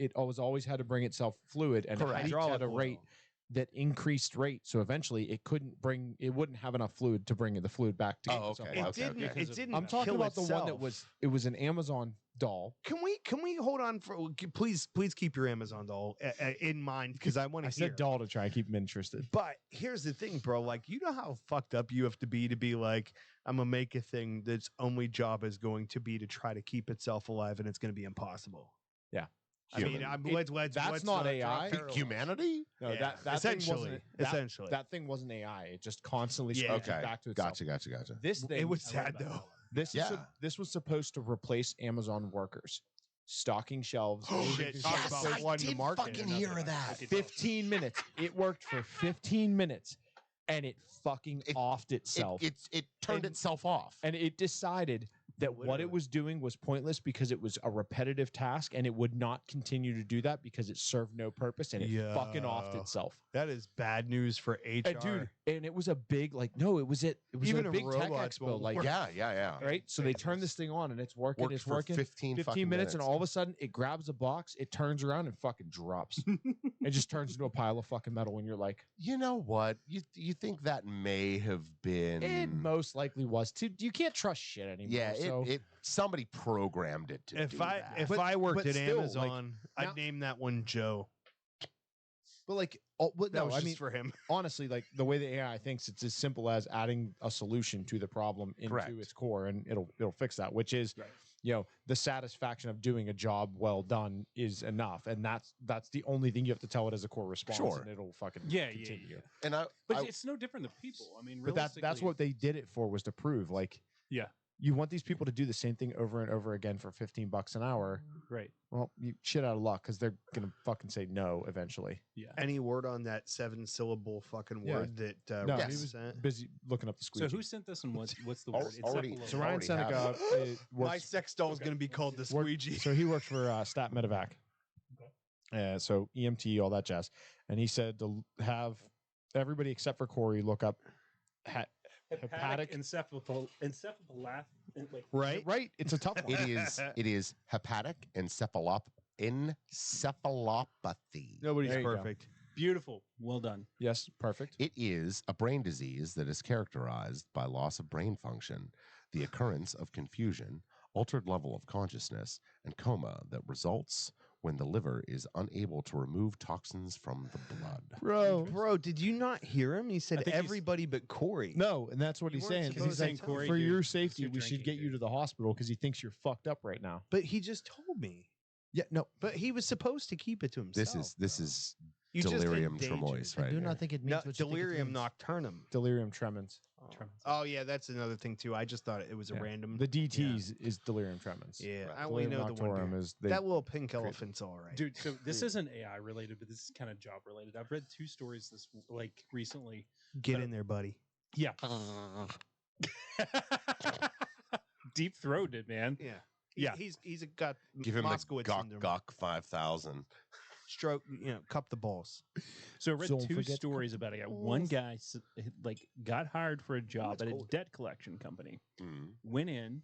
it was always had to bring itself fluid, and Correct. it peaked at Hydraulic a rate oil. that increased rate. So eventually, it wouldn't have enough fluid to bring the fluid back to. Oh, itself okay, alive. It didn't. Because It of- didn't. I'm talking kill about the one that itself. was an Amazon doll. Can we hold on for? Please keep your Amazon doll in mind because I want I to hear. said doll to try and keep them interested. But here's the thing, bro. Like, you know how fucked up you have to be like, I'm gonna make a thing that's only job is going to be to try to keep itself alive, and it's gonna be impossible. Yeah. I mean, Human. let's that's not draw AI. parallels. Humanity? No, Yeah, that thing essentially, wasn't. That, essentially. that thing wasn't AI. It just constantly Yeah. spoke Okay, back to itself. gotcha. This thing It was I read sad about though. that. Yeah. This was supposed to replace Amazon workers, stocking shelves. Oh, moving shit, to talk shelves. about one to market. fucking Yeah, hear nothing. of that. 15 minutes. It worked for 15 minutes, and it fucking It- offed itself. It turned And- itself off. and it decided that what it Literally. was doing was pointless because it was a repetitive task and it would not continue to do that because it served no purpose and it fucking offed Yeah. itself. That is bad news for HR. And dude, and it was a big it was Even a if big tech robots expo, won't like work. Yeah. right. So they turn this thing on and it's working. Worked It's for working. 15 fucking minutes, and all of a sudden it grabs a box, it turns around and fucking drops. It just turns into a pile of fucking metal, and you're like, You know what? You think that may have been? it most likely was. You can't trust shit anymore. Yeah, so it somebody programmed it to If do I that. if But- I worked but at still, like, Amazon, now- I'd name that one Joe. but That no, was I just mean, for him. honestly, like the way the AI thinks, it's as simple as adding a solution to the problem into Correct. its core, and it'll fix that. Which is, the satisfaction of doing a job well done is enough, and that's the only thing you have to tell it as a core response, Sure. and it'll fucking Yeah. continue. and But it's no different than people. I mean, But that's realistically, what they did it for, was to prove, like, Yeah. you want these people to do the same thing over and over again for $15 an hour. Right. Well, you shit out of luck because they're gonna fucking say no eventually. Yeah. Any word on that 7-syllable fucking Yeah. word that No, Rick he was sent? busy looking up the So squeegee. who sent this and what's the Al- word? already- Encephalo- So Ryan already Seneca have My works, sex doll is going to be called the work- squeegee. so he works for Stat Medevac. So EMT, all that jazz. And he said to have everybody except for Corey look up hepatic. encephalopathy. Wait. Right? Right, it's a tough one. it is hepatic encephalopathy. Nobody's There you go. perfect. Beautiful. Well done. Yes, perfect. It is a brain disease that is characterized by loss of brain function, the occurrence of confusion, altered level of consciousness, and coma that results when the liver is unable to remove toxins from the blood. Bro, did you not hear him? He said I think he's- everybody but Corey. No, and that's what You he's weren't saying. 'cause supposed He's to like, tell Corey, for dude, your it's safety, your we should drinking, get you dude. to the hospital because he thinks you're fucked up right now. But he just told me. Yeah, no. But he was supposed to keep it to himself. This is You just delirium endangered tremens, it. right? here. think it No, delirium nocturnum. Delirium tremens. Oh yeah, that's another thing too. I just thought it was a Yeah. random. The DTs is delirium tremens. yeah, Right. I only know the one. Nocturum dude. is they, That little pink elephant's all right. Dude, so this isn't AI related, but this is kind of job related. I've read 2 stories this recently. Get in there, buddy. Yeah. Deep throated, man. Yeah. Yeah. He's got Give him the Moskowitz Gok syndrome. Gok 5000. Stroke. Cup the balls. So I read Don't 2 forget to stories about a guy. One guy got hired for a job it's at a cold. debt collection company. Mm. Went in,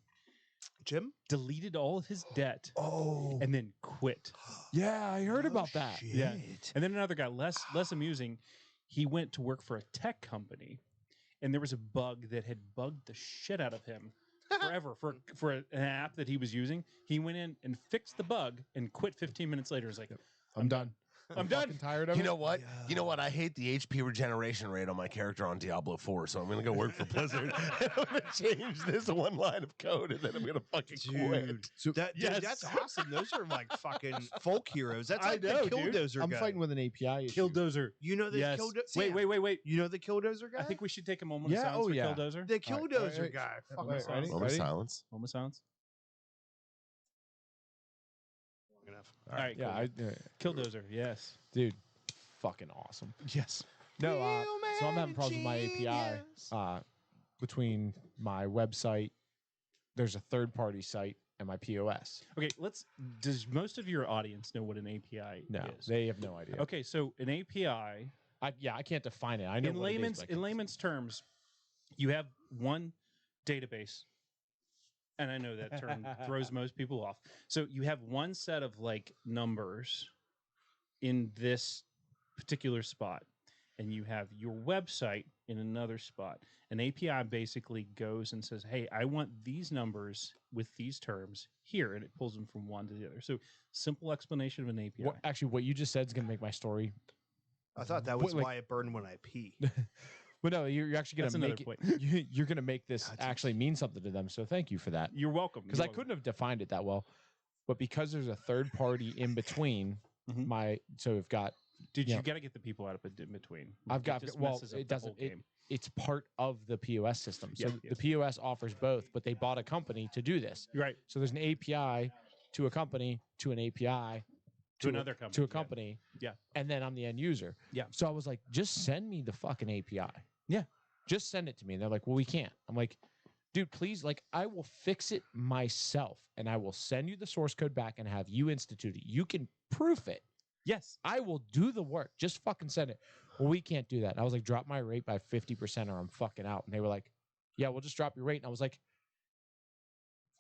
Jim. deleted all of his debt, Oh, and then quit. yeah, I heard about that. Yeah. And then another guy, less amusing, he went to work for a tech company, and there was a bug that had bugged the shit out of him forever for an app that he was using. He went in and fixed the bug and quit 15 minutes later. He's like, I'm done. I'm done. fucking tired of You it. know what? You know what? I hate the HP regeneration rate on my character on Diablo 4, so I'm gonna go work for Blizzard. and I'm gonna change this one line of code, and then I'm gonna fucking quit. Dude, So dude, Yes. that's awesome. Those are like fucking folk heroes. That's I like know, the dude. Killdozer I'm guy. fighting with an API issue. Killdozer. You know the Yes. Killdozer. Wait. You know the Killdozer guy? I think we should take a moment Yeah, of silence oh, for yeah. Killdozer. the All right, Killdozer wait. guy. Fucking Wait, awesome. ready? Moment of silence. Moment of silence. Long enough. All right, Yeah, cool. Killdozer. Yes. dude, fucking awesome. Yes. No, so I'm having problems with my API between my website. There's a third-party site and my POS. Okay, does most of your audience know what an API No, is? they have no idea. Okay, so an API I can't define it. I know in what it is, layman's but I in can't- layman's terms, you have one database, and I know that term throws most people off. So you have one set of numbers in this particular spot, and you have your website in another spot. An API basically goes and says, "Hey, I want these numbers with these terms here," and it pulls them from one to the other. So simple explanation of an API. What you just said is going to make my story. I thought that was Wait, why it burned when I pee. But no, you're actually going That's to another make point. it. You're going to make this That's actually mean something to them. So thank you for that. You're welcome. Because I couldn't have defined it that well, but because there's a third party in between Mhm. so we've got Dude, Yeah. you got to get the people out of it in between. I've got just well messes up it the doesn't whole game. it's part of the POS system. So Yeah, the yes. POS offers both, but they bought a company to do this. You're right. So there's an API to a company to an API To another company. to a yeah. company. Yeah. And then I'm the end user. Yeah. So I was like, just send me the fucking API. Yeah. Just send it to me. And they're like, well, we can't. I'm like, dude, please, like, I will fix it myself and I will send you the source code back and have you institute it. You can proof it. Yes. I will do the work. Just fucking send it. Well, we can't do that. And I was like, drop my rate by 50% or I'm fucking out. And they were like, yeah, we'll just drop your rate. And I was like,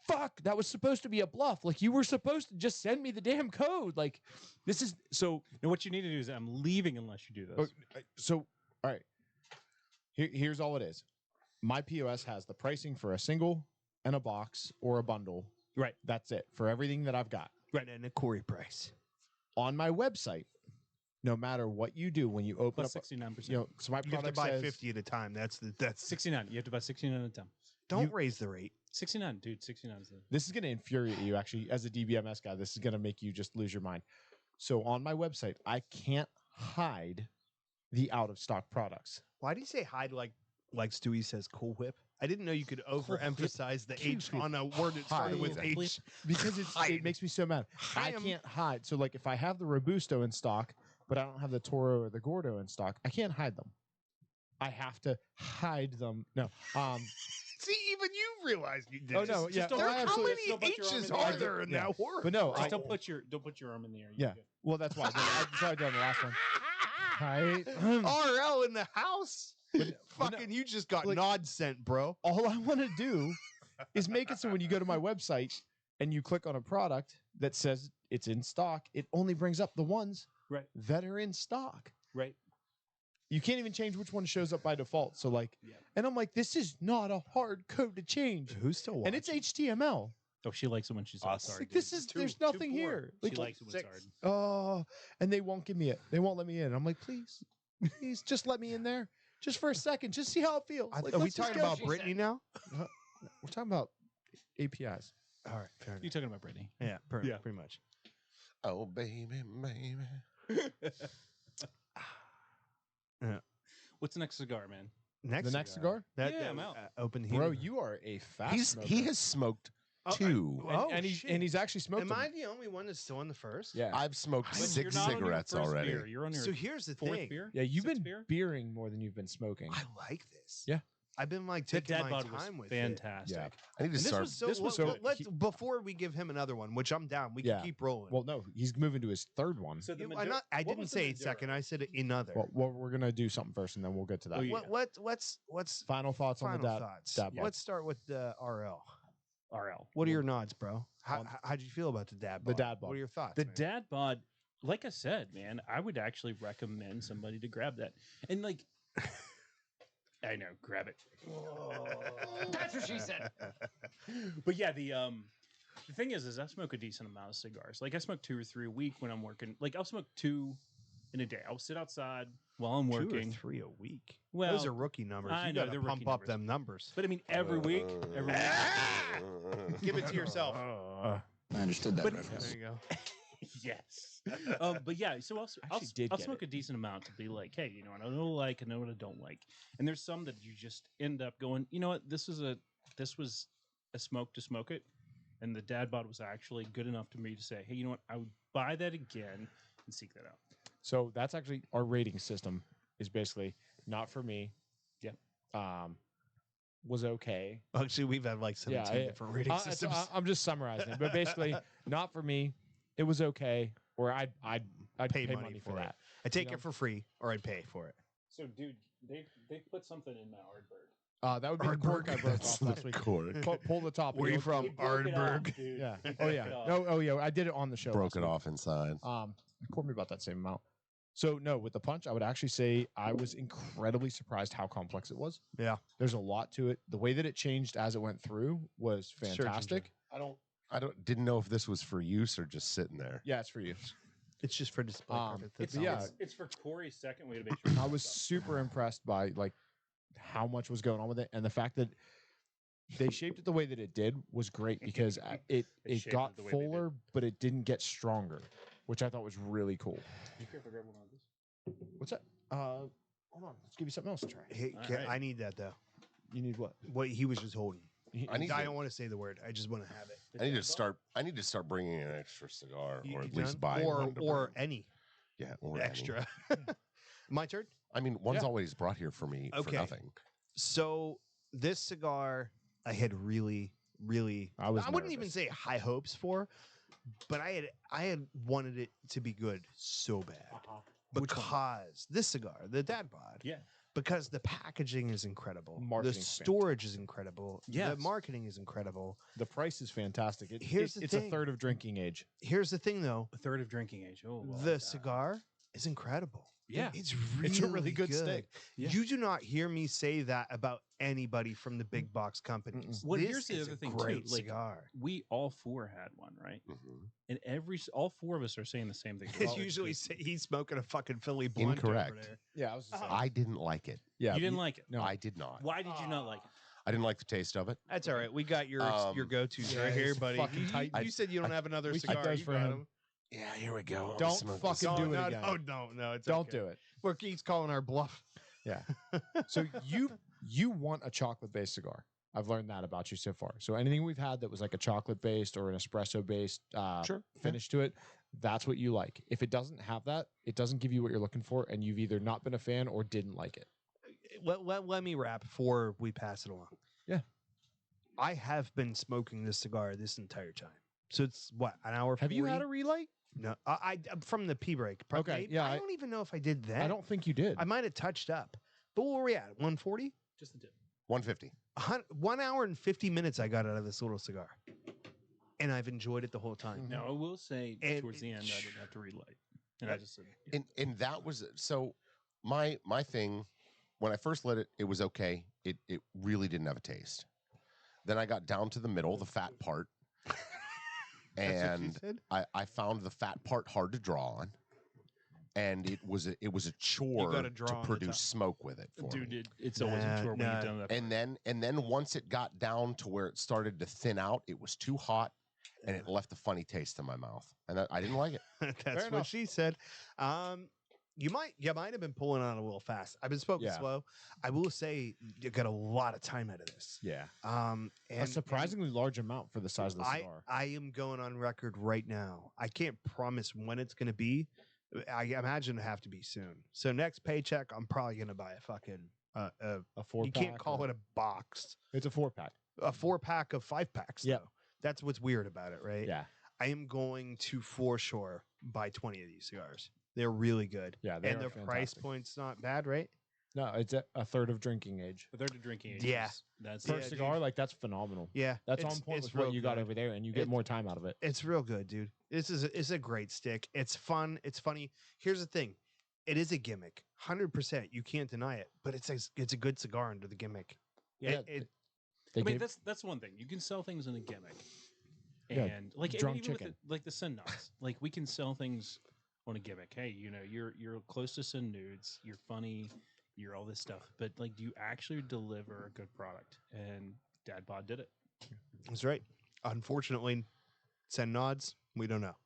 fuck, that was supposed to be a bluff. Like, you were supposed to just send me the damn code. Like, this is so. And what you need to do is I'm leaving unless you do this. So, all right. Here's all it is. My POS has the pricing for a single and a box or a bundle. Right. That's it for everything that I've got. Right, and a Corey price. On my website, no matter what you do when you open Plus up, 69%. you know, so my You have to product buy says 50 at a time. That's 69. You have to buy 69 at a time. Don't raise the rate. 69, dude. 69 is the. this is going to infuriate you actually as a DBMS guy. This is going to make you just lose your mind. So on my website, I can't hide the out of stock products. Why do you say hide like Stewie says Cool Whip? I didn't know you could overemphasize the H on a word that started with Hide. H. Because Hide. it makes me so mad. I can't hide. So like if I have the Robusto in stock, but I don't have the Toro or the Gordo in stock, I can't hide them. I have to hide them. No. See, even you realized you did. Oh, no, yeah. don't- I How absolutely- many Still put your arm H's in the are air. there in Yeah. that word? But no, Just I, don't put your arm in the air. yeah. Well, that's why I did it. That's why I did it on the last one. Hide. RL in the house. but Fucking, you just got like- nod sent, bro. All I want to do is make it so when you go to my website and you click on a product that says it's in stock, it only brings up the ones Right. that are in stock. Right. You can't even change which one shows up by default. So like, Yeah. and I'm like, this is not a hard code to change, Who's still watching? and it's HTML. Oh, she likes it when she's Us. sorry. Like this is there's nothing here. She Like, likes it when it's hard. oh, and they won't give me it. They won't let me in. I'm like, please, just let me in there, just for a second, just see how it feels. Like, Are we let's just talking go. about Brittany now? We're talking about APIs. All right, fair You're enough. talking about Brittany. Yeah, Yeah. pretty much. Oh, baby, baby. What's the next cigar, man? The next cigar, Yeah, I'm out. Open heat. bro. You are a fast. He has smoked Oh, two. and he's actually smoked. Am them. I the only one that's still on the first? Yeah, I've smoked But you're 6 not on your cigarettes first already. Beer. You're on your So here's the fourth thing. beer. yeah. You've Sixth been beer. beering more than you've been smoking. I like this. Yeah. I've been like That taking dad my bod was time with fantastic. Yeah. I need to It. And this start. was so, this was well, so- let's he- before we give him another one, which I'm down. We Yeah. can keep rolling. Well, no, he's moving to his third one. So the I didn't say second. I said another. Well, we're gonna do something first, and then we'll get to that. Oh, yeah. What's Final thoughts on final the dad. thoughts? dad bod. Let's start with the RL. RL. What are your nods, bro? On- How'd you feel about the dad bod? The dad bod. What are your thoughts? The man? dad bod, like I said, man, I would actually recommend somebody to grab that. And like, I know, grab it. That's what she said. But yeah, the thing is I smoke a decent amount of cigars. Like I smoke 2 or 3 a week when I'm working. Like I'll smoke 2 in a day. I'll sit outside while I'm 2 or working. 3 a week. Well, Those are rookie numbers. I You know, gotta they're pump rookie up numbers. them numbers. But I mean, every week, every week. Give it to yourself. I understood that But- reference. There you go. Yes. But yeah, so Actually did I'll get smoke a decent amount to be like, hey, you know what I don't like, I know what I don't like. And there's some that you just end up going, you know what, this was a smoke to smoke it. And the dad bod was actually good enough to me to say, hey, you know what, I would buy that again and seek that out. So that's actually our rating system. Is basically not for me. Yeah. Was okay. Actually, we've had like 17 different rating systems. I'm just summarizing it, but basically, not for me. It was okay, or I'd pay money for it. that. I take know? it for free, or I'd pay for it. So, dude, they put something in my Ardbird. That would be the cork I Ardbird. broke off last week. Cork. Pull the top. Where you You'll- from? He broke it off, Ardbird. dude. Yeah. He Oh broke yeah. it off. Oh yeah. I did it on the show. Broke last it week. off inside. It cost me about that same amount. So no, with the punch, I would actually say I was incredibly surprised how complex it was. Yeah. There's a lot to it. The way that it changed as it went through was Sure, fantastic. Didn't know if this was for use or just sitting there. Yeah, it's for you. It's just for display purposes. It's, That's all. yeah. it's for Corey's second way to make sure. I was super impressed by like how much was going on with it, and the fact that they shaped it the way that it did was great because it shaped got it the way they did. fuller, but it didn't get stronger, which I thought was really cool. You care if I grab one of these? What's that? Hold on, let's give you something else to try. Hey, All can- right. I need that though. You need what? What he was just holding. I need I to- don't want to say the word. I just want to have it. I need to start bringing an extra cigar, You- or you at least done? buy or one to or bring. any Yeah, or any. extra. My turn. I mean, one's Yeah. always brought here for me Okay. for nothing. So this cigar, I had really, really, I was wouldn't even nervous. say high hopes for, but I had wanted it to be good so bad Which one? because this cigar, the Dad Bod, Yeah. because the packaging is incredible, the Marketing's storage is incredible, the Yes. marketing is incredible. The price is fantastic. Here's the it's a thing. third of drinking age. Here's the thing, though, A third of drinking age. Oh, I like the that. cigar is incredible. Yeah. It's It's a really good stick. Yeah. You do not hear me say that about anybody from the big box companies. Well, This here's the is other a thing, too, great like, cigar. We all four had one, right? Mhm. And all four of us are saying the same thing. It's usually he's smoking a fucking Philly blunt Incorrect. over there. Yeah, I was just I didn't like it. yeah. You didn't like it. No. I did not. Why did you not like it? I didn't like the taste of it. That's all right. We got your Um, go-tos yeah, right here, he's buddy. fucking You, tight. you said you don't have another we cigar. took those You for got him. 'em. Yeah, here we go. Don't fucking do it again. No, it's Don't okay. do it. Look, he's calling our bluff. Yeah. So you want a chocolate based cigar. I've learned that about you so far. So anything we've had that was like a chocolate based or an espresso based Sure, finish to it, that's what you like. If it doesn't have that, it doesn't give you what you're looking for, and you've either not been a fan or didn't like it. Let me wrap before we pass it along. Yeah. I have been smoking this cigar this entire time. So it's what, an hour? Have you had 40? a relight? No, I from the pee break. Okay, yeah, I don't even know if I did that. I don't think you did. I might have touched up. But where were we at? 140? Just the tip. 150. 1 hour and 50 minutes I got out of this little cigar. And I've enjoyed it the whole time. Now, I will say And towards the end, I didn't have to relight. And I just said, yeah. And that was so my thing when I first lit it, it was okay. It really didn't have a taste. Then I got down to the middle, the fat part. That's what you And said? I found the fat part hard to draw on. And it was a chore gotta draw to on the produce top. smoke with it for Dude, me. it's always a chore when Nah. you've done that. And then once it got down to where it started to thin out, it was too hot and it left a funny taste in my mouth. And I didn't like it. That's Fair what enough. she said. You might have been pulling on a little fast. I've been smoking Yeah. slow. I will say you got a lot of time out of this. Yeah. And A surprisingly large amount for the size of the I cigar. I am going on record right now. I can't promise when it's going to be. I imagine it have to be soon. So next paycheck, I'm probably going to buy a fucking. A 4-pack. You can't call it a box. It's a 4-pack. A 4-pack of 5-packs. Yep. Though. That's what's weird about it, right? Yeah. I am going to for sure buy 20 of these cigars. They're really good. Yeah. They And are their price fantastic. point's not bad, right? No, it's a third of drinking age. A third of drinking age. Yeah. That's Per Yeah, cigar, dude. like that's phenomenal. Yeah. That's it's- on point it's with what real you got good. over there, and you get It- more time out of it. It's real good, dude. It's a great stick. It's fun. It's funny. Here's the thing. It is a gimmick. 100%. You can't deny it. But it's a good cigar under the gimmick. Yeah, They I mean, gave- that's one thing. You can sell things in a gimmick, Yeah, and like drunk even with chicken. like the Sin Nuts, like we can sell things on a gimmick. Hey, you're close to Sin Nudes. You're funny. You're all this stuff. But like, do you actually deliver a good product? And Dad Bod did it. That's right. Unfortunately, send nods. We don't know.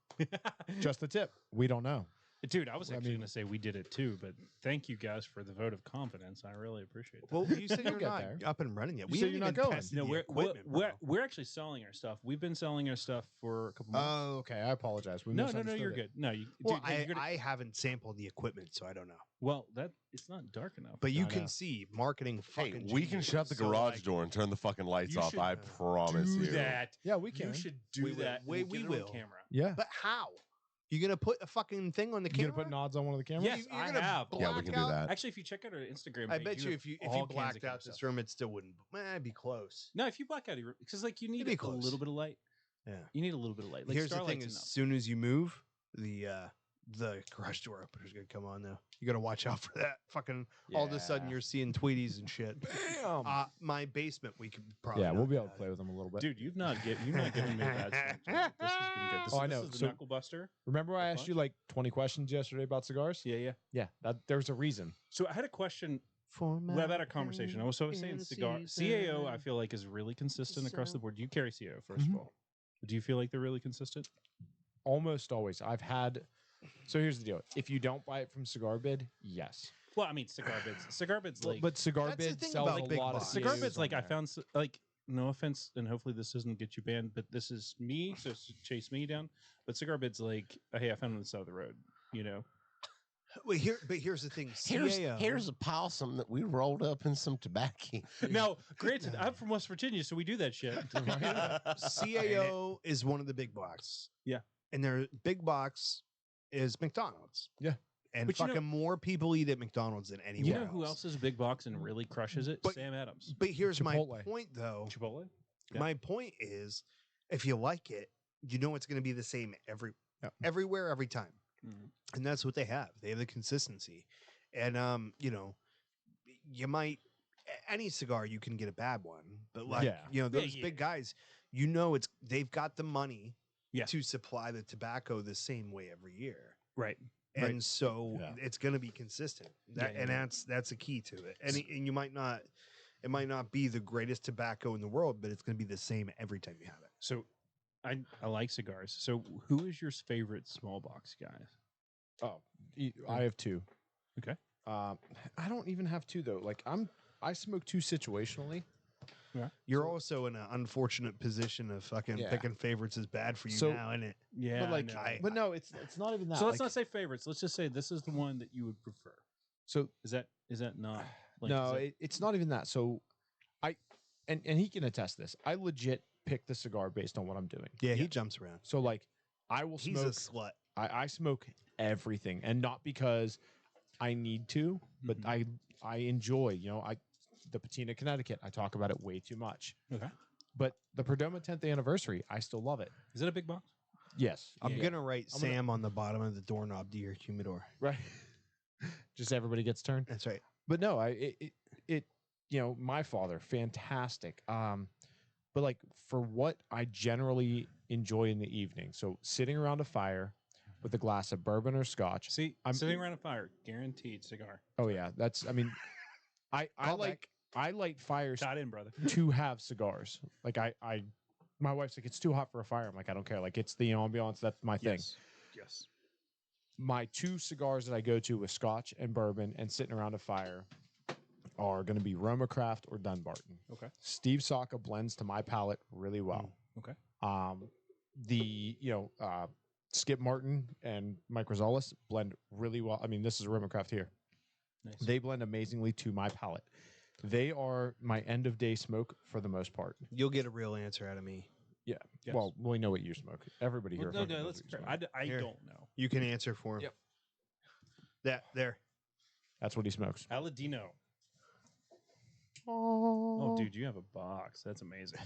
just the tip. We don't know. Dude, I was I actually mean- going to say we did it too, but thank you guys for the vote of confidence. I really appreciate that. Well, you said You'll you're get not there. up and running yet. You We said haven't you're not even going. tested no, the we're equipment, bro. we're actually selling our stuff. We've been selling our stuff for a couple months. Oh, okay. I apologize. We no, misunderstood you're it. good. No, you. Well, dude, you're gonna- I haven't sampled the equipment, so I don't know. well, that it's not dark enough. But you I can know. see marketing Hey, fucking we can genius. shut the So, garage like, door and turn the fucking lights You off. should I promise do you. that. Yeah, we can. You should do We will. that. We We'll get it will. on camera. Yeah. But how? You gonna put a fucking thing on the You camera? gonna put nods on one of the cameras? Yes, You're I gonna have. Yeah, we can do that. Actually, if you check out our Instagram, I page, bet you have if you all kinds of blacked camera out this stuff. room, it still wouldn't. It'd be close. No, if you black out your because like you need be a close. little bit of light. Yeah. You need a little bit of light. Like Here's the thing: Starlight's as enough. soon as you move, the garage door opener's gonna come on. Though you gotta watch out for that. Fucking all of a sudden Yeah. you're seeing Tweeties and shit. Damn. My basement, we could probably. yeah, we'll be able knock to it play out. with them a little bit. Dude, you've not given me a bad start tonight. This has been good. This, Oh, I this know. is the So- Knuckle Buster. Remember I asked bunch? you like 20 questions yesterday about cigars? Yeah. Yeah, there's a reason. So I had a question For well, about my our conversation. I was saying in cigar season. CAO. I feel like is really consistent across the board. Do you carry CAO 1st Mhm. of all? Do you feel like they're really consistent? Almost always. I've had. So here's the deal. If you don't buy it from Cigar Bid, yes. Well, I mean, cigar bids. Cigar bids like But Cigar That's the Bid thing sells about a big lot of box. cigar CAOs bids. Like on I there. found like no offense, and hopefully this doesn't get you banned, but this is me, so chase me down. But cigar bids like, hey, I found it on the side of the road. You know, Wait, here's the thing. Here's CAO, here's a possum that we rolled up in some tobacco. Now, granted, I'm from West Virginia, so we do that shit. CAO is one of the big box. Yeah. And their big box is McDonald's. Yeah. And But you know- fucking more people eat at McDonald's than anywhere You know who else is a big box and really crushes it? But- Sam Adams. But here's my Chipotle. point, though. Chipotle. Yeah. My point is, if you like it, you know it's going to be the same Yep. everywhere, every time. Mhm. And that's what they have. They have the consistency. And you know, you might any cigar you can get a bad one, but like Yeah. you know Yeah, those yeah. big guys, you know they've got the money Yeah. to supply the tobacco the same way every year. Right. And Right. so Yeah. it's going to be consistent. That, Yeah, and yeah. that's a key to it. And you might not it might not be the greatest tobacco in the world, but it's going to be the same every time you have it. So, I like cigars. So, who is your favorite small box guy? Oh, I have two. Okay. I don't even have two though. Like I smoke two situationally. You're also in an unfortunate position of fucking Yeah. picking favorites is bad for you So- now, isn't it? Yeah. but like, I know. but no, it's not even that. So let's like, not say favorites. Let's just say this is the one that you would prefer. So Is that not? Like, no, is it's not even that. So and he can attest this. I legit pick the cigar based on what I'm doing. Yeah, he jumps around. So like I will He's smoke. a slut. I smoke everything, and not because I need to, but Mhm. I enjoy. You know, the Patina, Connecticut. I talk about it way too much. Okay. But the Perdomo 10th anniversary, I still love it. Is it a big box? Yes, I'm Yeah. gonna write I'm gonna- Sam on the bottom of the doorknob to your humidor. right. Just everybody gets turned. That's right. But no, it you know, my father, fantastic. But like for what I generally enjoy in the evening, so sitting around a fire with a glass of bourbon or scotch. See, I'm- sitting around a fire, guaranteed cigar. Oh yeah, that's. I mean, I Callback. light fires Shot in, brother. to have cigars. Like my wife's like, it's too hot for a fire. I'm like, I don't care. Like it's the ambiance. That's my thing. Yes. Yes. My two cigars that I go to with scotch and bourbon and sitting around a fire are going to be Roma Craft or Dunbarton. Okay. Steve Saka blends to my palate really well. Okay. The Skip Martin and Mike Rosales blend really well. I mean, this is Roma Craft here. Nice. They blend amazingly to my palate. They are my end of day smoke for the most part. You'll get a real answer out of me. Yeah. Yes. Well, we know what you smoke. Everybody here. Well, no, fucking no, knows let's. what you compare. smoke. I Here. don't know. You can answer for him. Yep. That there. That's what he smokes. Aladino. Oh, dude, you have a box. That's amazing.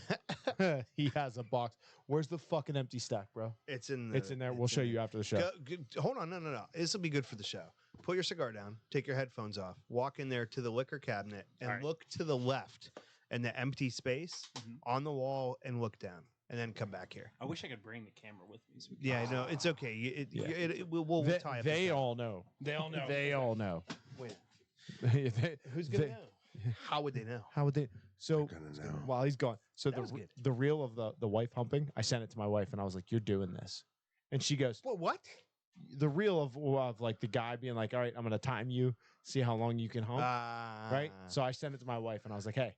He has a box. Where's the fucking empty stack, bro? It's in the, It's in there. We'll show you after the show. Hold on, no. This will be good for the show. Put your cigar down. Take your headphones off. Walk in there to the liquor cabinet and All right. look to the left and the empty space Mhm. on the wall and look down and then come back here. I wish I could bring the camera with me. So we could- Yeah, no, it's okay. Yeah. We'll They, tie up. they the all know. They all know. They all know. Wait, They- who's gonna they- know? How would they know? How would they? So They're gonna know. while he's gone, so That was good. the reel of the wife humping, I sent it to my wife and I was like, "You're doing this," and she goes, What? "The reel of like the guy being like, all right, I'm gonna time you, see how long you can hump, right?" So I sent it to my wife and I was like, "Hey,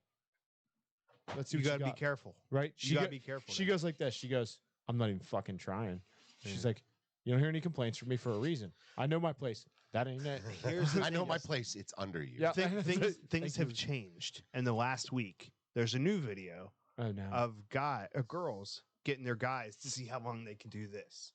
let's see you what gotta you be got." careful. Right? You gotta be careful. She there. goes like this. She goes, "I'm not even fucking trying." She's Yeah. like, "You don't hear any complaints from me for a reason. I know my place. That ain't it." Here's the I know thing, my yes. place. It's under you. Yeah. Things Thank have you. changed in the last week. There's a new video Oh no. of girls getting their guys to see how long they can do this.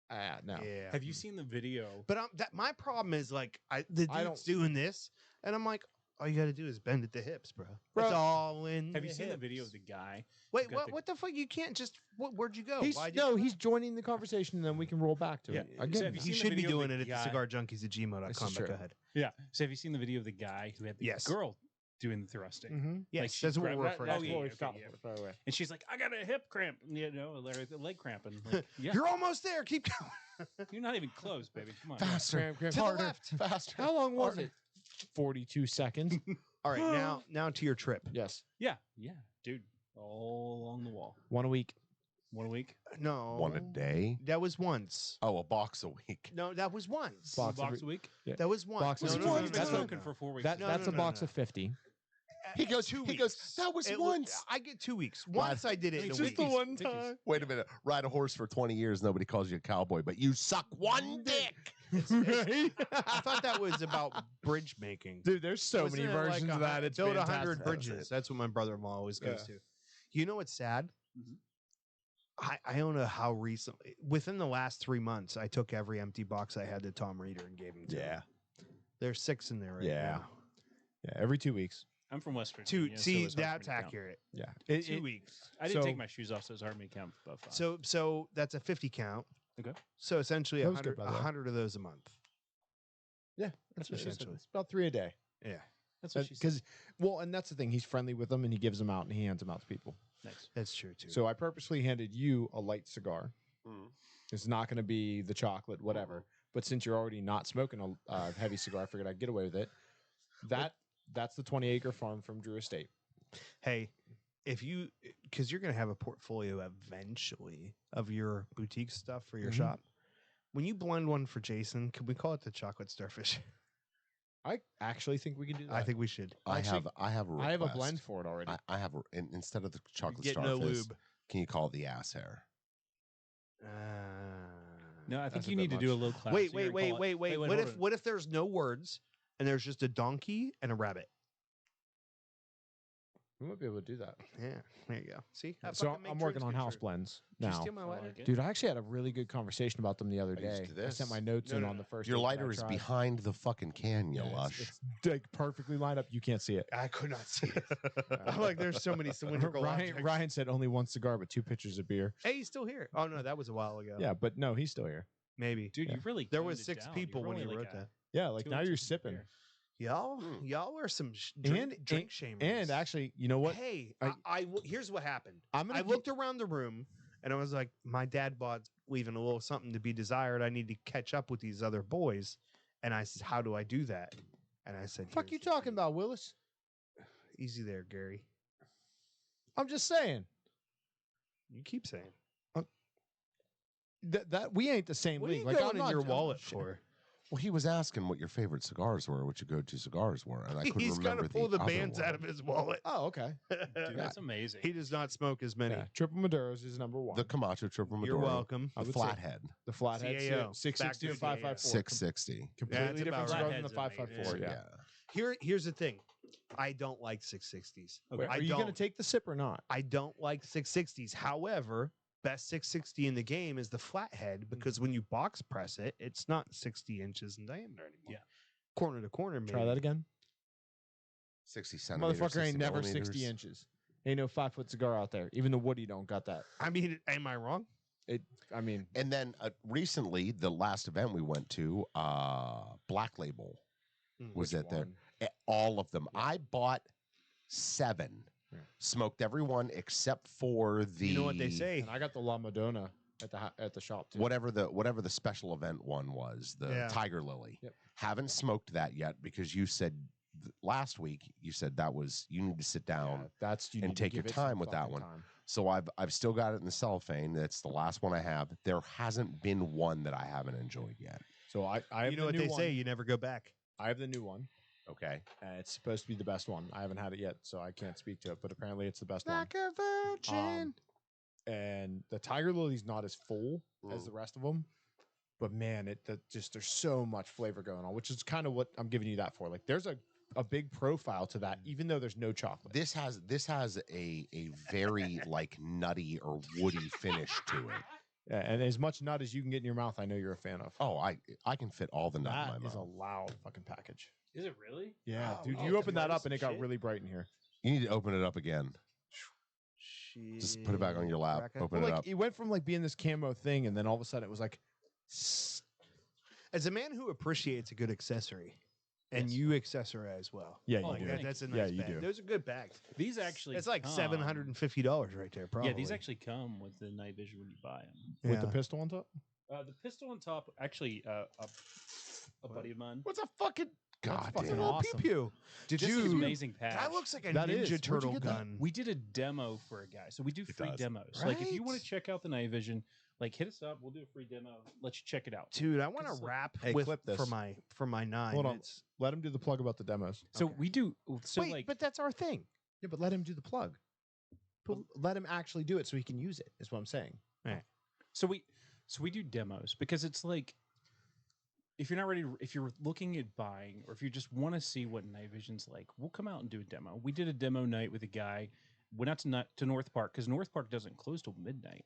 No. Yeah. Have you seen the video? But my problem is like the I dude's doing this, and I'm like, all you got to do is bend at the hips, bro. It's all in. Have the you seen the hips. video of the guy? Wait, got what? the- What the fuck? You can't just. Where'd you go? He's Why'd you no, come he's back? joining the conversation, and then we can roll back to it. Yeah, Again, have you He seen the should be video of doing the it at guy- cigarjunkies@gmail.com. This is But true. go ahead. Yeah. So have you seen the video of the guy who had the Yes. girl doing the thrusting? Mm-hmm. Yes, she that's what grabbed we're that- referring That's Oh, to. yeah, what we okay, stopped yeah. for, by the way. And she's like, I got a hip cramp, a leg cramp. And like, yeah, You're almost there. Keep going. you're not even close, baby. Come on. Faster. Cramp, cramp. To the Harder. left. Faster. How long was harder. it? 42 seconds. All right, now to your trip. Yes. Yeah, dude, all along the wall. 1 a week. 1 week. No, One a day. That was once. Oh, a box a week. No, that was once. Box Box every- a week. Yeah. That was once. Box no, is no, once. no, You've no, been no, smoking no. for 4 weeks. That, No, that's no, a no, box no. of 50. He goes. 2 He goes. weeks. That was It wa- once. I get 2 weeks. Once I did it in a It's week. just the one time. Wait a minute. Ride a horse for 20 years. Nobody calls you a cowboy, but you suck one dick. I thought that was about bridge making. Dude, there's so Wasn't many it like versions of that. It's build fantastic. 100 bridges. That's what my brother-in-law always goes to. You know what's sad? Mhm. I don't know how recently. Within the last 3 months, I took every empty box I had to Tom Reeder and gave him to him. There's 6 in there right now. Yeah, every 2 weeks. I'm from West Virginia. See, so it's hard that's for me to count. accurate. Yeah. 2 weeks. I didn't So- take my shoes off, so it's hard for me to count above 5. So that's a 50 count. Okay. So essentially That was good, 100, by the way. 100 of those a month. Yeah, that's what she said. essentially. It's about 3 a day. Yeah, that's what she said. Because, well, and that's the thing. He's friendly with them, and he gives them out, and he hands them out to people. Nice. that's true too. So I purposely handed you a light cigar. Mm. It's not going to be the chocolate, whatever. But since you're already not smoking a heavy cigar, I figured I'd get away with it. That's the 20-acre farm from Drew Estate. Hey, if you, because you're going to have a portfolio eventually of your boutique stuff for your Mhm. shop. When you blend one for Jason, could we call it the chocolate starfish? I actually think we can do that. I think we should. I Actually, have I have a I have a request. blend for it already. I have instead of the chocolate Get no starfish, lube. can you call it the ass hair? No, I think That's a you bit need to do a much. little class. Wait. What if there's no words and there's just a donkey and a rabbit? We might be able to do that. Yeah, there you go. See, I So fucking make I'm working dreams on come house true. blends Did you now. steal my I lighter? like it. Dude, I actually had a really good conversation about them the other I used day. to I sent this. my notes No, in no, on no. the first. Your day that I lighter is tried. behind the fucking can, you Yeah, lush. It's like perfectly lined up. You can't see it. I could not see it. I'm like, there's so many cylindrical Ryan, objects. Ryan said only one cigar, but 2 pitchers of beer. Hey, he's still here. Oh no, that was a while ago. Yeah, but no, he's still here. maybe. Dude, Yeah. you really There toned was it 6 down. people You're when he only wrote like a that. Yeah, like 2 now you're inches of sipping. beer. Y'all, Mm. y'all are some And- drink shamers. And actually, you know what? Hey, I- here's what happened. I'm gonna I gi- looked around the room and I was like, my dad Bods leaving a little something to be desired. I need to catch up with these other boys. And I said, how do I do that? And I said, Fuck "Here's you the talking key." about, Willis? Easy there, Gary. I'm just saying You keep saying. that we ain't the same What are league. you Like going I'm in not your I'm wallet sh- for? Well, he was asking what your favorite cigars were, what your go-to cigars were, and I couldn't He's remember gonna pull the other bands one. out of his wallet. Oh, okay. Dude, that's amazing. He does not smoke as many. Yeah, Triple Maduros is number one. The Camacho Triple Maduro. You're welcome. I The would say flathead. the flathead CAO. 660 or Back to CAO. 554. 660. Completely that's different about cigar right. than the Flathead's 554. amazing. Yeah. Here's the thing. I don't like 660s. Okay. I Are you going to don't. take the sip or not? I don't like 660s. However, best 660 in the game is the flathead because when you box press it, it's not 60 inches in diameter anymore. Yeah. Corner to corner, maybe. Try that again. 60 centimeters. Motherfucker 60 ain't never millimeters. 60 inches. Ain't no 5-foot cigar out there. Even the Woody don't got that. I mean, am I wrong? I mean, And then recently, the last event we went to, Black Label was which it there? one? All of them. I bought 7. Yeah. Smoked every one except for the. You know what they say? And I got the La Madonna at the shop too. Whatever the special event one was, the Yeah. Tiger Lily. Yep. Haven't smoked that yet because you said last week you said that was you need to sit down. Yeah, that's you and need to take your give it some time with that fucking one. time. So I've still got it in the cellophane. That's the last one I have. There hasn't been one that I haven't enjoyed yet. So I have You know the what new they one. say? You never go back. I have the new one. Okay. It's supposed to be the best one. I haven't had it yet, so I can't speak to it. But apparently, it's the best one. a virgin. And the Tiger Lily's not as full as Mm. the rest of them, but man, just there's so much flavor going on, which is kind of what I'm giving you that for. Like, there's a big profile to that, even though there's no chocolate. This has a very like nutty or woody finish to it. Yeah, and as much nut as you can get in your mouth, I know you're a fan of. Oh, I can fit all the nut That in my is a mouth. loud fucking package. Is it really? Yeah, Wow, dude, oh, you it's opened that white up as and it got shit. really bright in here. You need to open it up again. Just put it back on your lap. Cracker. Open Well, it like up. it went from like being this camo thing, and then all of a sudden it was like, As a man who appreciates a good accessory, and Yes. you accessorize well. yeah, Oh, you do. yeah. That's a nice Yeah, you bag. do. Those are good bags. These actually It's like come- $750 right there, probably. Yeah, these actually come with the night vision when you buy them. With the Yeah. pistol on top. The pistol on top, actually, a buddy of mine. What's a fucking god fucking damn. Oh, awesome. pew pew. This is Dude, an amazing patch. that looks like a That Ninja is. Where'd you Turtle get that? gun. We did a demo for a guy, so we do free does. demos. Like if you want Right? to check out the night vision, like hit us up. We'll do a free demo. Let you check it out. Dude, I want It's to like- rap Hey, with clip this. for my 9. Hold on. It's- Let him do the plug about the demos. So Okay. we do. So Wait, like, but that's our thing. Yeah, but let him do the plug. Let him actually do it so he can use it. Is what I'm saying. so we do demos because it's like if you're not ready, if you're looking at buying, or if you just want to see what night vision's like, we'll come out and do a demo. We did a demo night with a guy. Went out to North Park because North Park doesn't close till midnight.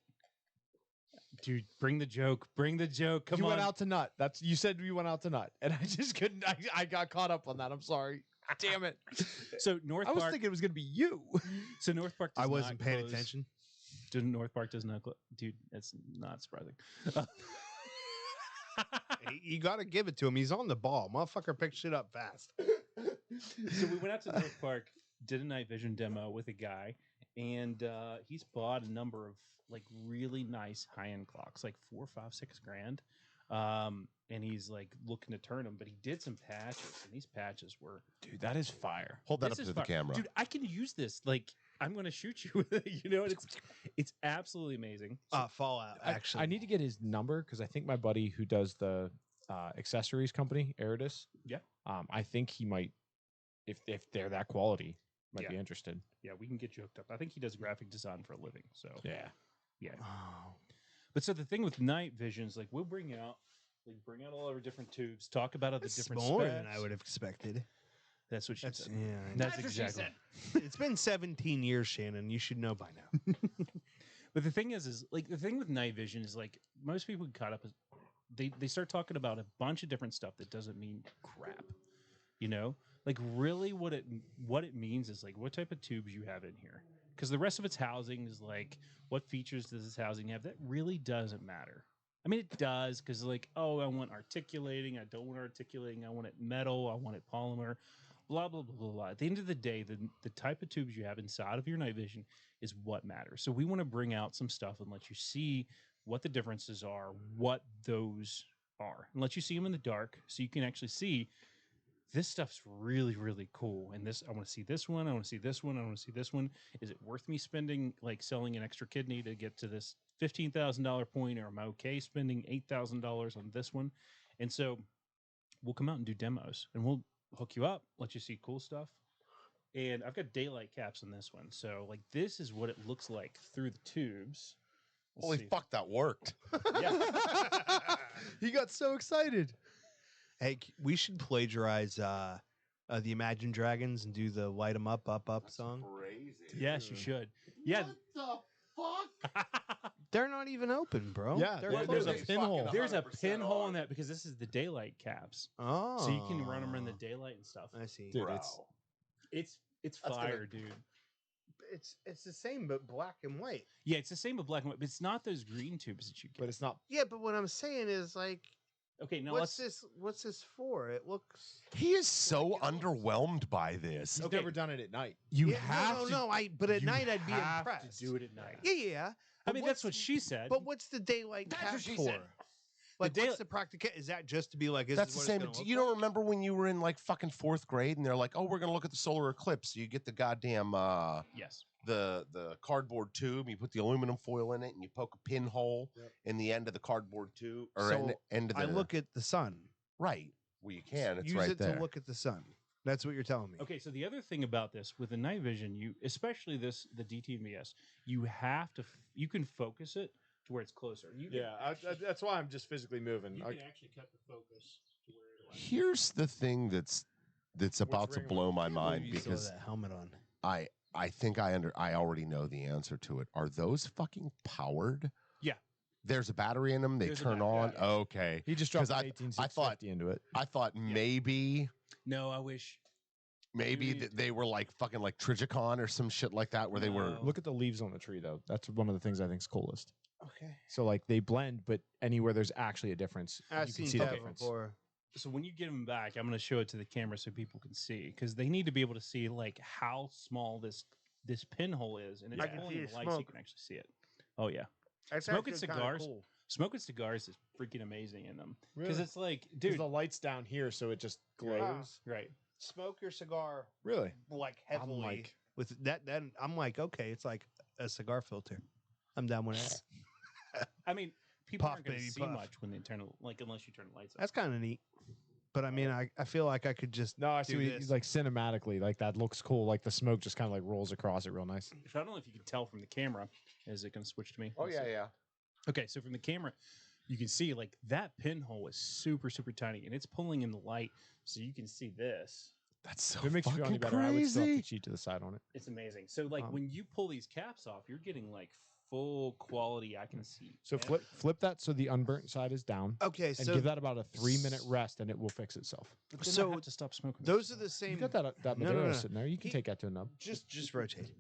Dude, bring the joke. Bring the joke. Come you on. went out to Nut. That's you said you went out to Nut, and I just couldn't. I got caught up on that. I'm sorry. Damn it. So North I was Park. thinking it was gonna be you. So North Park. Does I wasn't not paying close. attention. North Park does not close. Dude, that's not surprising. You got to give it to him. He's on the ball. Motherfucker picked shit up fast. So we went out to North Park, did a night vision demo with a guy, and he's bought a number of like really nice high end clocks, like $4, $5, $6 grand. And he's like looking to turn them, but he did some patches, and these patches were Dude, that is fire. Hold that this up is to the fire. camera. Dude, I can use this. Like, I'm gonna shoot you with it. You know, and it's absolutely amazing. So, Fallout, actually. I need to get his number because I think my buddy who does the accessories company, Eridus. Yeah. I think he might, if they're that quality, might Yeah. be interested. yeah, we can get you hooked up. I think he does graphic design for a living. So Yeah. Oh. but so the thing with night vision is like we'll bring out all our different tubes, talk about other That's different more specs. than I would have expected. That's what she That's, said. yeah. That's That's what she exactly. said. It's been 17 years, Shannon. You should know by now. But the thing is like the thing with night vision is like most people get caught up. They start talking about a bunch of different stuff that doesn't mean crap. You know, like really what it means is like what type of tubes you have in here. Because the rest of its housing is like what features does this housing have? That really doesn't matter. I mean, it does because like, oh, I want articulating. I don't want articulating. I want it metal. I want it polymer. Blah, blah, blah, blah, blah. At the end of the day, the type of tubes you have inside of your night vision is what matters. So we want to bring out some stuff and let you see what the differences are, what those are, and let you see them in the dark so you can actually see this stuff's really, really cool. And this, I want to see this one. I want to see this one. I want to see this one. Is it worth me spending, like selling an extra kidney to get to this $15,000 point, or am I okay spending $8,000 on this one? And so we'll come out and do demos, and we'll hook you up, let you see cool stuff. And I've got daylight caps on this one. So like this is what it looks like through the tubes. Let's Holy see. fuck, that worked. Yeah. He got so excited. Hey, we should plagiarize the Imagine Dragons and do the Light 'em Up, Up, Up song. Crazy. Yes, you should. Yeah. What the fuck? They're not even open, bro. Yeah, They're there's closed. a pinhole. There's a 100% pinhole in on. that because this is the daylight caps. Oh. So you can run them in the daylight and stuff. I see. Dude, Bro. It's That's gonna- fire, dude. It's the same, but black and white. Yeah, it's the same with black and white, but it's not those green tubes that you get. But it's not. Yeah, but what I'm saying is like, Okay, now what's let's. this? What's this for? It looks. He is so underwhelmed by this. He's Okay. never done it at night. You Yeah, have to. no. But at you night I'd be have to impressed. Do it at night. Yeah. I But mean, what's- that's what she said. But what's the daylight That's cap what she for? said. Like, The what's the practical? Is that just to be like? This That's is the what same. It's gonna You look don't remember when you were in like fucking 4th grade and they're like, "Oh, we're gonna look at the solar eclipse." So you get the goddamn yes. the cardboard tube. You put the aluminum foil in it, and you poke a pinhole in the end of the cardboard tube or So, end of the. I look at the sun. right. Well, you can. It's Use right it there. to look at the sun. That's what you're telling me. Okay, so the other thing about this with the night vision, you especially the DTMS, you have to you can focus it to where it's closer. You can, That's why I'm just physically moving. you can actually cut the focus to where it likes. Here's the thing that's about to ring blow my I can't believe mind you still have because that helmet on. I think I already know the answer to it. Are those fucking powered? Yeah. There's a battery in them. They There's a turn battery, on. yeah. Okay. He just dropped 'Cause an I 18650 into it. I thought maybe No, I wish. they were like fucking like Trigicon or some shit like that where they were. No. Look at the leaves on the tree, though. That's one of the things I think is coolest. Okay. So like they blend, but anywhere there's actually a difference, I've you seen can see the that difference. before. So when you get them back, I'm going to show it to the camera so people can see because they need to be able to see like how small this pinhole is, and it's I can only see in the the light so you smoke. can actually see it. Oh yeah, That's Smoking actually kinda cigars? cool. smoking cigars is freaking amazing in them because Really? it's like, Dude, dude, the light's down here, so it just glows. right? Smoke your cigar Really? like I'm heavily like- with that. Then I'm like, okay, it's like a cigar filter. I'm down with that. I mean, people Puff, aren't going to baby, see puff. much when they turn like unless you turn the lights up. That's kind of neat. But I mean, I feel like I could just No, I see do what you- this. like cinematically, like that looks cool. Like the smoke just kind of like rolls across it real nice. I don't know if you can tell from the camera. Is it going to switch to me? Oh Let's yeah, see. yeah. Okay, so from the camera, you can see like that pinhole is super, super tiny, and it's pulling in the light, so you can see this. That's so If it makes you feel any fucking better, I would still have crazy. to cheat to the side on it. It's amazing. So like when you pull these caps off, you're getting like full quality. I can see. So flip that so the unburnt side is down, Okay, and so give that about a 3-minute rest, and it will fix itself. But then I so have to stop smoking. those are the same. You got that No, Maduro no, no. sitting there. You can He- take that to a nub. Just rotate.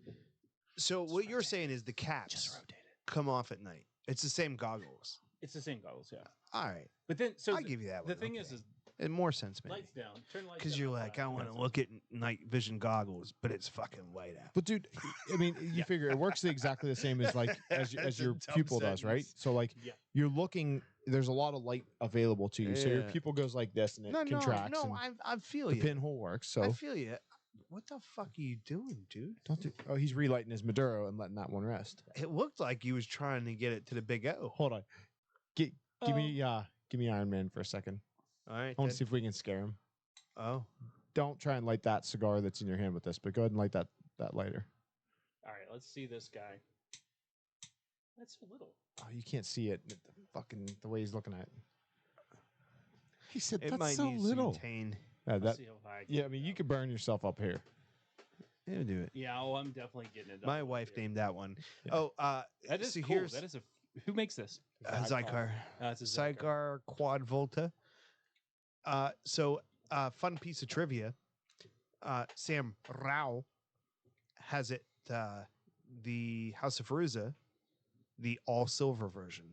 So what you're saying is the caps Just rotate it. come off at night. It's the same goggles. It's the same goggles, yeah. All right, But then, so I give you that the one. thing Okay. is It more sense, maybe. lights down. Turn lights Because down you're on like, black, I want to that's look at night vision goggles, but it's fucking light out. But dude, I mean, you Yeah. figure it works exactly the same as like as That's a your dumb pupil does, right? sentence. So like Yeah. you're looking. There's a lot of light available to you, so your Yeah. pupil goes like this, and it No, contracts. no, and I feel the you. pinhole works. I So feel you. What the fuck are you doing, dude? don't do. Oh, he's relighting his Maduro and letting that one rest. It looked like he was trying to get it to the big O. Hold on, give me Iron Man for a second. All right. I want then. to see if we can scare him. Oh, Don't try and light that cigar that's in your hand with this, but go ahead and light that lighter. All right, let's see this guy. That's a little. Oh, you can't see it. The way he's looking at it. He said it that's might so need little. some tane. Let's That see how high. I can yeah, I get mean it you up. could burn yourself up here. It'll do it. Yeah, oh, I'm definitely getting it. My up wife here. named that one. Yeah. Oh, That is so cool. here's That is a. Who makes this? Zycar. It's a Zycar. Cigar Quad Volta. Fun piece of trivia. Sam Rao has it. The House of Feruza, the all silver version.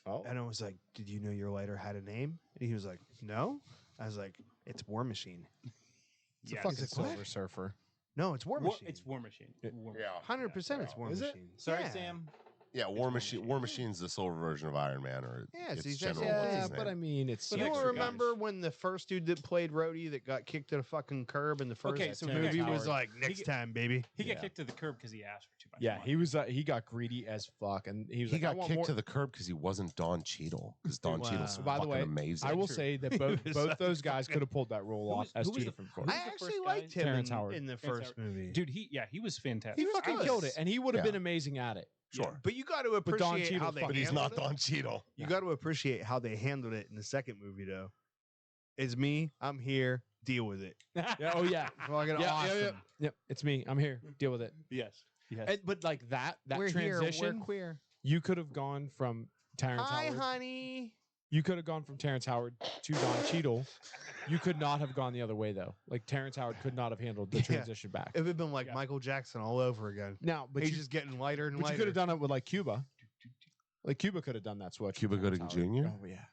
Oh, And I was like, "Did you know your lighter had a name?" And he was like, "No." I was like, "It's War Machine." it's Yes. a fucking He's like, "What?" Silver Surfer. No, it's War War, Machine. it's War Machine. Yeah. War Yeah. 100%. It's War Is it? Machine. Sorry, Yeah. Sam. Yeah, War Machine. War Machine's the silver version of Iron Man, or Yeah, it's see, that's general. it. What's Yeah, his but name? I mean, it's But You extra don't guys. remember when the first dude that played Rhodey that got kicked to the fucking curb in the first Okay, so he movie got was Howard. like, "Next He- time, baby." He got Yeah. kicked to the curb because he asked for too much. yeah, money. he got greedy as fuck, and he was He like, I got want kicked more. to the curb because he wasn't Don Cheadle. Because Don Wow. Cheadle's By the fucking way, amazing. I will True. say that He both was both like those guys fucking- could have pulled that role Who off was- as who two was the- different who folks. I was the actually first guy? liked him Terrence Howard. in the Terrence first Howard. movie. Dude, he was fantastic. He fucking I was- killed it, and he would have Yeah. been amazing at it. Sure, But you got to Don appreciate Cheadle how they but he's handled not it. Don Cheadle. You got to appreciate how they handled it in the second movie, though. It's me. I'm here. Deal with it. Yeah. Oh yeah. Fucking Yeah, awesome. yeah, yeah. Yep. It's me. I'm here. Deal with it. Yes. Yes. And, but like that We're here. transition, We're queer. you could have gone from Terrence Hi, Howard. honey. You could have gone from Terrence Howard to Don Cheadle. You could not have gone the other way though. Like Terrence Howard could not have handled the Yeah. transition back. It would have been like Yeah. Michael Jackson all over again. Now, but He's you, just getting lighter and but you lighter. could have done it with like Cuba. Like Cuba could have done that switch. Cuba with Terrence Gooding Howard. Jr.? Oh yeah.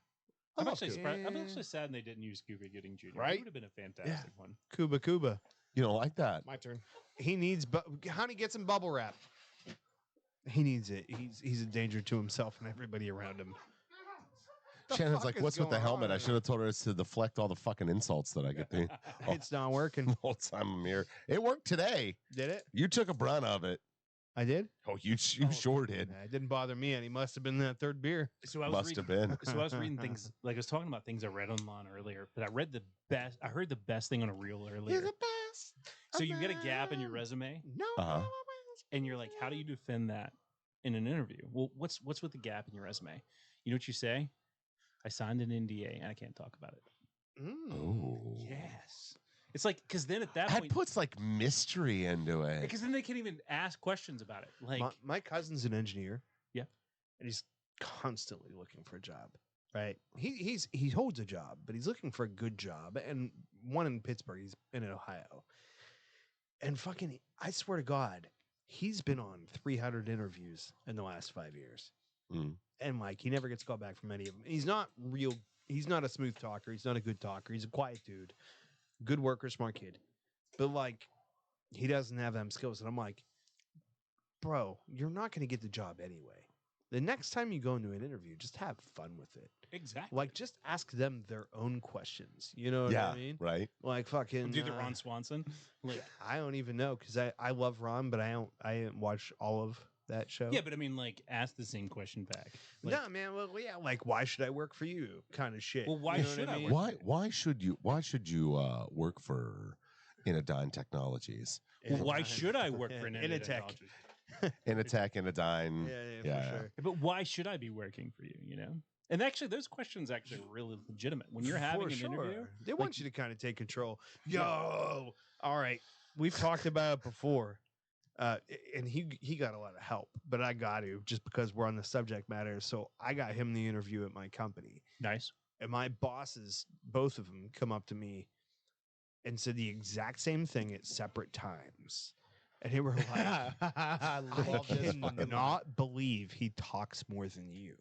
I'm love actually Cuba. surprised. I'm Yeah. actually sad they didn't use Cuba Gooding Jr. Right? He would have been a fantastic one. Cuba Cuba. You don't like that? My turn. He needs, honey, get some bubble wrap. He needs it. He's a danger to himself and everybody around him. The Shannon's fuck like, is "What's with the going helmet?" on I right should have told her it's to deflect all the fucking insults that I get the It's not working. the whole time I'm here. It worked today. Did it? You took a brunt of it. I did. Oh, you sure did. Nah, it didn't bother me, and he must have been that third beer. So I was Must reading, have been. So I was reading things like I was talking about things I read online earlier, but I read the best. I heard the best thing on a reel earlier. best. So you get a gap in your resume, No. Uh-huh. and you're like, how do you defend that in an interview? Well, what's with the gap in your resume? You know what you say? I signed an NDA and I can't talk about it. Oh. Yes. It's like because then at that That point, puts like mystery into it. because then they can't even ask questions about it. Like, My cousin's an engineer. Yeah. And he's constantly looking for a job. Right. He holds a job, but he's looking for a good job. And one in Pittsburgh, he's in Ohio. And fucking, I swear to God, he's been on 300 interviews in the last 5 years. Mm. And like, he never gets called back from any of them. He's not a smooth talker. He's not a good talker. He's a quiet dude. Good worker, smart kid. But like, he doesn't have them skills. And I'm like, bro, you're not going to get the job anyway. The next time you go into an interview, just have fun with it. exactly. Like, just ask them their own questions. You know what Yeah, I mean? right. Like, fucking. Do the Ron Swanson? Like, I don't even know because I love Ron, but I didn't watch all of that show. yeah, but I mean, like, ask the same question back. Like, No, man. Well, yeah. Like, why should I work for you? Kind of shit. Well, why You know should what I mean? work Why should you work for Inadyne Technologies? well, why should I work for an in a internet tech? technology? Inadyne, Inadyne. Yeah, Yeah, for sure. But why should I be working for you? You know, And actually, those questions actually are really legitimate. When you're having For an interview, they want you to kind of take control. Yo, all right, we've talked about it before, and he got a lot of help, but I got to just because we're on the subject matter. So I got him the interview at my company, nice. and my bosses, both of them, come up to me and said the exact same thing at separate times. And they were like, I I cannot believe he talks more than you.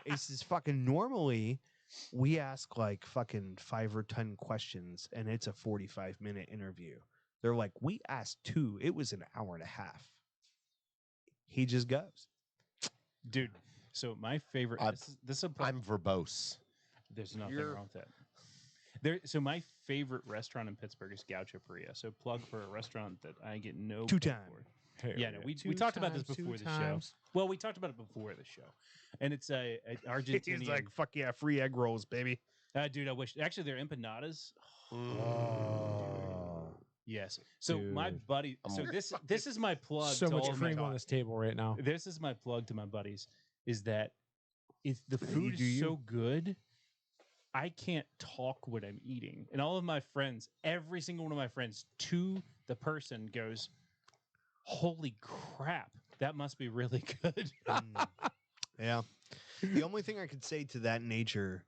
He says, fucking normally we ask like fucking 5 or 10 questions and it's a 45-minute interview. They're like, we asked 2. It was an hour and a half. He just goes. Dude, so my favorite, this is a I'm verbose. There's nothing wrong with that. So my favorite restaurant in Pittsburgh is Gauchoperia. So plug for a restaurant that I get no 2 pay times. for. Yeah, no, we talked about this before the show. Well, we talked about it before the show, and it's a Argentinian. He's like, fuck yeah, free egg rolls, baby. Dude, I wish. Actually, they're empanadas. Yes. So my Dude. buddy. So this is my plug. So to much all of my cream on this table right now. This is my plug to my buddies. Is that if the food do is you. so good, I can't talk when I'm eating. And all of my friends, every single one of my friends, to the person goes, "Holy crap, that must be really good." Yeah. The only thing I could say to that nature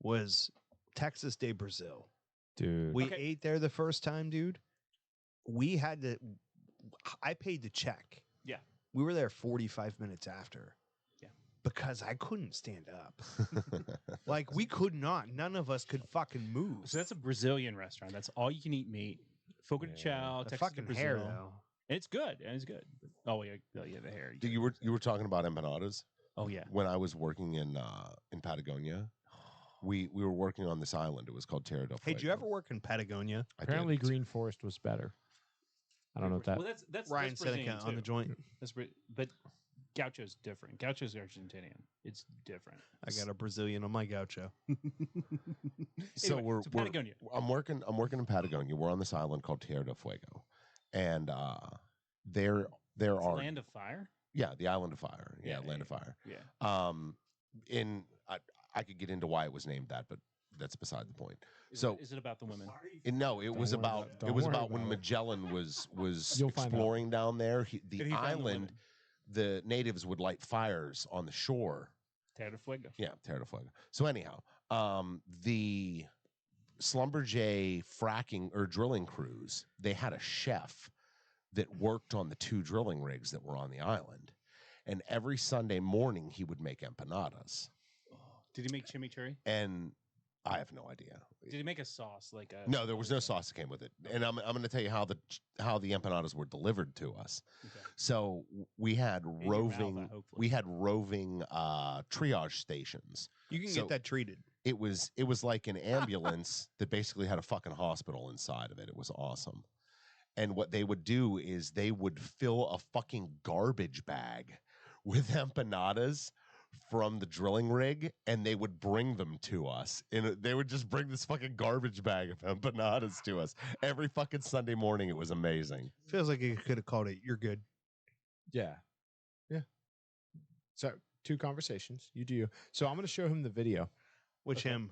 was Texas de Brazil. Dude. We ate there the first time, dude. We had to. I paid the check. Yeah. We were there 45 minutes after. Yeah. Because I couldn't stand up. Like, we could not. None of us could fucking move. So that's a Brazilian restaurant. That's all you can eat meat. Fogo de Chao, The Texas fucking de Brazil. hair, though. It's good. And it's good. Oh yeah, the hair. Dude, you were talking about empanadas. Oh yeah. When I was working in Patagonia, we were working on this island. It was called Terra del Fuego. Hey, did you ever work in Patagonia? I Apparently, did. Green Forest was better. I don't know if that. Well, that's Ryan Brazilian Seneca on too. the joint. But Gaucho's different. Gaucho's Argentinian. It's different. I got a Brazilian on my gaucho. So Anyway, so Patagonia. I'm working in Patagonia. We're on this island called Tierra del Fuego, and there It's are Land of Fire. the island of fire. Yeah, Yeah, land of fire. Yeah. I could get into why it was named that, but that's beside the point. Is So it about the women? no, it was worry about about- don't it was worry about when about it. Magellan was You'll find out. exploring down there. Did The he find the island, women? the natives would light fires on the shore. Terra del Fuego. Yeah, Terra del Fuego. So anyhow, the Schlumberger fracking or drilling crews, they had a chef that worked on the 2 drilling rigs that were on the island, and every Sunday morning he would make empanadas. Did he make chimichurri? And I have no idea. Did he make a sauce like a? No, there was no sauce that came with it. And I'm going to tell you how the empanadas were delivered to us. Okay. So we had In your mouth, roving hopefully. triage stations. You can So- get that treated. It was like an ambulance that basically had a fucking hospital inside of it. It was awesome. And what they would do is they would fill a fucking garbage bag with empanadas from the drilling rig, and they would bring them to us. And they would just bring this fucking garbage bag of empanadas to us every fucking Sunday morning. It was amazing. Feels like you could have called it "You're good." Yeah. Yeah. So 2 conversations. You do you. So I'm going to show him the video. Which him?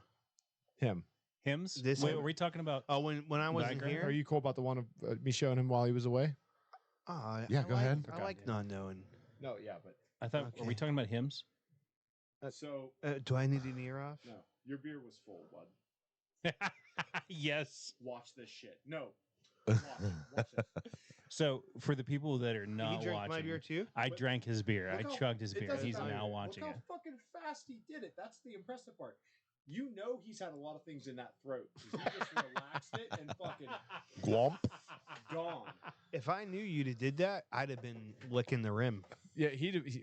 Him. Hymns. This Wait, him? are we talking about? Oh, when I wasn't Diagram? here. Are you cool about the one of me showing him while he was away? Yeah, go ahead. I like not knowing. No, yeah, but I thought. Are Okay. we talking about hymns? so Do I need an ear off? no, your beer was full, bud. Yes. Watch this shit. No. Watch this. So for the people that are Did not you drink watching, my beer too? I drank his beer. I Look how- chugged his it beer. doesn't He's matter. now watching Look it. how fucking fast he did it. That's the impressive part. You know he's had a lot of things in that throat. 'Cause He just relaxed it and fucking Guam. gone. If I knew you'd have did that, I'd have been licking the rim. Yeah,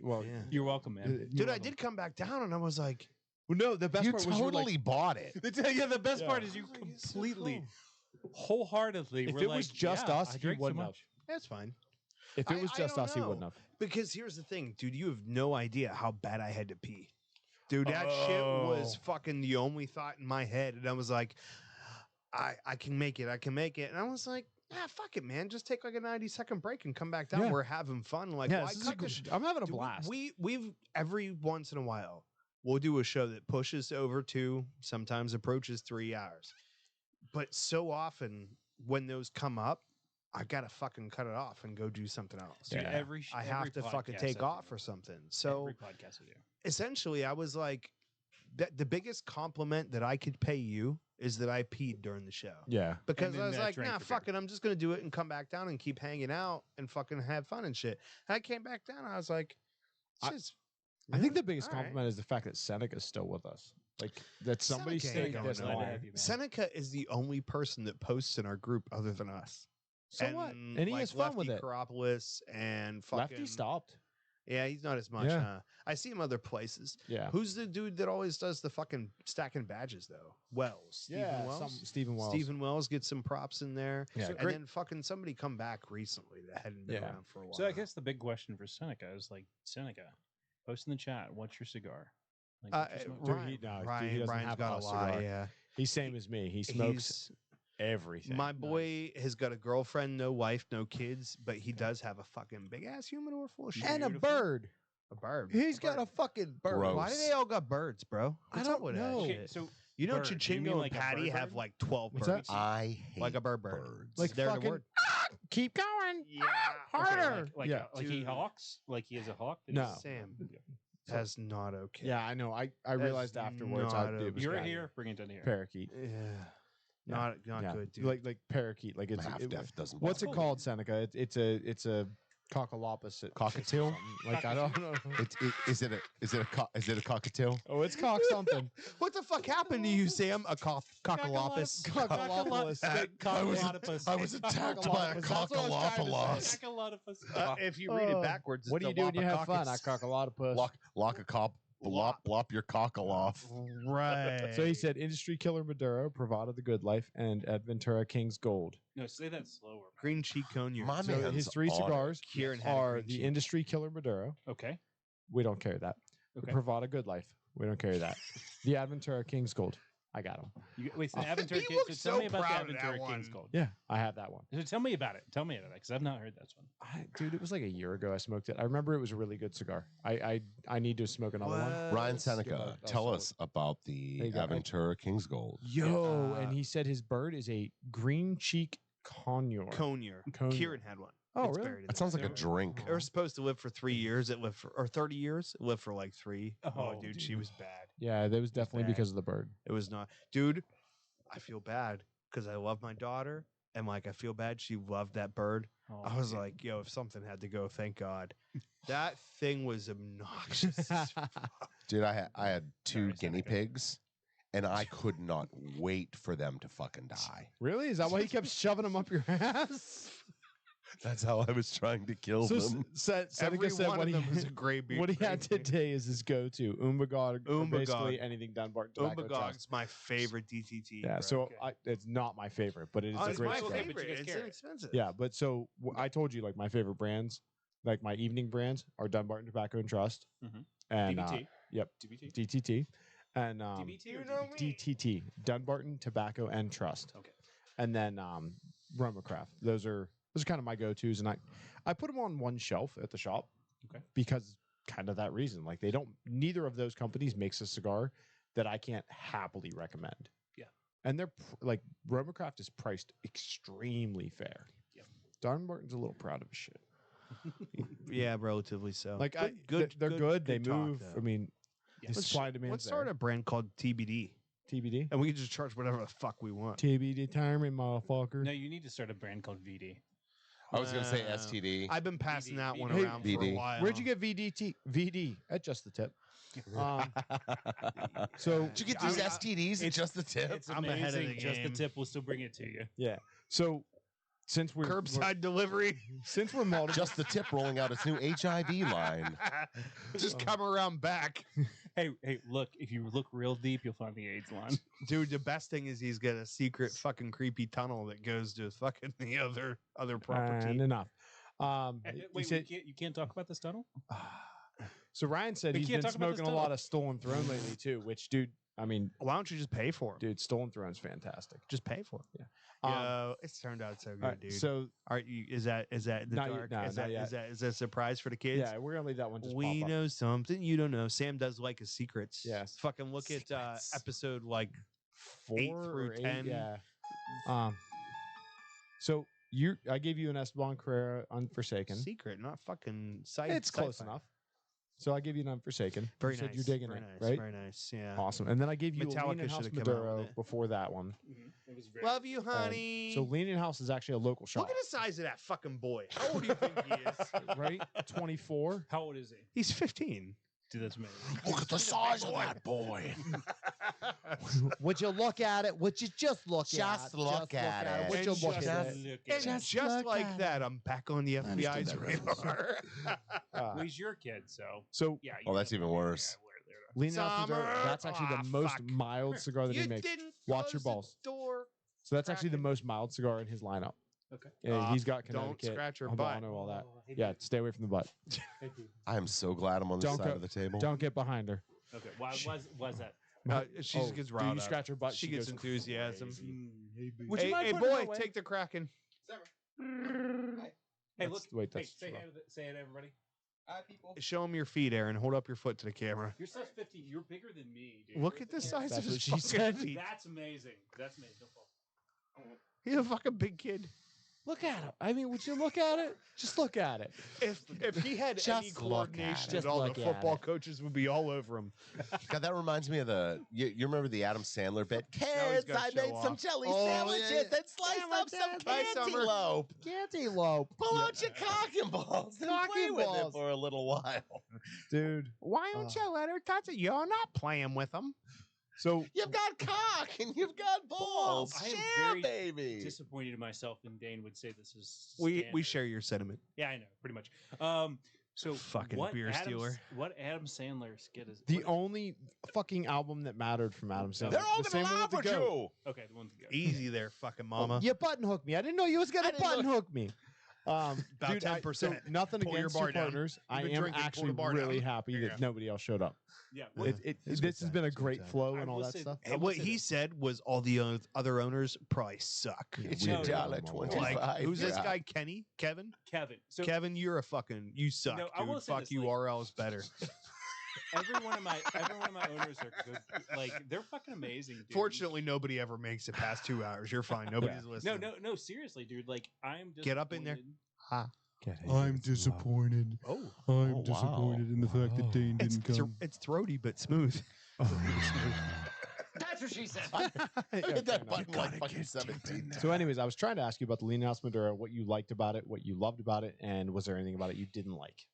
well, Yeah. You're welcome, man. Dude, I did come back down, and I was like, Well, no, the best You part was you were totally like, bought it. Yeah, the best Yeah. part is you Oh, you're so completely, wholeheartedly. if were it like, was just yeah, us, I he drank so wouldn't have. much. "That's fine." If it was I just don't us, he know. wouldn't have. Because here's the thing, dude. You have no idea how bad I had to pee. Dude, that shit was fucking the only thought in my head, and I was like, I can make it. I can make it. And I was like, fuck it, man. Just take like a 90-second break and come back down. Yeah. We're having fun. Like, Yeah, why this is a cut the good- I'm having a Dude, blast. we've every once in a while we'll do a show that pushes over 2, sometimes approaches 3 hours. But so often when those come up, I gotta fucking cut it off and go do something else. Dude, Yeah. I have to fucking podcast take I do. off or something. So Every podcast we do. essentially, I was like, that the biggest compliment that I could pay you is that I peed during the show. Yeah. Because then I was that like, drank nah, for fuck it. I'm just going to do it and come back down and keep hanging out and fucking have fun and shit. And I came back down. I was like, I- it's just, I think the biggest all right. compliment is the fact that Seneca's still with us. Like that somebody Seneca stayed ain't going this Glad to long. have you, man. Seneca is the only person that posts in our group other than us. So what? And he has fun with Lefty it. Karopoulos and fucking. Lefty stopped. Yeah, he's not as much. Yeah. Huh? I see him other places. Yeah. Who's the dude that always does the fucking stacking badges though? Wells. Stephen Wells. Stephen Wells. Stephen Wells gets some props in there. Yeah, And great. then fucking somebody come back recently that hadn't been Yeah. around for a while. So I guess the big question for Seneca is like, Seneca, post in the chat, what's your cigar? Like, what's your smoke? Dude, Ryan, he- no, dude, Ryan, he doesn't Ryan's have got a a lie. cigar. Yeah, He's same as me. He smokes He's- everything. My boy has got a girlfriend, no wife, no kids, but he does have a fucking big ass humidor full of shit. and a Beautiful. bird. A bird. He's got a fucking bird. Gross. Why do they all got birds, bro? I What's up don't with know. that Okay, shit? so You know, bird, do you Chichingo mean and like a Patty bird have bird? like 12 What's birds. that? I hate Like a bird bird. birds. Like They're the fucking word. keep going. Yeah. Harder. Like, Yeah. like he hawks? Like he is a hawk? That No. is- Sam, Yeah. that's not okay. Yeah, I know. I That's realized afterwards not it was You're bad. here, bring it down here. Parakeet. Yeah. Yeah. Not Yeah. good, dude. Like parakeet. Like it's Half it- deaf doesn't. what's it bother called, Seneca? It's a cockalopolis. Cockatiel? Like I don't know. me. Is it a cockatiel? Oh, it's cock something. what the fuck happened to you, Sam? A cockalopus. Cockalopolis. I was attacked by a That's what I was trying to say. If you read it backwards, What do you do when you have fun? I cockalopus. Lock a cop. Lop your cockle off. Right. So he said, industry killer Maduro, Pravada the Good Life, and Adventura King's Gold. No, say that slower. green cheek cognac. My So man's his 3 on it. cigars Kieran had a are green the cheek. industry killer Maduro. Okay. We don't carry that. Okay. The Pravada Good Life. We don't carry that. The Adventura King's Gold. I got them. Wait, so the Aventura You King. look So tell so me about the proud of that Aventura King's one. Gold. Yeah, I have that one. So tell me about it. Tell me about it because I've not heard that one. Dude, it was like a year ago I smoked it. I remember it was a really good cigar. I need to smoke another one. Ryan Let's Seneca, go. I'll tell sell us about the There you go. Aventura King's Gold. Yo, Yeah. and he said his bird is a green cheek conure. Cognac. Cognac. Kieran had one. Oh, It's really? buried in That there. sounds like a drink. They were supposed to live for 3 years. It lived for, or 30 years. It lived for like 3. Oh, Oh, dude, dude. she was bad. Yeah, that was definitely bad. because of the bird. It was not, dude. I feel bad because I love my daughter, and like I feel bad she loved that bird. Oh, I was dude. like, yo, if something had to go, thank God. That thing was obnoxious. as fuck. Dude, I had 2 Sorry, guinea Seneca. pigs, and I could not wait for them to fucking die. Really? Is that why he kept shoving them up your ass? That's how I was trying to kill So them. Seneca Every said one what of he, them was a gray beard. what he had today is his go-to. Umbagog, or basically Umbagog. anything Dunbar Tobacco Trust. Umbagog's my favorite DTT. Yeah, bro. so Okay. it's not my favorite, but it is Oh, a it's great my cigar. favorite. But favorite. you guys It's carry it. inexpensive. Yeah, but so I told you like my favorite brands, like my evening brands are Dunbarton Tobacco and Trust, Mhm. and DBT. yep, DBT. DTT, and DBT or You know DBT? me. DTT, Dunbarton Tobacco and Trust. Okay. And then Romacraft. Those are kind of my go-tos, and I put them on one shelf at the shop. Okay. Because kind of that reason, like neither of those companies makes a cigar that I can't happily recommend. Yeah. And they're like Romacraft is priced extremely fair. Yeah. Dunbarton's a little proud of his shit. Yeah, relatively so. Like Good- they're good. They good talk, move. though. I mean, Yeah. the supply and demand. Let's start a brand called TBD, TBD. and we can just charge whatever the fuck we want. TBD timing, motherfucker. No, you need to start a brand called VD. I was going to say Uh, STD. I've been passing that one Hey, around for a BD. while. Where'd you get VD at just the tip? So Did you get I these mean, STDs at just the tip? It's I'm ahead of amazing. the Just the game. tip will still bring it to you. yeah. So since we're Curbside delivery. since we're multiple, Just the tip rolling out its new HIV line. Just come around back. Hey, look! If you look real deep, you'll find the AIDS line. Dude, the best thing is he's got a secret fucking creepy tunnel that goes to fucking the other property. and enough. He Wait, said, you can't talk about this tunnel? so Ryan said We he's can't been talk about this smoking a lot tunnel. of Stolen Throne lately too. Which, dude, I mean, Why don't you just pay for them? dude, Stolen Throne's fantastic. Just pay for them. Yeah. Yo, it's turned out so good, All right, dude. so Are you? Is that in the Not yet- dark? no, is not that yet. is that a surprise for the kids? yeah, we're gonna leave that one. Just We pop up. know something you don't know. Sam does like his secrets. Yes. Fucking look at Secrets. episode like 4 through or 8, 10. Yeah. So I gave you an Esteban Carrera Unforsaken. secret, not fucking side. It's close sci-fi. enough. So I gave you an Unforsaken. Very You said nice. you're digging very it, nice, right? Very nice. Yeah. Awesome. And then I gave you Metallica a Leaning House should've come out with Maduro it. before that one. It was very Love you, honey. So Leaning House is actually a local shop. Look at the size of that fucking boy. How old do you think he is? right? 24. How old is he? He's 15. Dude, that's amazing. Look at the size of that boy. Would you look at it? Would you just look Just look at it. Would you And look just at it? Look And at just, look like at that, I'm back on the understood FBI's that reference. radar. well, he's your kid, so So yeah. Well, that's even worse. Leaning House Maduro, Summer. that's actually the Ah, most fuck. mild cigar that you he makes. didn't Watch your close the balls. door. So that's actually the cracking. most mild cigar in his lineup. Okay. Yeah, he's got Don't Connecticut. scratch your Habano, butt. all that. Yeah, stay away from the butt. I am so glad I'm on this Don't side go- of the table. Don't get behind her. Okay. Why was that? She Oh, gets do riled you up. scratch her butt? She she gets goes enthusiasm. crazy. Would Hey, mind hey putting her boy, away? take the Kraken. Hey, That's- look. wait, Hey, that's say wrong. hey to everybody. Hi, people. Show him your feet, Aaron. Hold up your foot to the camera. You're size 15. You're bigger than me, dude. Look at the size That's of his what she fucking said. feet. That's amazing. That's amazing. Don't fall. He's a fucking big kid. Look at him. I mean, would you look at it? Just look at it. If he had any Just look at coordination, it. Just all the look at football it. coaches would be all over him. God, that reminds me of you remember the Adam Sandler bit? he's Kids, gotta I show made some off. jelly Oh, sandwiches yeah. and sliced up some Hi, Summer. cantaloupe. Cantaloupe. Pull out your cock and balls and Cock play and with balls. it for a little while. Dude. Why don't you let her touch it? You're not playing with them. So You've got cock and you've got balls. I am Share, very baby. Disappointed in myself, and Dane would say this is. We standard. share your sentiment. Yeah, I know, pretty much. So Fucking what beer stealer. What Adam Sandler skit is the what- only fucking album that mattered from Adam Sandler. They're all the gonna same one laugh with at the goat. you. Okay, the one with the goat. Easy there, fucking mama. You button hooked me. I didn't know you was I gonna didn't button hook me. About Dude, 10%. So nothing Pull your against bar your down. partners. You've I been am drinking, pull the actually bar really down. happy There you that go. nobody else showed up. Yeah. This has been a great flow I and all will that say- stuff. I And will what say he this. said was all the other owners probably suck. It's we your are dollar normal. 25. Like, who's this yeah. guy? Kenny? Kevin? Kevin. So Kevin, you're a fucking you suck, No, I will dude. say Fuck this, you, like- RL's better. every one of my owners are good. Like they're fucking amazing. Dude. Fortunately, nobody ever makes it past 2 hours. You're fine. Nobody's No, listening. no, seriously, dude. Like I'm Get up in there. disappointed- I'm disappointed. Oh, I'm wow. disappointed in the fact that Dane it's didn't come. it's throaty but smooth. That's what she said. Hit that button like fucking 17 times. So, anyways, I was trying to ask you about the Leaning House Maduro, what you liked about it, what you loved about it, and was there anything about it you didn't like?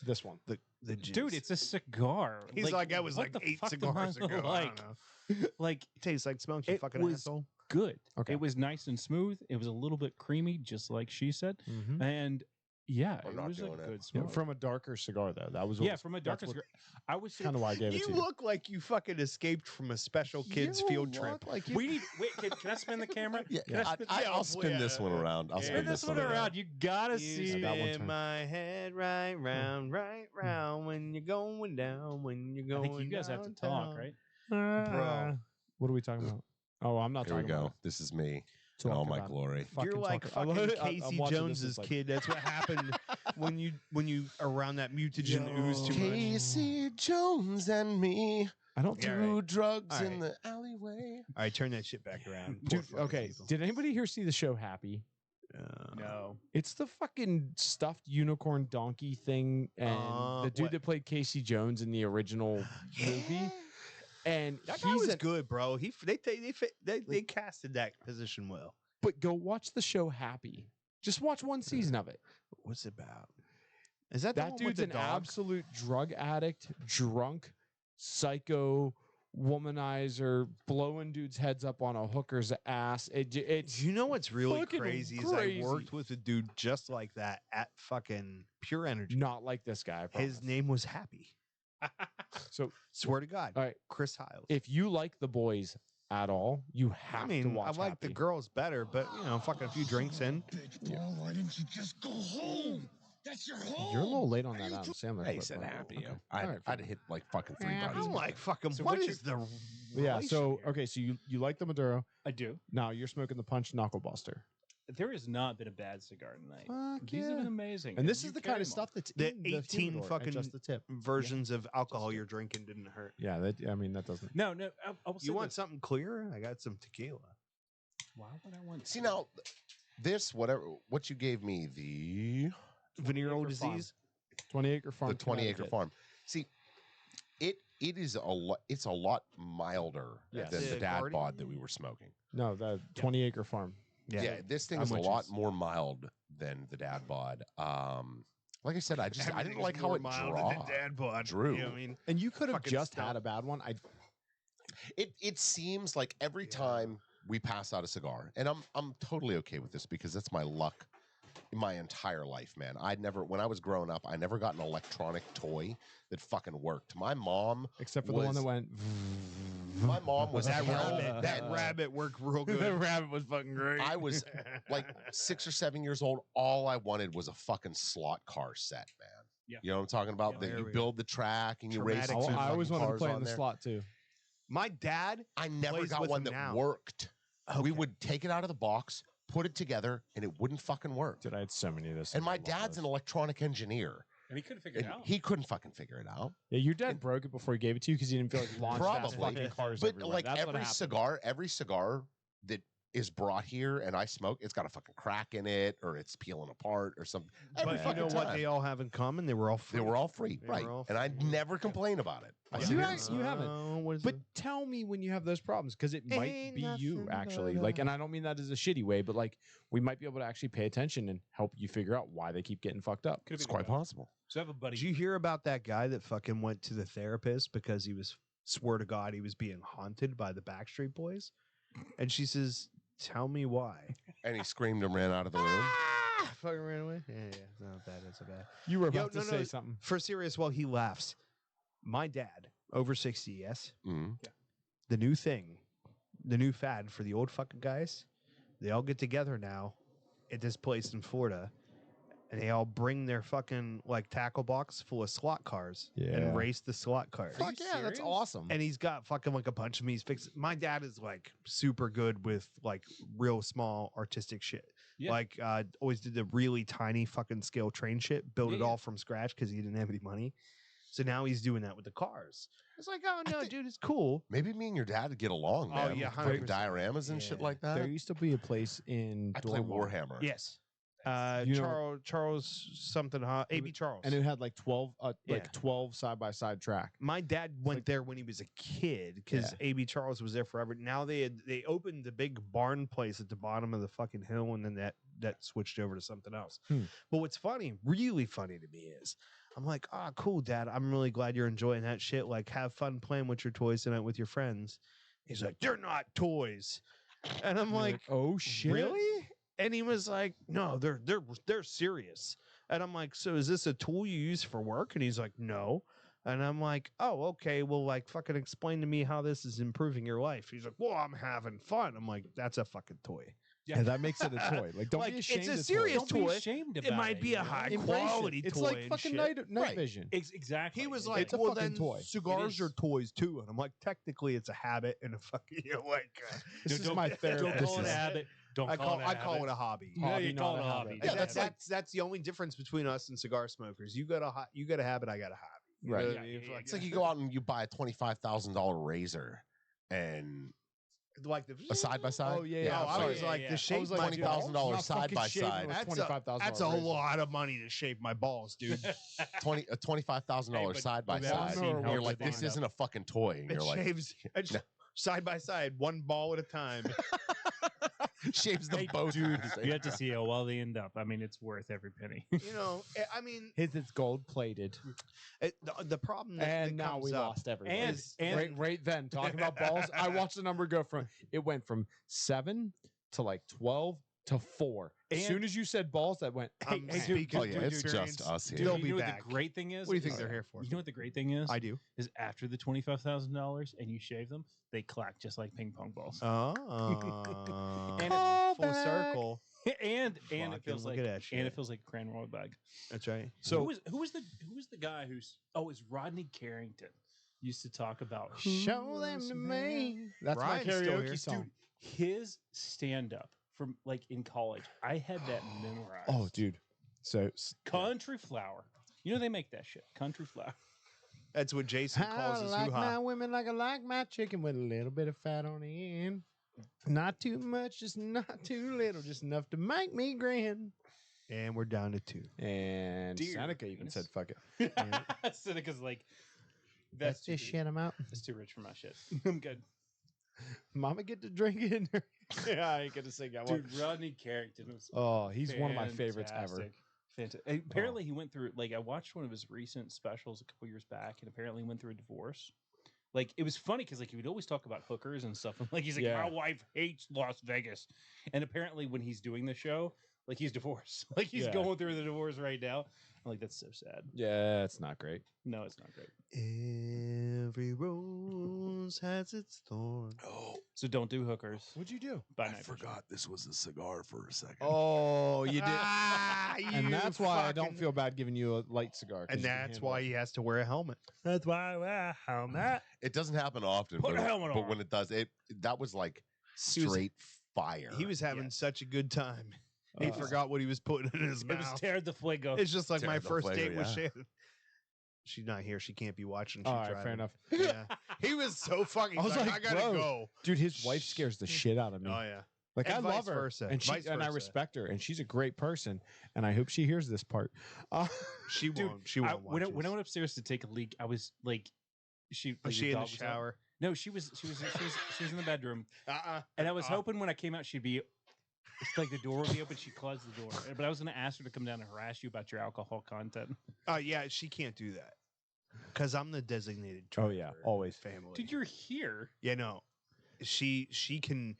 This one. The Dude, it's a cigar. He's like, I was what like the 8 fuck am cigars I ago. I Like, don't know. like Tastes like smoke, you It fucking was- asshole. good. Okay. It was nice and smooth. It was a little bit creamy, just like she said. Mhm. And yeah, I'm it not was a doing it. good Yeah, smoke. from a darker cigar, though. That was what Yeah, was- from a that's darker what- cigar. I was Kind of why I gave it You to you. look like you fucking escaped from a special kids You field trip. look like you- We need. Wait, can I spin the camera? Yeah, Can I spin- I'll spin this one around. I'll Yeah. spin this one around. You gotta You see. that one spin turn. my head right round when you're going down, when you're I going think you guys have to talk, downtown. right? Bro. What are we talking about? Oh, I'm not Here we talking go. about This is me. it. in all Talk my about it. glory. You're Fucking like talk- I love fucking it. I'm Casey watching this, Jones's it's like- kid. That's what happened when you around that mutagen ooze too much. Casey Jones and me I don't Yeah, do drugs All in right. the alleyway. All right, turn that shit back around. Poor Dude, fucking okay. people. Did anybody here see the show Happy? No. It's the fucking stuffed unicorn donkey thing, and the dude what? that played Casey Jones in the original movie. And That guy he's was an- good, bro. They casted that position well. But go watch the show Happy. Just watch one season of it. What's it about? Is that the That one with dude's the an dog? absolute drug addict, drunk, psycho, womanizer, blowing dudes' heads up on a hooker's ass. It's You know what's really fucking crazy is crazy. I worked with a dude just like that at fucking Pure Energy. not like this guy. I His promise. name was Happy. So, Swear to God. all right, Chris Hiles. if you like the boys at all, you have I mean, to watch. I like the Happy. girls better, but fucking a few drinks in. Bitch, Paul, why didn't you just go home? You're a little late on that Adam Sandler. Hey, clip, said but- happy. okay. I'd, All right, I'd fair hit like fucking 3 Yeah, buttons. I'm like, fucking, So what what's is the enough. Yeah. So relation here? okay. So you like the Maduro? I do. Now you're smoking the Punch Knuckle Buster. There has not been a bad cigar tonight. Fuck These have yeah. been amazing. And this you is the carry kind of them stuff that's The in 18 humidor at fucking just the tip. versions of alcohol you're drinking didn't hurt. Yeah. That, I mean, that doesn't. all. No, I will say You want this. something clear? I got some tequila. Why would I want? See now, this what you gave me the Venereal Acre farm. disease. 20-acre farm. the 20-acre Connecticut. farm. See, it is a lot. It's a lot milder Yes. than the The dad Guardi- bod that we were smoking. No, the 20-acre farm. Yeah, this thing I'm is a with lot you. more mild than the dad bod. Like I said, I didn't Everything's like how more it mild than the dad bod. drew. You know what I mean? And you could have Fucking just stump. had a bad one. It seems like every Yeah. time we pass out a cigar, and I'm totally okay with this because that's my luck in my entire life, man. When I was growing up, I never got an electronic toy that fucking worked. My mom Except for the one that went. My mom was That hell rabbit, that bent. rabbit worked real The good. rabbit was fucking great. I was like 6 or 7 years old. All I wanted was a fucking slot car set, man. Yeah. You know what I'm talking about? Yeah, that there you we build the track and you race. Traumatic all the to I always fucking wanted to cars play on in the there. slot too. My dad, I never plays got with one them that now. worked. We Okay. would take it out of the box, put it together, and it wouldn't fucking work. Dude, I had so many of this. And my dad's an electronic engineer. And he couldn't figure it And out. he couldn't fucking figure it out. Yeah, your dad broke it before he gave it to you because he didn't feel like launch fast Probably. fucking cars But everywhere. like That's what every cigar that is brought here and I smoke, it's got a fucking crack in it or it's peeling apart or something. Every but you fucking know what time. they all have in common? They were all free. They were all free, They right? were all And I free. never complain about it. I You sit here guys- and- you haven't. What is But it? tell me when you have those problems because it might Ain't be you nothing actually. but Like, a- and I don't mean that as a shitty way, but like we might be able to actually pay attention and help you figure out why they keep getting fucked up. Could it's have quite possible. So I have a buddy. Did you hear about that guy that fucking went to the therapist because he was swear to God he was being haunted by the Backstreet Boys? And she says, "Tell me why." And he screamed and ran out of the room. Ah, fucking ran away. Yeah, it's not bad. It's bad. You were Yo, about to no, say no, something. For serious, while he laughs, my dad, over 60, yes, Mhm. the new thing, the new fad for the old fucking guys, they all get together now at this place in Florida, and they all bring their fucking like tackle box full of slot cars Yeah. and race the slot cars. Are you Fuck yeah, that's serious? awesome. And he's got fucking like a bunch of them. He's fixed. My dad is like super good with like real small artistic shit. Yeah. Like always did the really tiny fucking scale train shit, built it Yeah. all from scratch because he didn't have any money. So now he's doing that with the cars. It's like, oh I no, think- dude, it's cool. Maybe me and your dad would get along, Oh, man. yeah, Great 100%. dioramas and shit Yeah. like that. There used to be a place in I play Dormont, Warhammer. Yes. You know- Charles something, AB Charles. and it had like 12 Yeah. like 12 side by side track. My dad went like- there when he was a kid because Yeah. AB Charles was there forever. Now they opened the big barn place at the bottom of the fucking hill, and then that switched over to something else. Hmm. But what's funny, really funny to me is I'm like, ah, cool, Dad. I'm really glad you're enjoying that shit. Like, have fun playing with your toys tonight with your friends. He's like, they're not toys, and I'm You're like, oh shit. really? And he was like, no, they're serious. And I'm like, so is this a tool you use for work? And he's like, no. And I'm like, oh, okay. Well, like, fucking explain to me how this is improving your life. He's like, well, I'm having fun. I'm like, that's a fucking toy. Yeah, that makes it a toy. Like, don't Like, be it's ashamed. a of serious toys. Don't be toy. ashamed It about might be a you know? high Embrace it. quality It's toy like and fucking shit. night Right. vision. Exactly. He was Yeah. like, It's a well, fucking then toy. cigars It are is. toys too. And I'm like, technically, it's a habit and a fucking, you know, like, This is Don't- my Don't therapist. call it a habit. Don't I call it it a hobby. Yeah, Hobby, you not call a it a habit. hobby. Yeah, Yeah, that's the only difference between us and cigar smokers. You got a habit, I got a hobby. You Right. know what Yeah, I mean? yeah, yeah, It's like you go out and you buy a $25,000 razor and Like the a side by side. Oh, yeah, Oh, I'm I sorry. was like yeah. the I shape was my like, dude, balls. $20,000 not side fucking by shaving side. with That's $25,000 a razor. lot of money to shave my balls, dude. a $25,000 Hey, but side by we've all side. seen And how you're like, they this end up. isn't a fucking toy. And It you're like, shaves side by side, one ball at a time. shaves them Hey, both. dude, you have to see how well they end up. I mean, it's worth every penny. You know, I mean, His is gold plated. the problem that And that now comes we up, lost everybody. And- is- right then, talking about balls, I watched the number go from it went from 7 to like 12 to 4. As And- soon as you said balls, that went. I'm hey, speaking Oh, yeah, from it's experience. just us here. They'll you be know what back. the great thing is? What do you think Is- they're here for? You know what the great thing is? I do. Is after the $25,000 and you shave them, they clack just like ping pong balls. Oh, And full Callback. circle. and Fucking it feels look like at that shit. and it feels like Cran Roy bag. That's right. So who was the guy who's it's Rodney Carrington used to talk about Show them to me. That's Ryan's my still karaoke here. song. dude his stand up from like in college. I had that memorized. Oh, dude. So Country Flower. You know they make that shit. Country Flower. That's what Jason calls I his like hoo-ha. my women like I like my chicken with a little bit of fat on the end. Not too much, just not too little, just enough to make me grin. And we're down to 2. And Dear Seneca even penis. said, "Fuck it." Seneca's like, That's too this rich. shit. I'm out. That's too rich for my shit. I'm good. Mama get to drink it. Yeah, I ain't gonna sing that one. Dude, Rodney Carrington was Oh, he's one of my favorites ever. Fantastic. Apparently, he went through I watched one of his recent specials a couple years back, and apparently he went through a divorce. Like it was funny because like he would always talk about hookers and stuff. And like he's like, Yeah. my wife hates Las Vegas, and apparently when he's doing the show, like he's divorced, like he's Yeah. going through the divorce right now. I'm like, that's so sad. Yeah, it's not great. No, it's not great. Every rose has its thorn. Oh, So don't do hookers. What'd you do? By I night vision. forgot this was a cigar for a second. Oh, you did. And that's why I don't feel bad giving you a light cigar. 'cause And you can that's handle why it. he has to wear a helmet. That's why I wear a helmet. It doesn't happen often, Put but, a helmet but on. when it does, that was like He was- straight fire. He was having such a good time. He forgot what he was putting in his It was mouth. Tear the Fuego. It's just like my Tear the first Fuego, date with yeah. Shannon. She's not here. She can't be watching. She's All right, fair driving. enough. Yeah. He was so fucking. I was like, like, I gotta bro. go. Dude, his wife scares the shit out of me. Oh yeah. Like And I vice love her, versa. and Vice I versa. respect her, and she's a great person, and I hope she hears this part. She Dude, won't. She won't. when I watch went upstairs to take a leak, I was like, she Was like, she in the dog was out. shower? No, she was in the bedroom, and I was hoping when I came out she'd be. It's like the door would be open. She closed the door, but I was going to ask her to come down and harass you about your alcohol content. Oh yeah, she can't do that because I'm the designated. Oh, yeah, driver in always. the family. Dude, you're here. Yeah, no. She can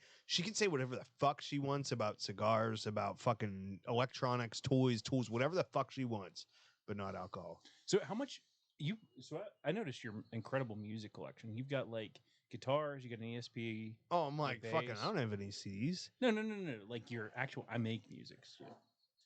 say whatever the fuck she wants about cigars, about fucking electronics, toys, tools, whatever the fuck she wants, but not alcohol. So how much you? So I noticed your incredible music collection. You've got like guitars. You got an ESP. Oh, I'm like fucking. bass. I don't have any CDs. No. Like your actual. I make music. Shit.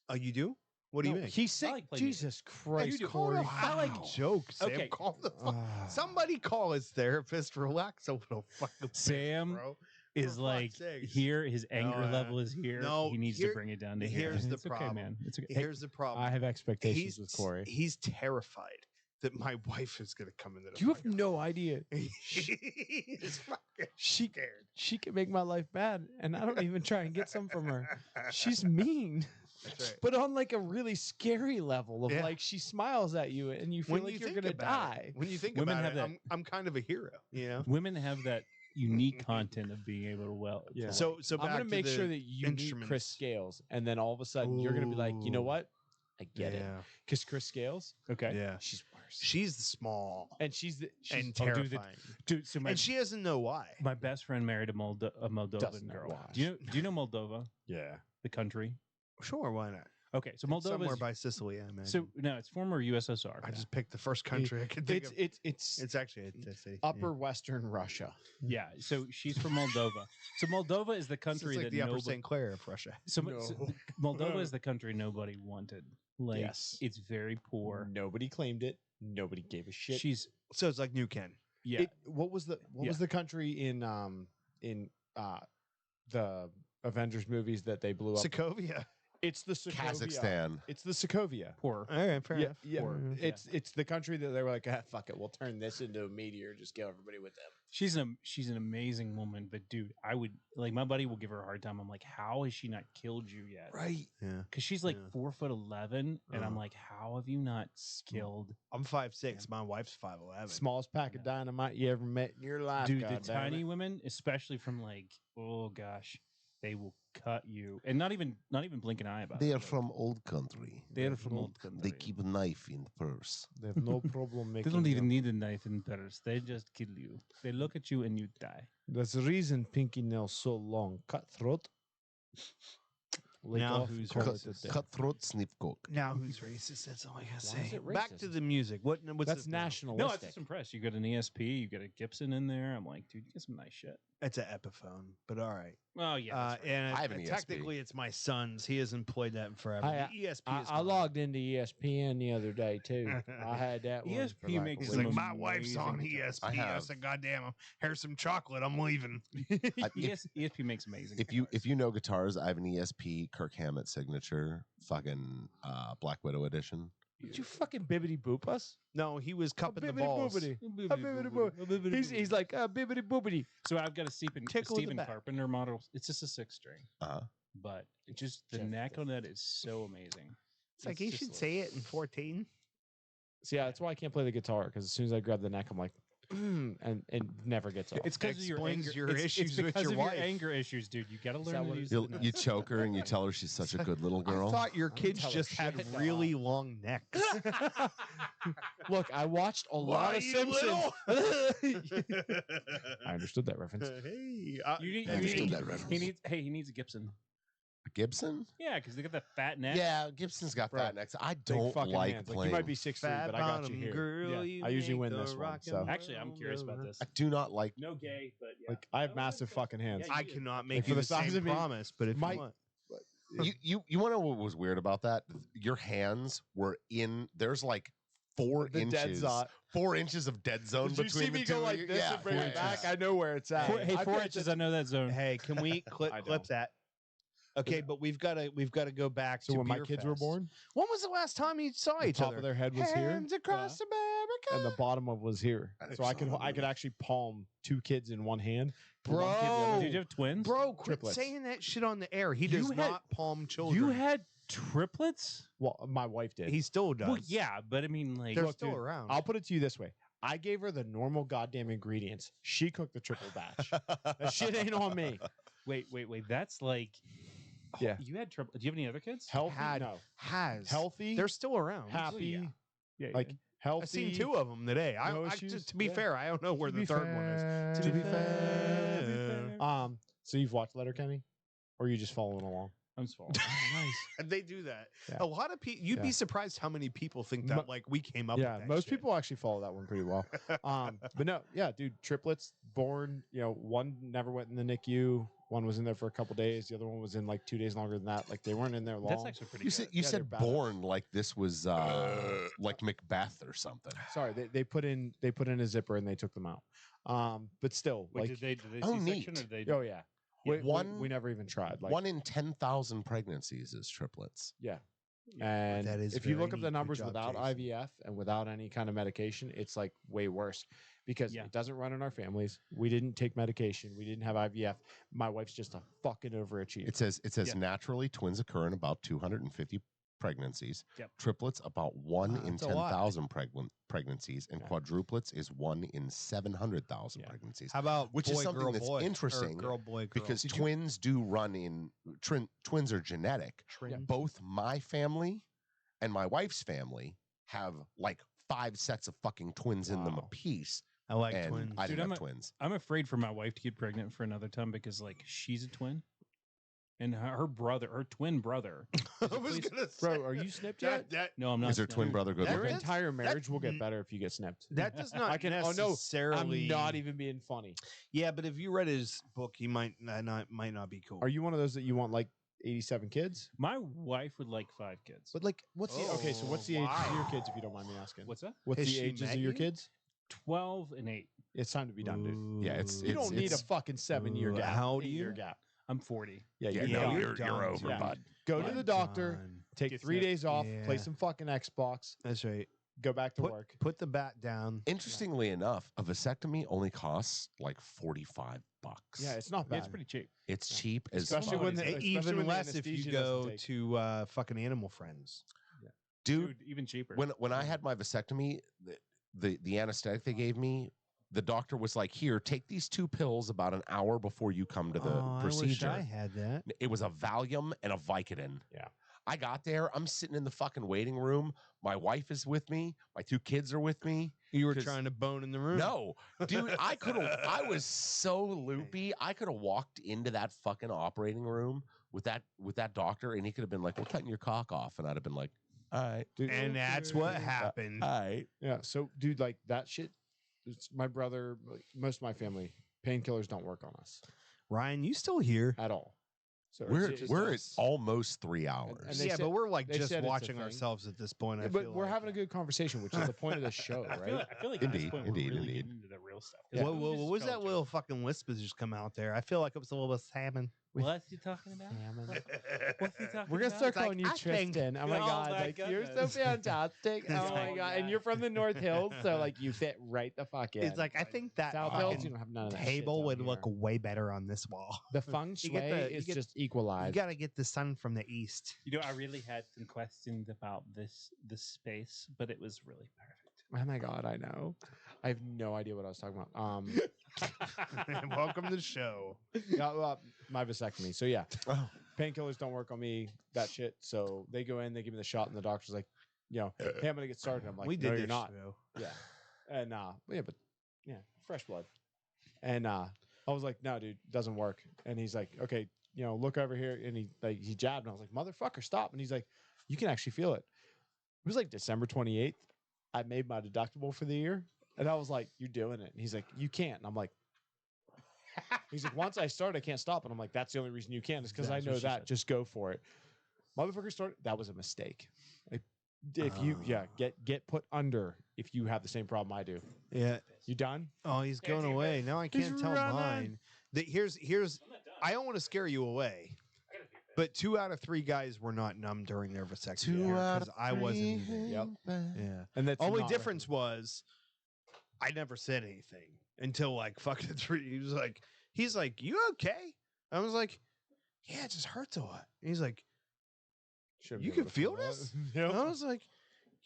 Oh, you do? What do you No, make? He's sick. like playing Jesus Christ, do. Corey. Oh, I like jokes. Sam. Okay. Call the fuck. Ah. Somebody call his therapist. Relax a little, fucking bitch, Sam bro. Is For like fuck's sakes. here. His anger No, level is here. no, he needs here- to bring it down to here. here's the It's okay, problem. man. It's okay. Here's the problem. I have expectations with Corey. He's terrified that my wife is going to come into the. You have fucking no idea. He's fucking She scared. she can make my life bad, and I don't even try and get some from her. She's mean, That's right. but on like a really scary level of Yeah. like she smiles at you and you feel When like you you're think gonna about it- die. When you think Women about have it, that- I'm kind of a hero, you know. Women have that unique content of being able to Yeah. So I'm back gonna to make the sure that you meet Chris instruments. Scales, and then all of a sudden you're gonna be like, you know Ooh. what? I get it, Yeah, because Chris Scales, Okay. yeah. she's worse, She's small and she's and oh, dude, terrifying, Dude, so and she doesn't know why. my best friend married a Moldovan Doesn't know girl. why. Do you know Moldova, yeah. the country? Sure, why not? Okay, so Moldova Somewhere is by Sicily, I imagine. so no, it's former USSR. I just picked the first country I could think of. It's It's actually a city. upper Western Russia. Yeah, so she's from Moldova. So Moldova is the It's country like that the Upper nobody. St. Clair of Russia. So, No. Moldova is the country nobody wanted. Like, Yes. it's very poor. Nobody claimed it. Nobody gave a shit. She's So it's like New Ken. yeah. What was the country in the Avengers movies that they blew up? Sokovia. It's the Sokovia. Kazakhstan. It's the Sokovia. poor. All right, fair Yeah, enough. yeah. Or- It's the country that they were like, fuck it, we'll turn this into a meteor, just kill everybody with them. She's an amazing woman, but dude, I would like my buddy will give her a hard time. I'm like, how has she not killed you yet? Right. Yeah. Because she's like Yeah. 4'11", and I'm Uh. like, how have you not skilled? I'm 5'6". My wife's 5'11". Smallest pack of dynamite you ever met in your life. Dude, the goddammit. tiny women, especially from like, oh gosh, they will cut you, and not even blink an eye about They it. are Like, from old country. they're from old country. They keep a knife in the purse. They have no problem They making. don't even you- need a knife in Paris. They just kill you. They look at you and you die. That's the reason Pinky nails so long. Cutthroat. Lick Now off, who's call racist? it a day. Cutthroat sniff coke. Now who's racist? That's all I gotta Why is say. it Back to racist? the music. What's That's this now? nationalistic. No, I'm just impressed. You got an ESP, you got a Gibson in there. I'm like, dude, you get some nice shit. It's an Epiphone, but all right. Oh yeah. That's right. And I have an ESP. technically, it's my son's. He hasn't played that in forever. The ESP is I mine. logged into ESPN the other day too. I had that one. for ESP like makes a He's week. like, some my wife's on amazing guitars. ESP. I I, have- said, God damn, here's some chocolate. I'm leaving. ESP makes amazing. If you know guitars, I have an ESP Kirk Hammett signature, fucking Black Widow edition. Did you fucking bibbity boop us? No, he was cupping the Bibbidi balls. boobity. He's like bibbity boobity. So I've got a Stephen, Tickle the Stephen back. Carpenter model. It's just a 6-string, Uh-huh. but it just the Just neck the- on that is so amazing. It's like, you should say it in 14. See, yeah, that's why I can't play the guitar because as soon as I grab the neck, I'm like, and it never gets off. It's because of your Explains anger. your it's issues with because your of wife. your anger issues, dude. You got to that learn what to it use is? the neck. You choke her and you tell her she's such a good little girl. I thought your I don't kids tell her just had shit, really long necks. Look, I watched a lot of Simpsons. I understood that reference. Hey, You I understood need, that reference. he needs a Gibson. A Gibson? Yeah, because they got that fat neck. Yeah, Gibson's got Bro, fat necks. I Big don't fucking like hands. Like, playing. you might be 6'3", but I got you here. Girl, Yeah, I usually win this one. So Actually, I'm curious about this. I do not like. No gay, but yeah. like, I have massive fucking hands. Yeah, I you do. cannot Like, make for you the the size same of me, promise, but if Mike- you want. You want to know what was weird about that? Your hands were in. There's like 4 The dead inches. zone. 4 inches of dead zone Did you between see the me two go of like you. this Yeah, and bring 4 it back? inches. I know where it's at. Hey, I 4 paid inches. I know that zone. Hey, can we clip I clip don't. that? Okay, but we've got to go back So to when my Beer kids were Fest. born, When was the last time you saw the each top other? of their head was here, Hands across America. and the bottom of was here. So I could actually palm 2 kids in one hand. and one kid in the other. Bro. Did you have twins? Bro, quit Triplets. saying that shit on the air. He You does had- not palm children. You had triplets? Well, my wife did. He still does. Well, yeah, but I mean, like, They're Look, still dude, around. I'll put it to you this way. I gave her the normal goddamn ingredients. She cooked the triple batch. That shit ain't on me. wait. That's like, Yeah. You had triplets. Do you have any other kids? Healthy? Had- No. Has. Healthy? They're still around. Happy? Yeah, Like healthy? I've seen 2 of them today. No I, issues? to be Yeah. fair, I don't know where To the be third one is. To be fair. So you've watched Letterkenny? Or are you just following along? I'm just following. And they do that. Yeah. A lot of people. You'd Yeah. be surprised how many people think that Mo- like we came up. Yeah, with that most shit. people actually follow that one pretty well. But no, yeah, dude, triplets born, one never went in the NICU. One was in there for a couple days. The other one was in like 2 days longer than that. Like they weren't in there long. That's actually pretty You good. said you Yeah, said they're badass. born like this was like Macbeth or something. Sorry, they put in a zipper and they took them out. But still, Wait, like, did they Oh, C-section neat. or did they? oh yeah, One- we never even tried. Like, 1 in 10,000 pregnancies is triplets. yeah. And That is if you very look up neat. the Good numbers job, without Jason. IVF and without any kind of medication, it's like way worse because Yeah. it doesn't run in our families. We didn't take medication. We didn't have IVF. My wife's just a fucking overachiever. It says Yeah. naturally twins occur in about 250 pregnancies. Yep. Triplets about 1 in that's a lot. 10,000 pregnancies, and Yeah. quadruplets is 1 in 700,000 Yeah. pregnancies. How about Which is boy, something girl, that's boy, or interesting girl, boy, girl. Because twins do run in twins are genetic. Trin- Both my family and my wife's family have like 5 sets of fucking twins in them Wow. apiece. I like and twins. I Dude, didn't I'm have a- twins. I'm afraid for my wife to get pregnant for another time because like she's a twin, and her twin brother. I is a was police- gonna say Bro, are you snipped yet? No, I'm not. Is her twin snipped. brother good That- Your looking? that's- entire marriage will get mm, better if you get snipped. that does not I can- oh, no, necessarily. I'm not even being funny. Yeah, but if you read his book, he might not be cool. Are you one of those that you want like 87 kids? My wife would like 5 kids. But like, what's the okay? So what's the ages of your why? kids, if you don't mind me asking? What's that? What's Has the she ages met of your you? kids? 12 and 8. It's time to be done, dude. Yeah, it's- You don't need a it's- fucking 7-year Ooh, gap. how old are 8-year you? gap. I'm 40. Yeah, Yeah, you're no, done. you're done, over, yeah. bud. Go to You're the doctor. done. Take Get 3 snipped. days off. Play Yeah. some fucking Xbox. That's right. Go back to Put, work. put the bat down. Interestingly enough, a vasectomy only costs like $45. Yeah, it's not Yeah, bad. it's pretty cheap. It's Yeah. cheap as Especially fuck. when the- especially Even when the less if you anesthesia go doesn't take- to fucking Animal Friends. Dude, even cheaper. when I had my vasectomy, the anesthetic they gave me, the doctor was like, "Here, take these 2 pills about an hour before you come to the procedure." I wish I had that. It was a Valium and a Vicodin. Yeah. I got there. I'm sitting in the fucking waiting room. My wife is with me. My 2 kids are with me. You were 'Cause- trying to bone in the room. No, dude, I was so loopy. I could have walked into that fucking operating room with that doctor, and he could have been like, "We're cutting your cock off," and I'd have been like, "All right, Dude, And that's what happened. all right." yeah. So, dude, like that shit. It's my brother. Like, most of my family painkillers don't work on us Ryan, you still here? at all. So We're at almost 3 hours. and they Yeah, said- but we're like they just said it's a watching thing. ourselves at this point. Yeah, I but feel we're like. having a good conversation, which is the point of the show, I right? feel like at this Indeed, point we're indeed, really indeed. getting into the real stuff. Yeah. What was that little fucking wisp that just come out there? I feel like it was a little bit salmon. What's he talking about? What's he talking We're gonna about? start It's like, calling you I think- Tristan. Oh my Oh god, my like you're so goodness. fantastic. Oh my Oh, god, and yeah. you're from the North Hills, so like you fit right the fuck in. It's like I think that South Hills, fucking you don't have none of that shit table down would here. look way better on this wall. The feng You shui get the- you is get- just You equalized. got to get the sun from the east. You know, I really had some questions about this space, but it was really perfect. Oh my god, I know. I have no idea what I was talking about. Welcome to the show. Yeah, well, my vasectomy. So yeah, Oh. painkillers don't work on me. That shit. So they go in, they give me the shot, and the doctor's like, hey, I'm gonna get started. I'm like, we no, did you're this not. show. Yeah. And but fresh blood. And I was like, no, dude, doesn't work. And he's like, okay, look over here. And he jabbed, and I was like, motherfucker, stop. And he's like, you can actually feel it. It was like December 28th. I made my deductible for the year. And I was like, you're doing it. And he's like, you can't. And I'm like, he's like, once I start, I can't stop. And I'm like, that's the only reason you can is because I That's know what she that. said. Just go for it. Motherfucker started. That was a mistake. Like, if you get put under if you have the same problem I do. Yeah. You done? Oh, he's going away. Now I He's can't tell running. mine. Here's. I don't want to scare you away, but 2 out of 3 guys were not numb during their vasectomy. 2 out of I wasn't. 3. Either. Yep. Yeah. And that's Only not difference was, I never said anything until like fucking 3. He's like, you okay? I was like, yeah, it just hurts a lot. And he's like, Shouldn't you be able can to feel that. this? Yep. And I was like,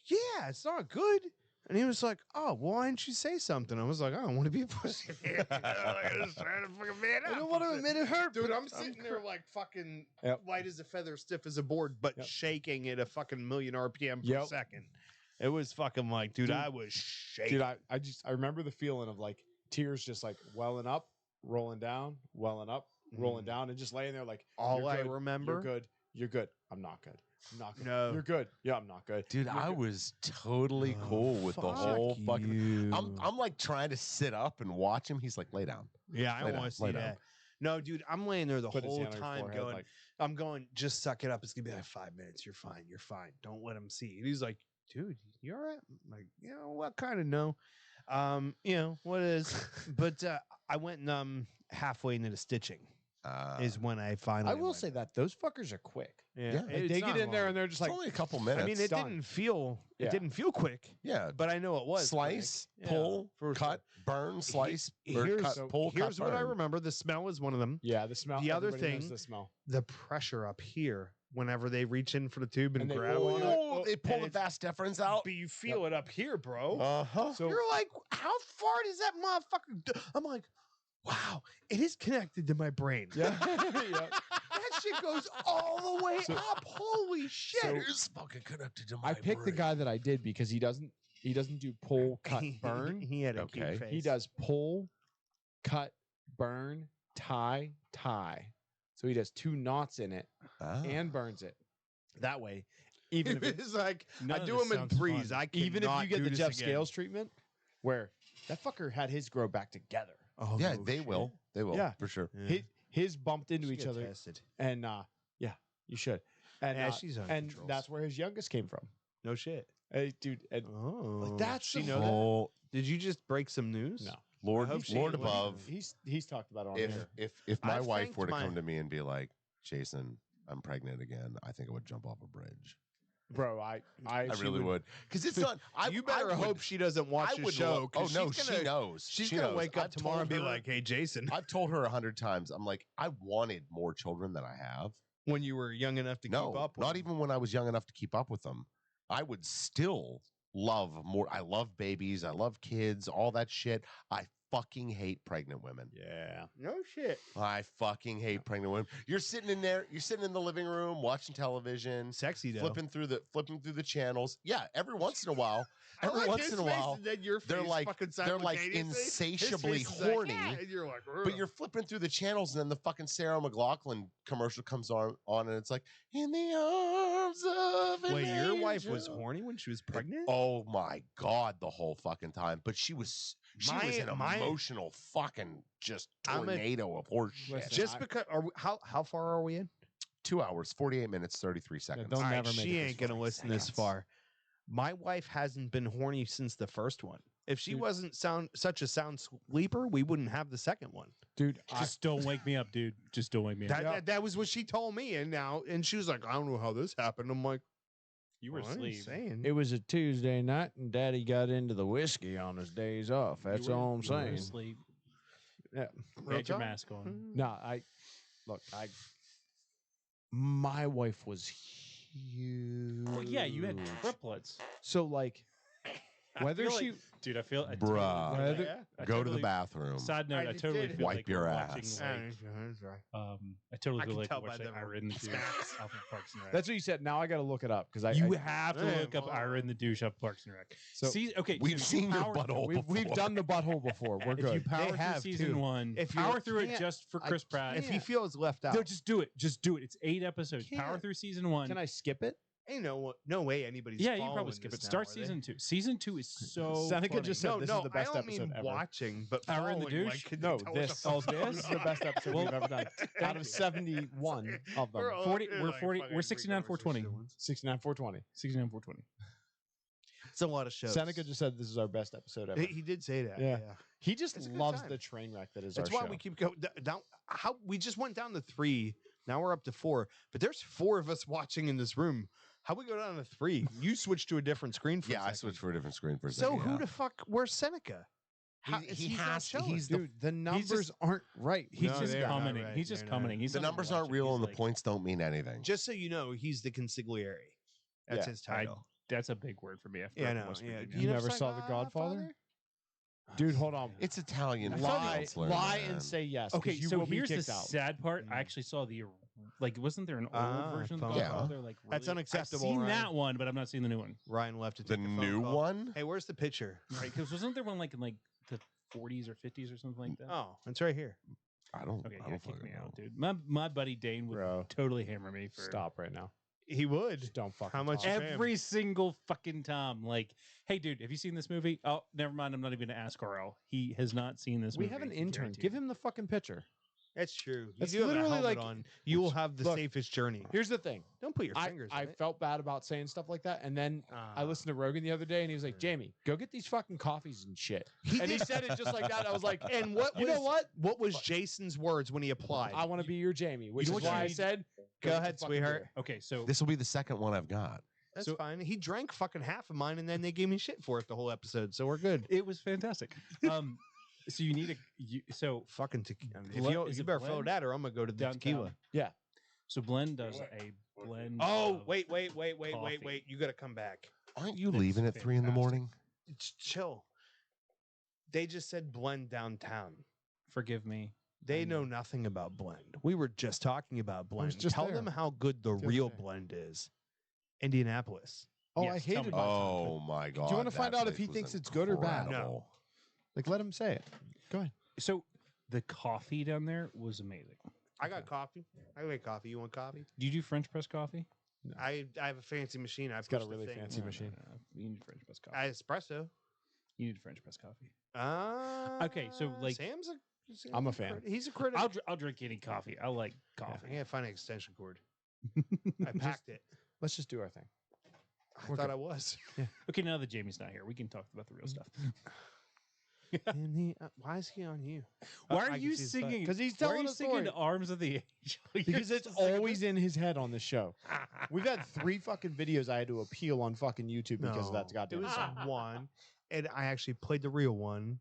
yeah, it's not good. And he was like, oh, well, why didn't you say something? I was like, I don't want to be a pussy. I was trying to fucking man up. I don't want to admit it hurt, Dude, but I'm sitting there like fucking Yep. light as a feather, stiff as a board, but Yep. shaking at a fucking million RPM per Yep. second. It was fucking like, dude, Dude. I was shaking. Dude, I remember the feeling of like tears just like welling up, rolling down, welling up, rolling down, and just laying there like All you're I good, remember- You're good. You're good. I'm not good. I'm not good. No. You're good. Yeah, I'm not good. Dude, You're I good. was totally Oh, cool with the fuck whole fucking. you. I'm like trying to sit up and watch him. He's like, lay down. Yeah, I Lay don't down, want to lay see down. that. No, dude, I'm laying there the Put his whole hand on your time forehead, going, like, I'm going, just suck it up. It's gonna be like 5 minutes. You're fine. You're fine. Don't let him see. And he's like, dude, you all right? I'm like, what kind of no? What is? But I went halfway into the stitching is when I finally. I will went. say that those fuckers are quick. Yeah, Yeah. Like, it's they not get in there long. and they're just it's like, only a couple minutes. I mean, it done. didn't feel. Yeah. It didn't feel quick, yeah. but I know it was Slice, quick. Yeah, pull, for cut, burn, slice, He- or here's- cut, so pull, Here's cut, what I burn. remember: the smell is one of them. yeah, the smell. The other everybody knows thing- the smell. The pressure up here, whenever they reach in for the tube and, And they grab pull on on it, it. Oh, they pull and the it's- vas deferens out. but you feel it up here, bro. Uh-huh. So You're like, how far does that motherfucker? I'm like, wow, it is connected to my brain. yeah, yeah. That shit goes all the way So- up. Holy shit! so- It's fucking connected to my I picked the brain. guy that I did because he doesn't do pull, cut, burn. He had a Okay. cute face. He does pull, cut, burn, tie. So he does 2 knots in it Ah. and burns it that way. Even if it, It's like None I of do this them in sounds threes. fun. I even if cannot you get do the this Jeff again. Scales treatment, where that fucker had his grow back together. Oh, Yeah, no they shit. will. They will. Yeah. For sure. Yeah. His bumped into Should each get other, tested. and yeah, you should. And Yeah, she's on and controls. that's where his youngest came from. No shit. Hey, dude, and Oh, that's she the know whole- that. Did you just break some news? No. Lord, I hope she Lord ain't above. he's talked about it on If here. if my I've wife thanked were to my- come to me and be like, Jason, I'm pregnant again, I think I would jump off a bridge. Bro, I I really would. Because it's not. You better hope she doesn't watch the show. Oh 'cause no, she's she gonna, knows. She's She gonna knows. wake up I've tomorrow and told be her- like, "Hey, Jason, I've told her 100 times. I'm like, I wanted more children than I have. when you were young enough to No, keep up, with not them." even when I was young enough to keep up with them. I would still love more. I love babies. I love kids. All that shit. I fucking hate pregnant women. yeah. No shit. I fucking hate pregnant women. You're sitting in there. You're sitting in the living room watching television, Sexy though. flipping through the channels. Yeah, every once in a while. I Every like once his in a face while, and then your they're face like fucking they're like simultaneously. His insatiably face is like, horny. "Yeah," and you're like, But you're flipping through the channels, and then the fucking Sarah McLachlan commercial comes on, and it's like, "In the arms of an Wait, your wife was angel. horny when she was pregnant? Oh my god, the whole fucking time. But she was an emotional fucking just I'm a- tornado of horse shit. Just because how far are we in? 2 hours, 48 minutes, 33 seconds. don't All right, never make she it this ain't gonna far. listen this far. My wife hasn't been horny since the first one. If she wasn't such a sound sleeper, we wouldn't have the second one. Dude, Just don't wake me up, dude. Just don't wake me up. That was what she told me, and she was like, I don't know how this happened. I'm like, You were well, I ain't asleep. saying. it was a Tuesday night, and Daddy got into the whiskey on his days off. That's all I'm You were saying. asleep. Yeah. You had your talk? mask on. No, my wife was huge. Well, yeah, you had triplets. So like, I whether feel she, like- dude, I feel. I Bruh. totally feel Whether- like- I Go to the totally- bathroom. Side note, I totally did. feel Wipe like your we're watching, ass. like, I totally I feel can like tell we're by watching the Ira in the douche smacks. off of Parks and Rec. that's what you said. Now I got to look it up because You I have to Yeah, look up hold Ira on. in the douche off Parks and Rec. So See, okay, We've so you seen your power- butthole we've before. done the butthole before. We're If good. you power They have, through season too. one, If you power through it can't- just for I Chris Pratt. If he feels left out, No, just do it. Just do it. It's 8 episodes. Power Can't. through season 1. Can I skip it? ain't no way anybody's. Yeah, you following probably skip this it. now, Start are they? season 2. Season 2 is so. Seneca funny. just said No, this no, is the best I don't episode mean ever. watching, but Ira in the following, douche? Like, can No, you tell what the this. fuck Oh, this? This is the best episode Well, we've ever done. Out of 71 of them. We're all- 40 we're we're like 40 fucking we're 69 freaking 420. shit ones. 69 420. 69 420. It's a lot of shows. Seneca just said this is our best episode ever. He did say that. Yeah. Yeah. He just It's a good loves time. the train wreck that is That's our why show. we keep going down. How we just went down to 3. Now we're up to 4. But there's 4 of us watching in this room. How we go down to 3? You switched to a different screen for a Yeah, I second. switched for a different screen for a So second. who yeah. the fuck? Where's Seneca? How, He he's not has to- showing. he's the- Dude, the numbers just- aren't right. He's No, just they're not commenting. right. He's just They're commenting. not. He's The not numbers watching. aren't real He's and the like, points don't mean anything. Just so you know, he's the consigliere. That's Yeah. his title. That's a big word for me. After Yeah, I West know. Yeah. Virginia. You never saw The Godfather? Dude, hold on. It's Italian. Lie, counselor, lie man. and say yes. 'cause Okay, you so will be here's the kicked out. sad part. Mm. I actually saw the wasn't there an old version of the phone call. Godfather? Like That's really- unacceptable, I've seen Ryan. that one, but I'm not seeing the new one. Ryan left to The take the phone new call. one? Hey, where's the picture? Right? Because wasn't there one like in like the 40s or 50s or something like that? Oh, it's right here. I don't. Okay, I yeah, don't kick fucking me know. out, dude. My buddy Dane would Bro. totally hammer me for Stop right now. He would. Just don't fucking How much talk. you pay him? every single fucking time. Like, hey, dude, have you seen this movie? Oh, never mind. I'm not even gonna ask Carl. He has not seen this We movie. have an I intern. guarantee Give you. him the fucking picture. That's true. You That's do have a literally helmet like- on. You will have the Look, safest journey. Here's the thing. Don't put your I, fingers. I in it. felt bad about saying stuff like that. And then I listened to Rogan the other day and he was like, Jamie, go get these fucking coffees and shit. And he said it just like that. I was like, And what? you know what? What was Jason's words when he applied? I want to be your Jamie, which You know is what why you I need- said, Go get ahead, the fucking sweetheart. beer. Okay, so This will be the second one I've got. That's So- fine. He drank fucking half of mine, and then they gave me shit for it the whole episode. So we're good. it was fantastic. So you need so Fucking tequila. If Blend- you, is you it better follow blend? that, or I'm gonna go to the Downtown. tequila. So Blend does a blend. Oh, of- wait. coffee. You got to come back. Aren't you It's leaving at 3 in the fantastic. morning? Chill. They just said blend downtown. Forgive me. They I know know. nothing about blend. We were just talking about blend. just Tell there. them how good the other real day. blend is. Indianapolis. Oh, Yes, I tell hated me. my time. Oh my god! Do you want to find that out if place he was thinks it's good or bad? incredible. Like, let him say it. Go ahead. So the coffee down there was amazing. I got coffee. I make coffee. You want coffee? Do you do French press coffee? I have a fancy machine. I It's got a push the really thing. fancy machine. You need French press coffee. I espresso. You need French press coffee. Okay, so, like- Sam's I'm a fan. He's a critic. I'll drink any coffee. I like I coffee. gotta find an extension cord. I packed it. Let's just do our thing. I We're thought good. I was. Okay, now that Jamie's not here, we can talk about the real stuff. Why is he on you? Why I are can you see his butt. singing? 'Cause he's why are telling you a singing story. "Arms of the Angel"? You're Because it's still singing always this? in his head on this show. We've had 3 fucking videos I had to appeal on fucking YouTube because of that It goddamn was song. one, and I actually played the real one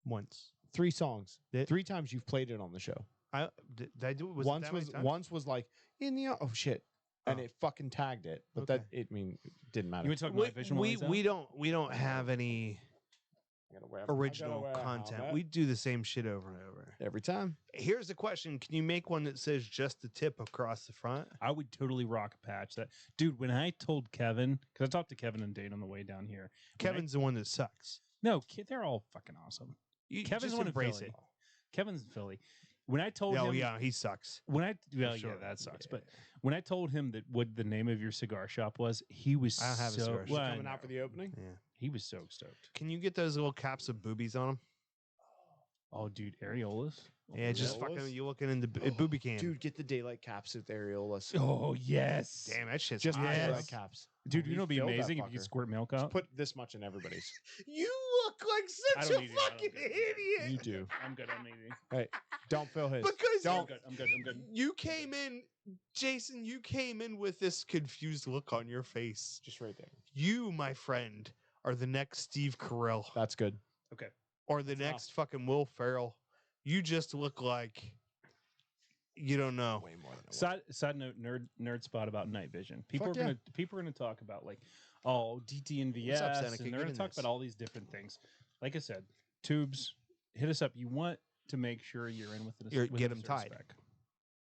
once. 3 songs. Did- 3 times you've played it on the show. Did I do it? Was it once that many was times? once was like in the oh shit, and Oh. it fucking tagged it. But Okay. that it didn't matter. You want to talk We, night vision? while we, he's out? we don't have any I gotta wear- I original gotta wear a content. helmet We do the same shit over and over. every time. Here's the question: can you make one that says just the tip across the front? I would totally rock a patch. That dude. When I told Kevin, because I talked to Kevin and Dane on the way down here. when I- Kevin's the one that sucks. no, they're all fucking awesome. You Kevin's just the one in embrace Philly. it. Kevin's in Philly. When I told Oh him, yeah, he sucks. when I well, sure. yeah, that sucks. But when I told him that what the name of your cigar shop was, he was I don't have a so cigar shop. well, Coming out for the opening. Yeah. he was so stoked. Can you get those little caps with boobies on them? Oh, dude, areolas. Yeah, just Areolas? fucking you looking in the booby can. Dude, get the daylight caps with areolas. Oh yes, Damn, that shit's Just hot. the Yes. daylight caps. dude. You know, it'd be Refill that amazing if you could fucker. squirt milk Just out. put this much in everybody's. You look like I such don't a need it. I don't fucking get it. idiot. You do. I'm good. I'm easy. Hey, don't fill his. Because I'm Don't. good. I'm good. I'm good. you came in, Jason. You came in with this confused look on your face. Just right there. You, my friend, are the next Steve Carell That's good. Okay. or the That's next fucking Will Ferrell. You just look like you don't know. Way more than Side note, nerd spot about night vision. People Fuck are gonna talk about like, oh, DT and VS, What's up, Seneca? and Get they're gonna in talk this. about all these different things. Like I said, tubes. Hit us up. You want to make sure you're in with You're- with get a 'em certain tied. spec.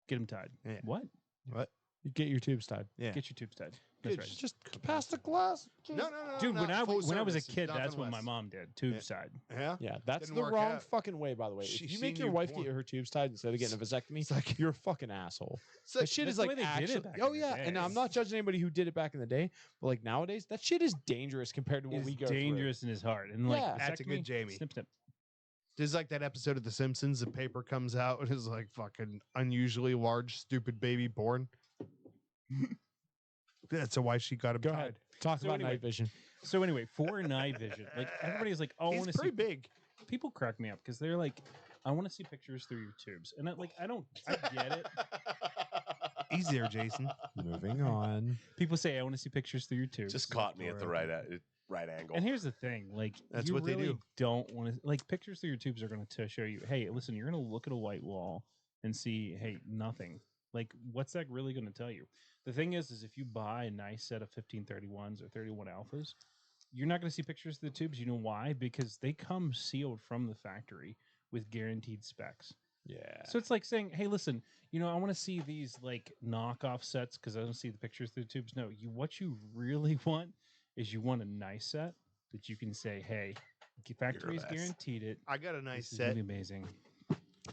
Get them tied. Yeah. What? What? You get your tubes tied. Yeah. Get your tubes tied. That's right. Just pass the glass. No, Dude, when I full when I was a service, kid, nothing that's what my less. mom did. Tubes tied. Yeah. Yeah, that's Didn't the work wrong out. fucking way, by the way. She If you seen make your you wife porn. get her tubes tied instead of getting a vasectomy, It's like you're a fucking asshole. it's like That shit that's is the like way they did it actually. back Oh in the yeah, and day. I'm not judging anybody who did it back in the day, but like nowadays, that shit is dangerous compared to what It's we go dangerous in his heart. And like, Yeah. That's a good vasectomy, Jamie. Snip, snip. There's like that episode of The Simpsons. The paper comes out and is like fucking unusually large, stupid baby born. That's why she got him Go tied. ahead, talk So about anyway, night vision. So anyway, for night vision, like everybody's like, oh, I He's want to pretty see. big. People crack me up because they're like, I want to see pictures through your tubes, and I get it. Easier, Jason. Moving on. People say I want to see pictures through your tubes. Just caught me at the right angle. And here's the thing, like That's you what they really do. don't want to like pictures through your tubes are going to show you, hey, listen, you're going to look at a white wall and see, hey, nothing. Like, what's that really going to tell you? The thing is if you buy a nice set of 1531s or 31 alphas, you're not going to see pictures of the tubes. You know why? Because they come sealed from the factory with guaranteed specs. Yeah. So it's like saying, hey, listen, I want to see these like knockoff sets because I don't see the pictures through the tubes. No, what you really want is you want a nice set that you can say, hey, the factory's best. guaranteed it. I got a nice This is gonna set. be amazing.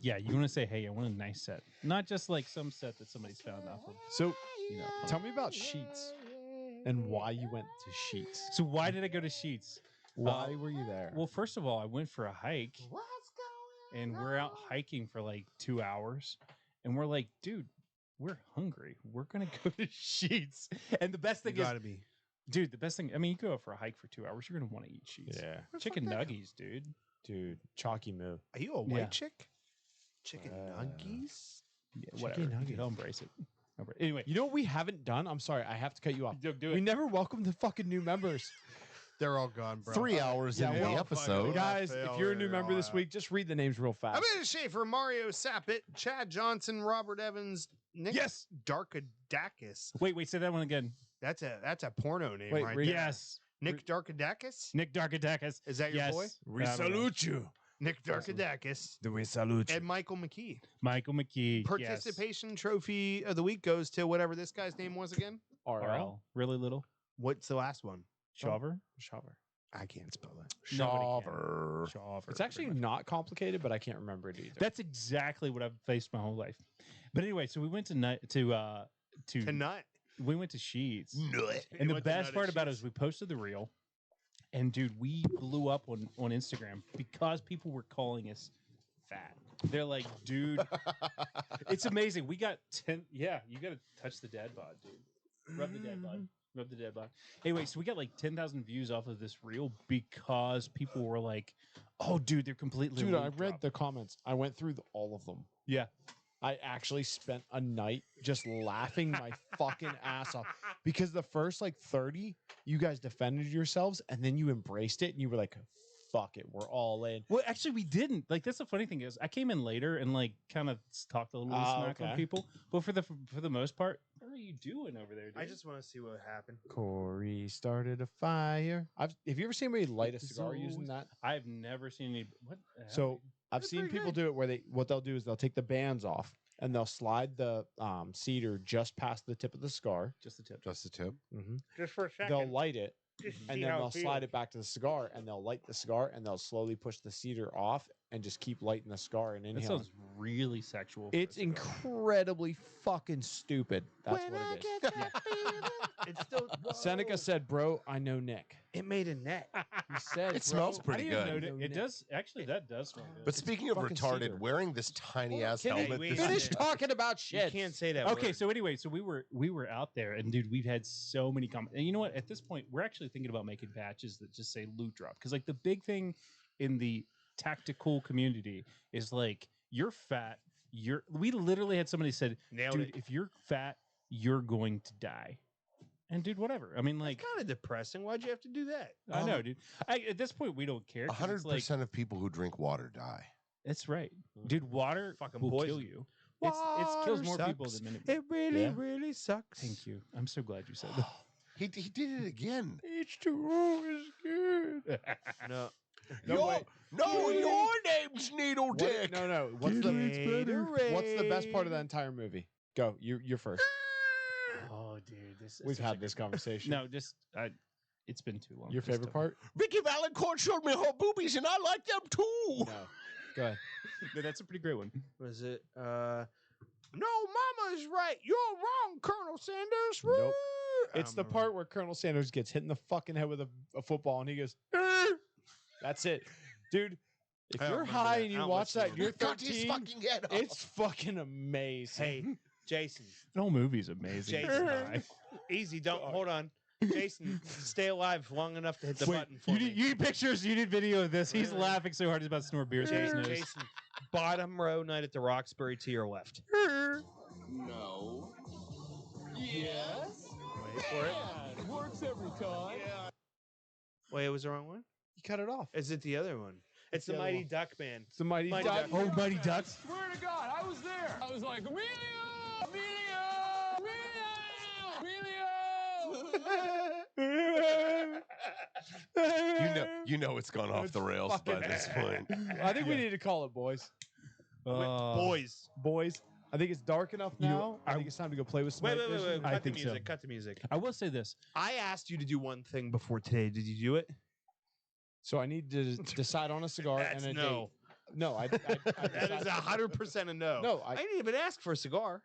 Yeah, you want to say, hey, I want a nice set, not just like some set that somebody's found off of. So, You know. tell me about Sheets and why you went to Sheets. So why did I go to Sheets? Why were you there? Well, first of all, I went for a hike, and we're out hiking for like 2 hours, and we're like, dude, we're hungry. We're gonna go to Sheets. And the best You thing is, gotta be. dude, the best thing. I mean, you go out for a hike for 2 hours, you're gonna want to eat Sheets. yeah, Chicken nuggies, dude. dude, chalky move. Are you a white Yeah. chick? Chicken nuggies? Yeah, Chicken whatever. nugget. I'll embrace it. Anyway, You know what we haven't done? I'm sorry, I have to cut you off. do We it. never welcomed the fucking new members. They're all gone, bro. 3 hours Yeah, into well, the episode. Guys, if you're a new member this week, just read the names real fast. Amanda Schaefer, Mario Sappett, Chad Johnson, Robert Evans, Nick Yes. Darkadakis. Wait, say that one again. That's a porno name, Wait, right read- there. Yes. Nick Darkadakis? Nick Darkadakis. Is that your Yes. boy? I don't know. you. Nick Darkadakis. We salute And Michael McKee. Michael McKee. Participation trophy of the week goes to whatever this guy's name was again. Yes. RL. Really little. What's the last one? Shaver. Shower. I can't spell that. Shaver. Shaver. It's actually not complicated, but I can't remember it either. That's exactly what I've faced my whole life. But anyway, so we went to Tonight. we went to Sheets. Nut. And the best part about it is we posted the reel, and dude, we blew up on Instagram because people were calling us fat. They're like, dude, it's amazing. We got 10. Yeah, you got to touch the dad bod, dude. Rub the dad bod. Rub the dad bod. Anyway, so we got like 10,000 views off of this reel because people were like, oh, dude, they're completely. Dude, I loop read drop. the comments. I went through all of them. Yeah. I actually spent a night just laughing my fucking ass off because the first like 30, you guys defended yourselves and then you embraced it and you were like, fuck it, we're all in. Well, actually, we didn't. Like, that's the funny thing is, I came in later and like kind of talked a little smack on okay. people. But for the most part, what are you doing over there, dude? I just want to see what happened. Corey started a fire. Have you ever seen anybody light a cigar using that? I've never seen any. What? the hell? So I've That's seen pretty people good. do it where what they'll do is they'll take the bands off and they'll slide the cedar just past the tip of the cigar. just the tip. Just the tip. Just for a second. They'll light it Just and then they'll slide it back to the cigar and they'll light the cigar and they'll slowly push the cedar off and just keep lighting the cigar and That inhaling. sounds really sexual. for a It's cigar. incredibly fucking stupid. That's what it is. It's still Seneca said, "Bro, I know Nick." it made a net. He said, It smells "Bro, pretty I didn't good. know it does actually. That does smell good. But speaking of fucking retarded, cedar. wearing this tiny ass Can helmet, we this not Finish is- it. talking about You shit." can't say that. Okay, word. so anyway, so we were out there, and dude, we've had so many comments. And you know what? At this point, we're actually thinking about making patches that just say loot drop, because like the big thing in the tactical community is like you're fat. We literally had somebody said, Nailed dude, it. if you're fat, you're going to die. And dude, whatever. I mean, like, Kind of depressing. Why'd you have to do that? I know, dude. At this point, we don't care. 'Cause it's like, 100% of people who drink water die. that's right, dude. Water Fucking will poison. kill you. It kills more people sucks. than many. It really, Yeah. really sucks. Thank you. I'm so glad you said that. He did it again. H2O is good. No. Your name's Needle Dick. No. What's the best part of that entire movie? Go. You're first. Oh, dude, this. We've had this conversation. No, just it's been too long. Your Just favorite to- part? Vicky Valancourt showed me her boobies, and I like them too. No. Go ahead. No, that's a pretty great one. Was it? No, Mama is right. You're wrong, Colonel Sanders. Nope. I It's don't the remember. part where Colonel Sanders gets hit in the fucking head with a football, and he goes, "Er." That's it, dude. If I don't you're remember high that. and I you don't watch watch that, the you're Cut his 13. fucking head off. It's fucking amazing. Hey, Jason. The whole movie's amazing. Jason. Hi. Easy. Don't hold on. Jason, stay alive long enough to hit the button for you me. need, you need pictures. You need video of this. He's laughing so hard he's about to snort beer. So Jason, his nose. Jason, bottom row, Night at the Roxbury to your left. No. Yes. Wait for it. It works every time. Wait, it was the wrong one? You cut it off. Is it the other one? It's the the other Mighty one. Duck Man. It's the Mighty Mighty Duck. Duck. Oh, Mighty Ducks. Swear to God, I was there. I was like, Emilio! You know it's gone off the rails by fucking- this point. I think we need to call it, boys. Boys. Boys. I think it's dark enough You know, now. I think it's time to go play with some Wait, night wait, wait, vision. wait. I Cut the think so. music. Cut the music. I will say this. I asked you to do one thing before today. Did you do it? So I need to decide on a cigar That's and a no. date. No, I That decided- is 100% a no. No, I didn't even ask for a cigar.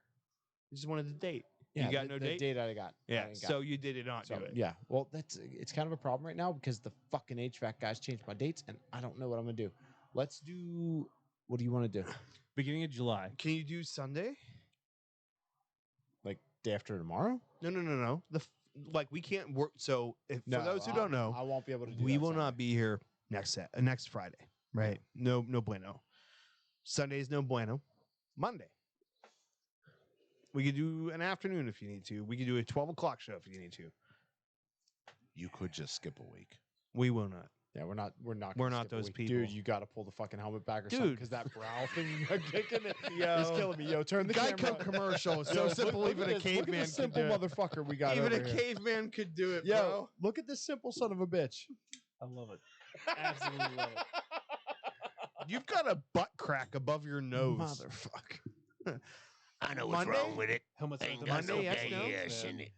I just wanted a date. Yeah, you got the, no the date? date I got. I Yeah. ain't got. So you did not So, do it. yeah. Well, it's kind of a problem right now because the fucking HVAC guys changed my dates and I don't know what I'm gonna do. Let's do. What do you want to do? Beginning of July. Can you do Sunday? Like day after tomorrow? No. Like we can't work. So if, for those who don't know, I won't be able to do. we that will Sunday. not be here next Friday. Right? No bueno. Sunday's no bueno. Monday. We could do an afternoon if you need to. We could do a 12 o'clock show if you need to. You could just skip a week. We will not. Yeah, we're not. We're not. We're gonna not skip a those week. people. Dude. You got to pull the fucking helmet back or something Dude. because that brow thing you're kicking it Yo. is killing me. Yo, turn the Geico camera. commercial. Yo, So look- simple, look even at a this. Look at caveman this simple could do it. motherfucker we got Even over a here. caveman could do it, Yo, bro. look at this simple son of a bitch. I love it. Absolutely love it. You've got a butt crack above your nose. Motherfucker. I know what's wrong with it. Helmets Ain't on got the Monday, no yes, no? gas in it.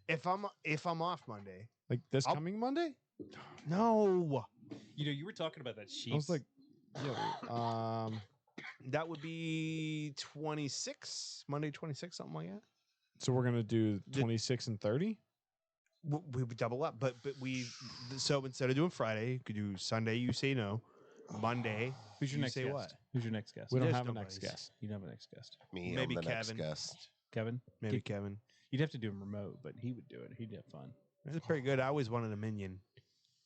If I'm off Monday. Like this I'll- coming Monday? No. You know, you were talking about that sheet. I was like, yo, That would be 26, Monday 26, something like that. so we're gonna do The- 26 and 30. We would double up, but so instead of doing Friday, you could do Sunday. You say no. Monday. who's your you next say guest? what? Who's your next guest? We don't There's have a nobody's. next guest. You don't have a next guest. Me, Maybe I'm the next Kevin. guest. Kevin? Maybe Get- Kevin. You'd have to do him remote, but he would do it. He'd have fun. That's pretty good. I always wanted a minion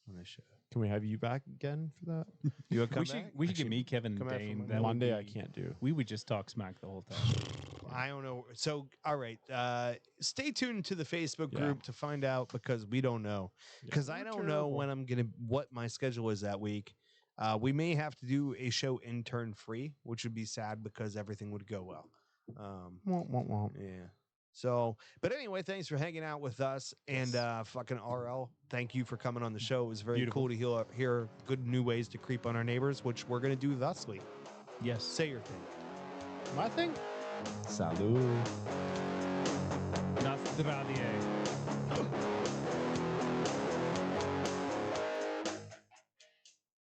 on this show. Can we have you back again for that? You would come We should back? we should get me, Kevin, and come out for Dane. Monday. That would Monday I be- can't do. We would just talk smack the whole time. I don't know. So, all right. Stay tuned to the Facebook Yeah. group to find out because we don't know. Because I We're don't know terrible. when I'm gonna what my schedule is that week. We may have to do a show intern free, which would be sad because everything would go well. Yeah. So, but anyway, thanks for hanging out with us and fucking RL. Thank you for coming on the show. It was very Beautiful. cool to hear good new ways to creep on our neighbors, which we're gonna do thusly. Yes. Say your thing. My thing. Salud. Not the Valier.